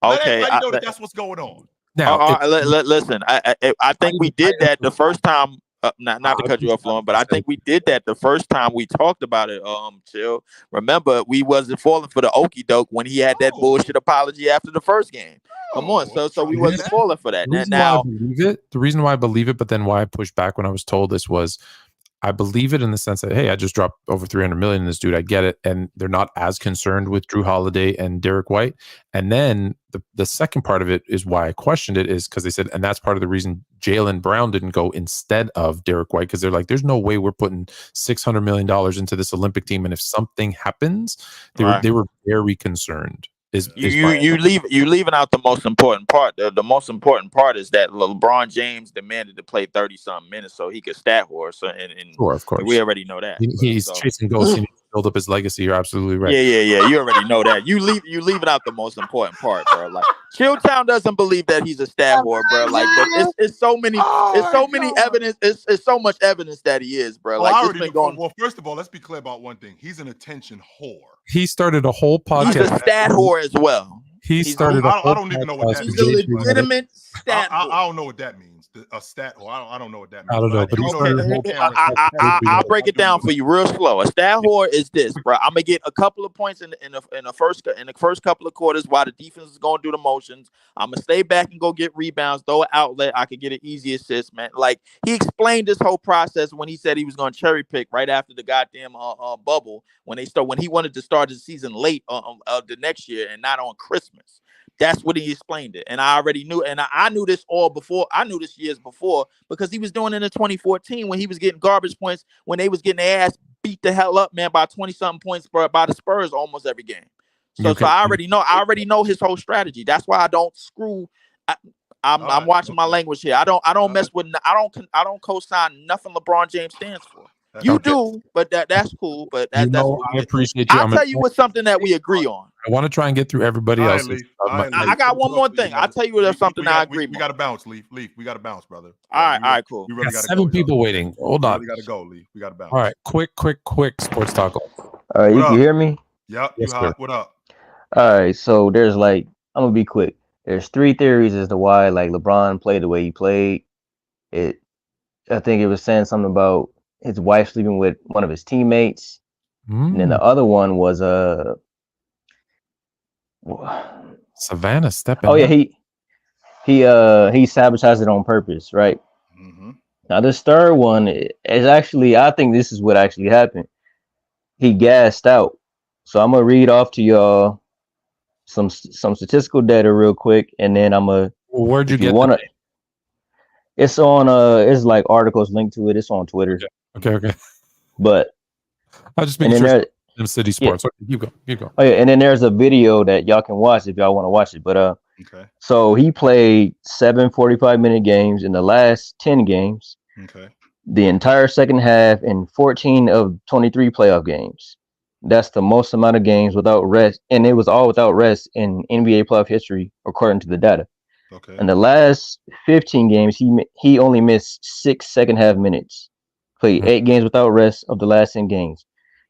Okay, let everybody know that's what's going on. Now, listen. I think we did that the first time. Not to cut you off, Lauren, but I think we did that the first time we talked about it. Chill. Remember, we wasn't falling for the okie doke when he had that bullshit apology after the first game. Come on, so we wasn't falling for that. The reason why I believe it, but then why I pushed back when I was told this was, I believe it in the sense that, hey, I just dropped over $300 million in this dude. I get it, and they're not as concerned with Drew Holiday and Derek White. And then the second part of it is why I questioned it is because they said, and that's part of the reason Jaylen Brown didn't go instead of Derek White, because they're like, there's no way we're putting $600 million into this Olympic team, and if something happens, they were very concerned. You leaving out the most important part. The most important part is that LeBron James demanded to play 30-something minutes so he could stat horse. And sure, of course, we already know that. He's chasing ghosts. He needs to build up his legacy. You're absolutely right. Yeah. You already know that. You leaving out the most important part, bro. Like Chilltown doesn't believe that he's a stat whore, bro. Like, but it's so many evidence. It's so much evidence that he is, bro. Like it's been going. Well, first of all, let's be clear about one thing. He's an attention whore. He started a whole podcast. He's a stat whore as well. He started. I don't even know what that means. He's a legitimate stat. I don't know what that means. A stat whore. I don't know what that means. I don't know, but I'll break it down for you real slow. A stat whore is this, bro. I'm gonna get a couple of points in the first couple of quarters while the defense is going to do the motions. I'm gonna stay back and go get rebounds, throw an outlet. I could get an easy assist, man. Like he explained this whole process when he said he was gonna cherry pick right after the goddamn bubble when he wanted to start the season late the next year and not on Christmas. That's what he explained it. And I already knew, and I knew this all before. I knew this years before because he was doing it in 2014 when he was getting garbage points when they was getting their ass beat the hell up, man, by 20-something points by the Spurs almost every game. So I already know his whole strategy. That's why I don't screw. I'm watching my language here. I don't mess with. I don't co-sign nothing LeBron James stands for. You do, but that's cool. But that's I appreciate you. I'll tell you what's something that we agree on. I want to try and get through everybody else. I got one more thing. I'll tell you there's something I agree on. We got to bounce, Leaf. We got to bounce, brother. All right, cool. We really got 7 people waiting. Hold on. We got to go, Leaf. We got to bounce. All right, quick sports talk. All right, you can hear me? Yep. Yes, sir. What up? All right, so there's I'm gonna be quick. There's 3 theories as to why LeBron played the way he played. I think it was saying something about his wife sleeping with one of his teammates. And then the other one was Savannah stepping. Oh yeah, he sabotaged it on purpose, right? Mm-hmm. Now this third one is actually, I think this is what actually happened. He gassed out. So I'm gonna read off to y'all some statistical data real quick, and then I'm gonna. Well, where'd you get? It's on it's like articles linked to it. It's on Twitter. Okay. But I'll just make sure. Them City Sports. Okay, keep going. Keep going. Oh yeah, and then there's a video that y'all can watch if y'all want to watch it. But Okay. so he played 7 45-minute games in the last 10 games. Okay. The entire second half and 14 of 23 playoff games. That's the most amount of games without rest, and it was all without rest in NBA playoff history, according to the data. Okay. In the last 15 games, he only missed 6 second half minutes. Played 8 games without rest of the last 10 games.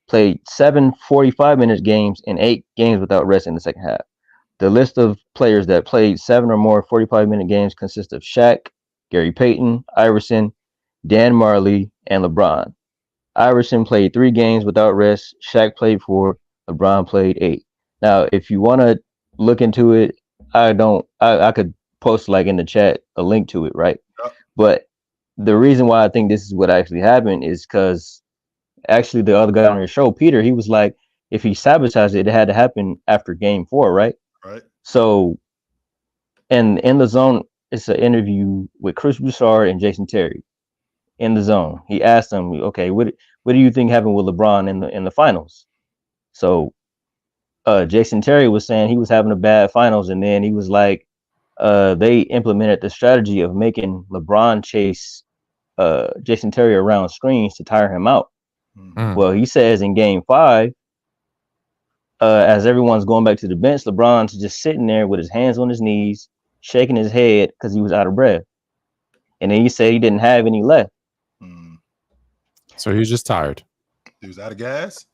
Played 7 45-minute games and 8 games without rest in the second half. The list of players that played 7 or more 45-minute games consists of Shaq, Gary Payton, Iverson, Dan Marley, and LeBron. Iverson played 3 games without rest. Shaq played 4. LeBron played 8. Now, if you want to look into it, I could post like in the chat a link to it, right? But the reason why I think this is what actually happened is because actually the other guy on your show, Peter, he was like, if he sabotaged it, it had to happen after game 4, right? Right. So, and in the zone, it's an interview with Chris Broussard and Jason Terry. In the zone, he asked them, okay, what do you think happened with LeBron in the finals? So Jason Terry was saying he was having a bad finals, and then he was like, they implemented the strategy of making LeBron chase Jason Terry around screens to tire him out. Well, he says in game 5, as everyone's going back to the bench, LeBron's just sitting there with his hands on his knees, shaking his head because he was out of breath. And then he said he didn't have any left. So he was just tired. He was out of gas?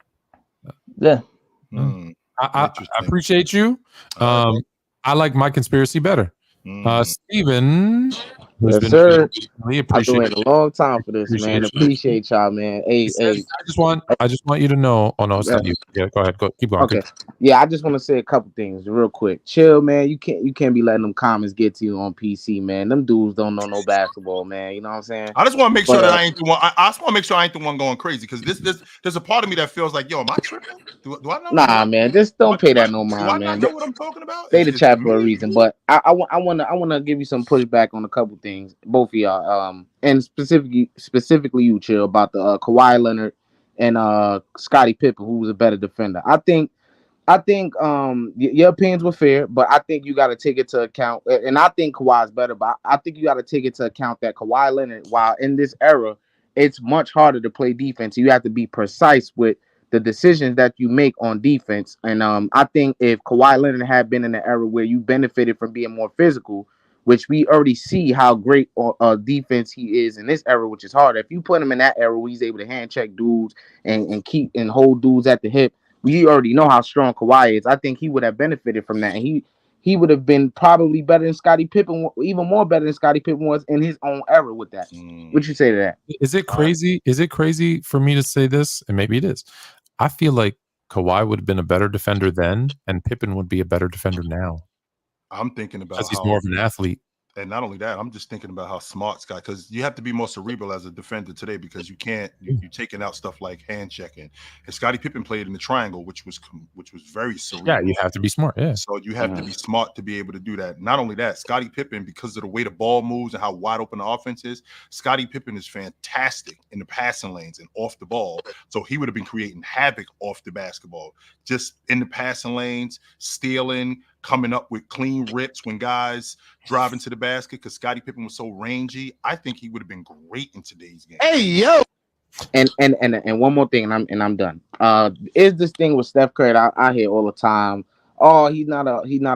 Yeah. I appreciate you. I like my conspiracy better. Steven, yes, sir. Really I've appreciate been waiting a long time for this, man. Appreciate y'all, man. Hey, I just want you to know. Oh no, it's not you. Yeah, go ahead. Keep going. Okay. Yeah, I just want to say a couple things real quick. Chill, man. You can't be letting them comments get to you on PC, man. Them dudes don't know no basketball, man. You know what I'm saying? I just want to make sure that I ain't the one. I just want to make sure I ain't the one going crazy because there's a part of me that feels like, yo, am I tripping? Do I know? Nah, man. Just don't pay that no mind, man. know what I'm talking about? They the chat for a reason, but I want to give you some pushback on a couple things, both of y'all, and specifically you, Chill, about the Kawhi Leonard and Scottie Pippen, who was a better defender. I think your opinions were fair, but I think you got to take it to account, and I think Kawhi's better, but I think you got to take it to account that Kawhi Leonard, while in this era, it's much harder to play defense. You have to be precise with the decisions that you make on defense. And I think if Kawhi Leonard had been in an era where you benefited from being more physical, which we already see how great defense he is in this era, which is hard. If you put him in that era where he's able to hand check dudes and keep and hold dudes at the hip, we already know how strong Kawhi is. I think he would have benefited from that. And he would have been probably better than Scottie Pippen, even more better than Scottie Pippen was in his own era with that. What you say to that? Is it crazy? Is it crazy for me to say this? And maybe it is. I feel like Kawhi would have been a better defender then, and Pippen would be a better defender now. I'm thinking about because he's more of an athlete. And not only that, I'm just thinking about how smart Scott, because you have to be more cerebral as a defender today because you can't you're taking out stuff like hand checking. And Scottie Pippen played in the triangle, which was very cerebral. Yeah, you have to be smart. Yeah. So you have to be smart to be able to do that. Not only that, Scottie Pippen, because of the way the ball moves and how wide open the offense is, Scottie Pippen is fantastic in the passing lanes and off the ball. So he would have been creating havoc off the basketball, just in the passing lanes, stealing, coming up with clean rips when guys drive into the basket because Scottie Pippen was so rangy. I think he would have been great in today's game. Hey, yo. And one more thing, and I'm done. Is this thing with Steph Curry I hear all the time? Oh, he's not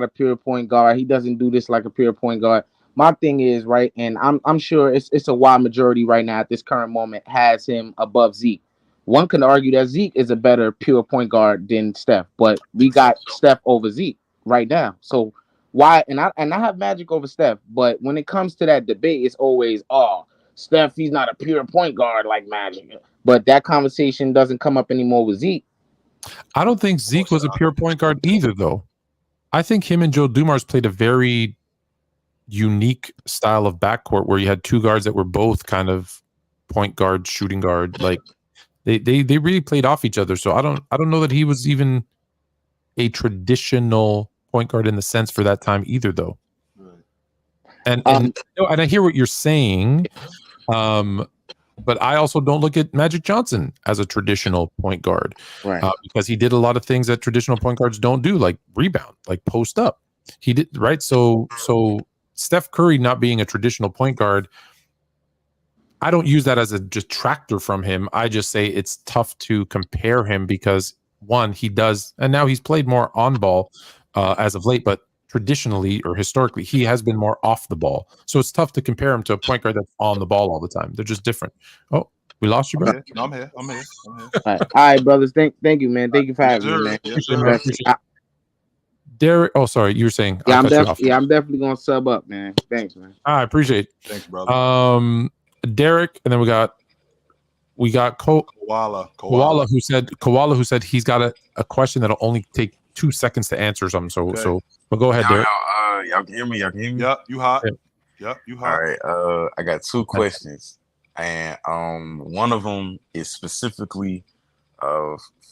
a pure point guard. He doesn't do this like a pure point guard. My thing is, right, and I'm sure it's a wide majority right now at this current moment has him above Zeke. One can argue that Zeke is a better pure point guard than Steph, but we got Steph over Zeke right now. So why? And I have Magic over Steph, but when it comes to that debate, it's always Steph, he's not a pure point guard like Magic. But that conversation doesn't come up anymore with Zeke. I don't think Zeke was a pure point guard either, though. I think him and Joe Dumars played a very unique style of backcourt where you had two guards that were both kind of point guard, shooting guard. Like they really played off each other. So I don't know that he was even a traditional point guard in the sense for that time either, though. And I hear what you're saying. But I also don't look at Magic Johnson as a traditional point guard, right? Because he did a lot of things that traditional point guards don't do, like rebound, like post up. He did right. So Steph Curry not being a traditional point guard, I don't use that as a detractor from him. I just say it's tough to compare him because one, he does, and now he's played more on ball as of late, but traditionally or historically, he has been more off the ball. So it's tough to compare him to a point guard that's on the ball all the time. They're just different. Oh, we lost you, bro. I'm here. All right, brothers. Thank you, man. Thank you for having me, man. Derek, oh, sorry, you were saying. Yeah, I'm definitely gonna sub up, man. Thanks, man. I appreciate it. Thanks, brother. Derek, and then we got Koala who said he's got a question that'll only take 2 seconds to answer something. So but go ahead, Derek. Y'all can hear me? Yep, you hot. Yep, you hot. All right. I got 2 questions. And one of them is specifically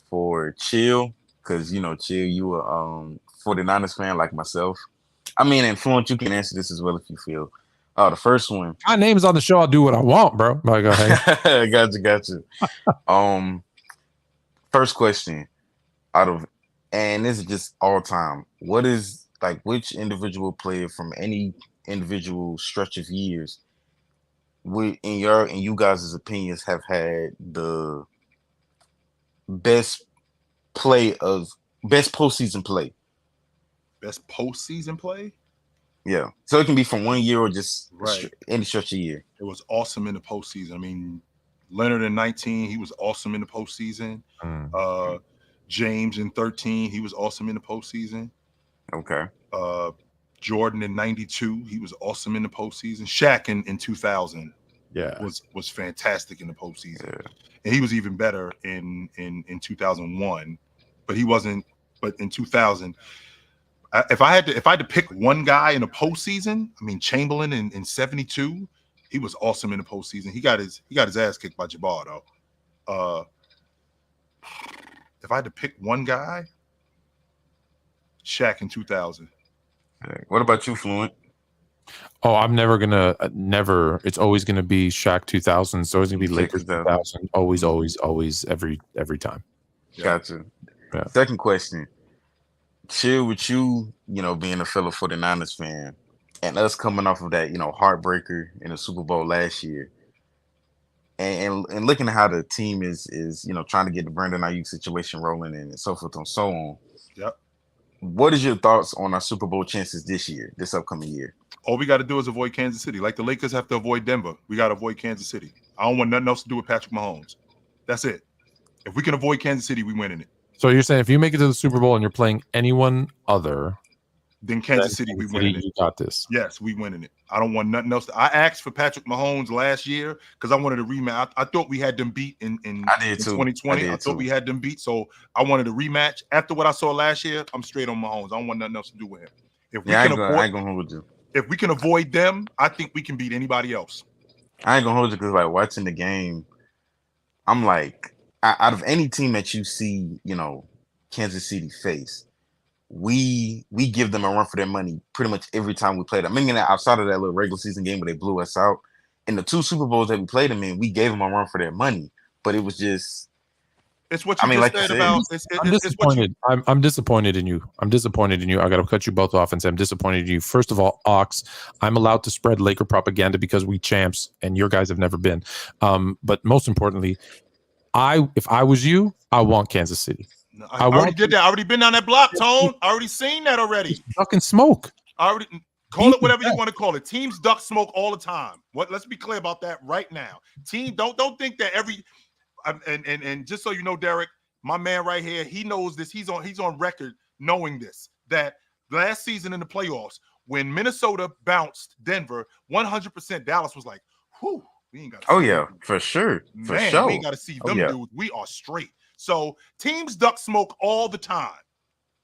for Chill, because Chill, you a 49ers fan like myself. I mean, and Fluent, you can answer this as well if you feel. The first one. My name's on the show. I'll do what I want, bro. Like, okay. Got you. First question, and this is just all time. What is which individual player from any individual stretch of years, in you guys' opinions, have had the best postseason play? Best postseason play? Yeah. So it can be from 1 year or just any stretch of year. It was awesome in the postseason. I mean, Leonard in 19, he was awesome in the postseason. James in 13, he was awesome in the postseason. Okay. Jordan in 92, he was awesome in the postseason. Shaq in 2000 was fantastic in the postseason. Yeah. And he was even better in 2001, but he wasn't. But in 2000, if I had to pick one guy in the postseason, I mean Chamberlain in 72, he was awesome in the postseason. He got his ass kicked by Jabbar though. If I had to pick one guy, Shaq in 2000. What about you, Fluent? Oh, I'm never gonna It's always gonna be Shaq 2000. So it's gonna be Lakers 2000. Always, every time. Gotcha. Yeah. Second question. Chill with you, being a fellow 49ers fan, and us coming off of that, heartbreaker in the Super Bowl last year, and looking at how the team is trying to get the Brandon Ayuk situation rolling and so forth and so on. Yep. What is your thoughts on our Super Bowl chances this upcoming year? All we got to do is avoid Kansas City. Like the Lakers have to avoid Denver. We got to avoid Kansas City. I don't want nothing else to do with Patrick Mahomes. That's it. If we can avoid Kansas City, we winning it. So you're saying if you make it to the Super Bowl and you're playing anyone other than Kansas City, we winning it. You got this. Yes, we winning it. I don't want nothing else. I asked for Patrick Mahomes last year because I wanted a rematch. I thought we had them beat in 2020. I thought we had them beat, so I wanted a rematch. After what I saw last year, I'm straight on Mahomes. I don't want nothing else to do with him. If we I ain't gonna hold you. If we can avoid them, I think we can beat anybody else. I ain't gonna hold you because watching the game, I'm like, out of any team that you see, Kansas City face, we give them a run for their money pretty much every time we play them. I mean, outside of that little regular season game where they blew us out, in the 2 Super Bowls that we played them in, we gave them a run for their money. But it was just, it's what you just said about. I'm disappointed. I'm disappointed in you. I'm disappointed in you. I got to cut you both off and say I'm disappointed in you. First of all, Ox, I'm allowed to spread Laker propaganda because we champs and your guys have never been. But most importantly, if I was you, I want Kansas City. No, I already did that. I already been down that block, Tone. I already seen that already. Duck and smoke. I already call it whatever you want to call it. Teams duck smoke all the time. Let's be clear about that right now. Team, don't think that and just so you know, Derek, my man right here, he knows this. He's on record knowing this. That last season in the playoffs, when Minnesota bounced Denver, 100% Dallas was like, whew, we ain't got to see them. For sure. We ain't got to see them dudes. We are straight. So teams duck smoke all the time.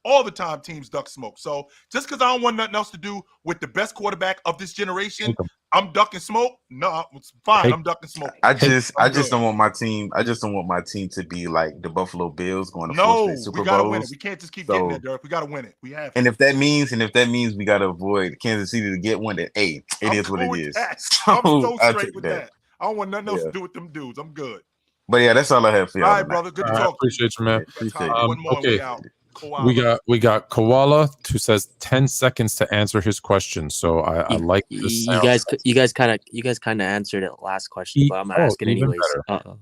All the time teams duck smoke. So just because I don't want nothing else to do with the best quarterback of this generation, I'm ducking smoke. No, it's fine. I'm ducking smoke. I just don't want my team. I just don't want my team to be like the Buffalo Bills going to four straight Super Bowls. We gotta win it. Bowls. We can't just keep getting there, Derek. We gotta win it. We have to. And if that means we gotta avoid Kansas City to get one, then it is what it is. I'm so straight with that. I don't want nothing else Yeah. to do with them dudes. I'm good. But yeah, that's all I have for y'all. All right, tonight. brother. Good to All right, talk to you. appreciate you, man. Appreciate One more and Okay, we out. Koala. we got Koala who says 10 seconds to answer his question. So I like this sound. You guys kind of answered it last question, but I'm gonna ask it even anyways. better.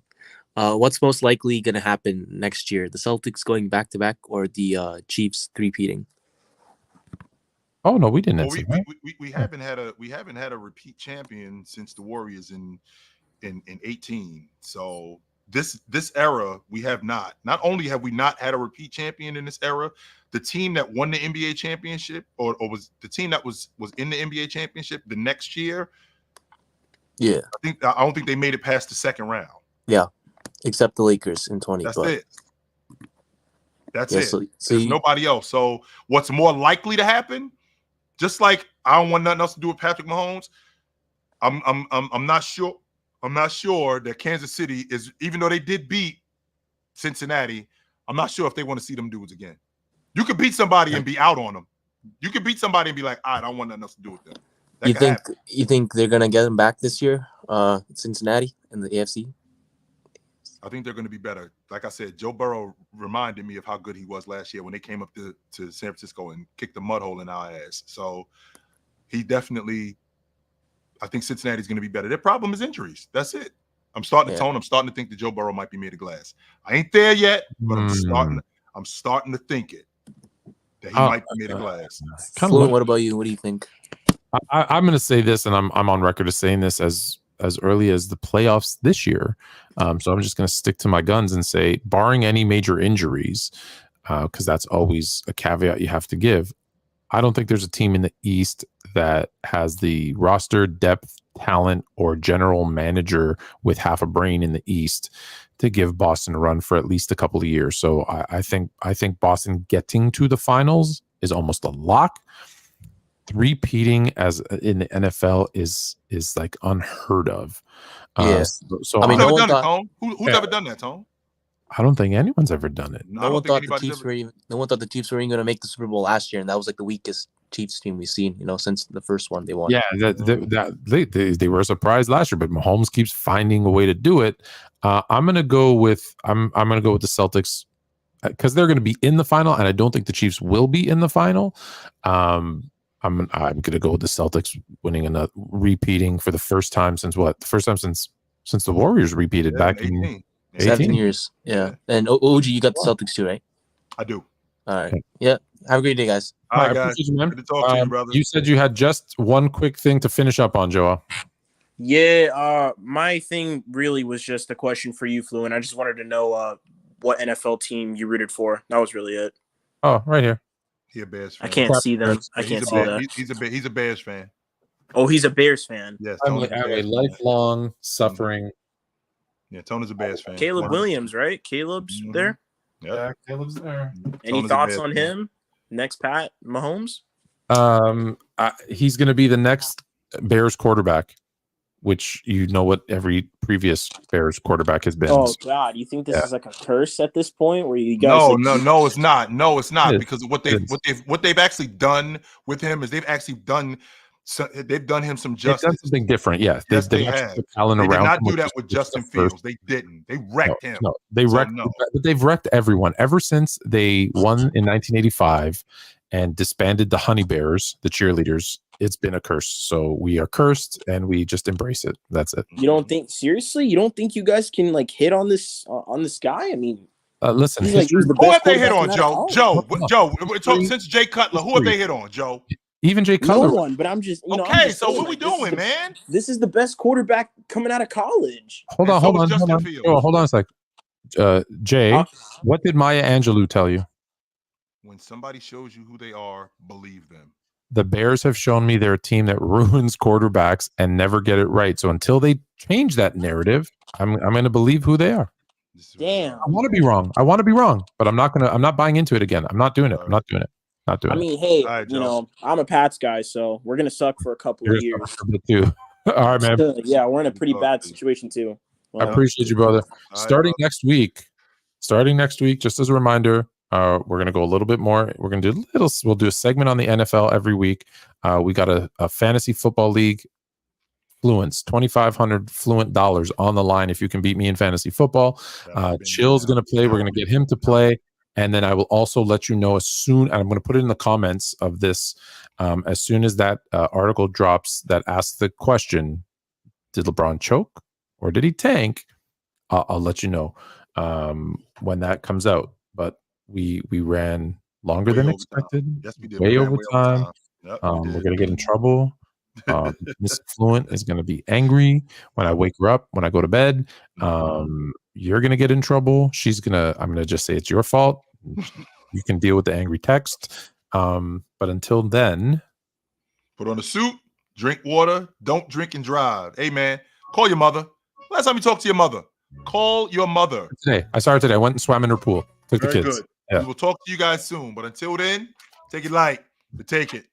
What's most likely gonna happen next year? The Celtics going back to back, or the Chiefs three-peating? Oh no, we didn't Well, answer that. we haven't had a repeat champion since the Warriors in 18. So this era we have not. Not only have we not had a repeat champion in this era, the team that won the NBA championship or was the team that was in the NBA championship the next year. Yeah, I don't think they made it past the second round. yeah, except the Lakers in 20. That's but it. That's yeah, it. so There's nobody else. So what's more likely to happen? Just like I don't want nothing else to do with Patrick Mahomes. I'm not sure. I'm not sure that Kansas City is, even though they did beat Cincinnati, I'm not sure if they want to see them dudes again. You could beat somebody and be out on them. You could beat somebody and be like, I don't want nothing else to do with them. you think they're gonna get them back this year? Cincinnati in the AFC. I think they're going to be better. Like I said, Joe Burrow reminded me of how good he was last year when they came up to San Francisco and kicked the mud hole in our ass. So he definitely, I think Cincinnati's going to be better. Their problem is injuries. That's it. I'm starting to tone. I'm starting to think that Joe Burrow might be made of glass. I ain't there yet, but I'm starting to think it. That he might be made of glass. Fluent, what about you? What do you think? I'm going to say this, and I'm on record as saying this as early as the playoffs this year. So I'm just going to stick to my guns and say, barring any major injuries, because that's always a caveat you have to give, I don't think there's a team in the East that has the roster depth, talent, or general manager with half a brain in the East to give Boston a run for at least a couple of years. So I think Boston getting to the finals is almost a lock. Repeating as in the NFL is like unheard of. Yes. So who's ever done it, Tone? Who's ever done that, Tone? I don't think anyone's ever done it. No one thought the Chiefs were even going to make the Super Bowl last year, and that was like the weakest Chiefs team we've seen, since the first one they won. Yeah, they were surprised last year, but Mahomes keeps finding a way to do it. I'm gonna go with the Celtics because they're going to be in the final, and I don't think the Chiefs will be in the final. I'm going to go with the Celtics winning another repeating for the first time since what? The first time since the Warriors repeated back in 7 years. Yeah. And OG, you got the Celtics too, right? I do. All right. Yeah. Have a great day, guys. All right, guys. Good to talk to you, brother. You said you had just one quick thing to finish up on, Joel. Yeah. My thing really was just a question for you, Fluent. I just wanted to know what NFL team you rooted for. That was really it. Oh, right here. He a Bears fan. I can't see them. I can't see that. He's a Bears fan. Oh, he's a Bears fan. Yes, I'm a lifelong suffering. Yeah, Tony's a Bears fan. Caleb Williams, right? Caleb's there. Yeah, Caleb's there. Any thoughts on him? Next Pat Mahomes? He's going to be the next Bears quarterback, which what every previous Bears quarterback has been. Oh God, you think this is like a curse at this point where you guys? No, it's not. No, it's not because what they've actually done with him is they've done him some justice. They've done something different. Yeah, yes, they have. Talent they did around not do that with Justin Fields. They didn't. They wrecked him. No, they wrecked. But they've wrecked everyone ever since they won in 1985 and disbanded the Honey Bears, the cheerleaders. It's been a curse. So we are cursed and we just embrace it. That's it. You don't think seriously? You don't think you guys can hit on this guy? I mean, listen. Who have they hit on, Joe? Joe. Since Jay Cutler, who have they hit on, Joe? Even Jay Cutler. No one. But I'm just okay. So what we doing, man? This is the best quarterback coming out of college. Hold on a sec. Jay, what did Maya Angelou tell you? When somebody shows you who they are, believe them. The Bears have shown me they're a team that ruins quarterbacks and never get it right. So until they change that narrative, I'm going to believe who they are. Damn. I want to be wrong, but I'm not buying into it again. I'm not doing it. I mean, hey, I'm a Pats guy, so we're gonna suck for a couple of years. Too. All right, man. Yeah, we're in a pretty bad situation too. I appreciate you, brother. Starting next week, just as a reminder, we're going to go a little bit more. We're going to do we'll do a segment on the NFL every week. We got a fantasy football league Fluents, $2,500 Fluent dollars on the line if you can beat me in fantasy football. Chill's going to play. We're going to get him to play. And then I will also let you know as soon, and I'm going to put it in the comments of this, as soon as that article drops that asks the question, did LeBron choke or did he tank? I'll let you know when that comes out. But we ran longer than expected. Yes, we did. Way We ran over time. Yep, We're going to get in trouble. Miss Fluent is going to be angry when I wake her up, when I go to bed. You're going to get in trouble. I'm going to just say it's your fault. You can deal with the angry text. But until then, put on a suit, drink water, don't drink and drive. Hey, man, call your mother. Last time you talked to your mother, call your mother. Today. I saw her today. I went and swam in her pool. Took the kids. Good. Yeah. We will talk to you guys soon. But until then, take it light, but take it.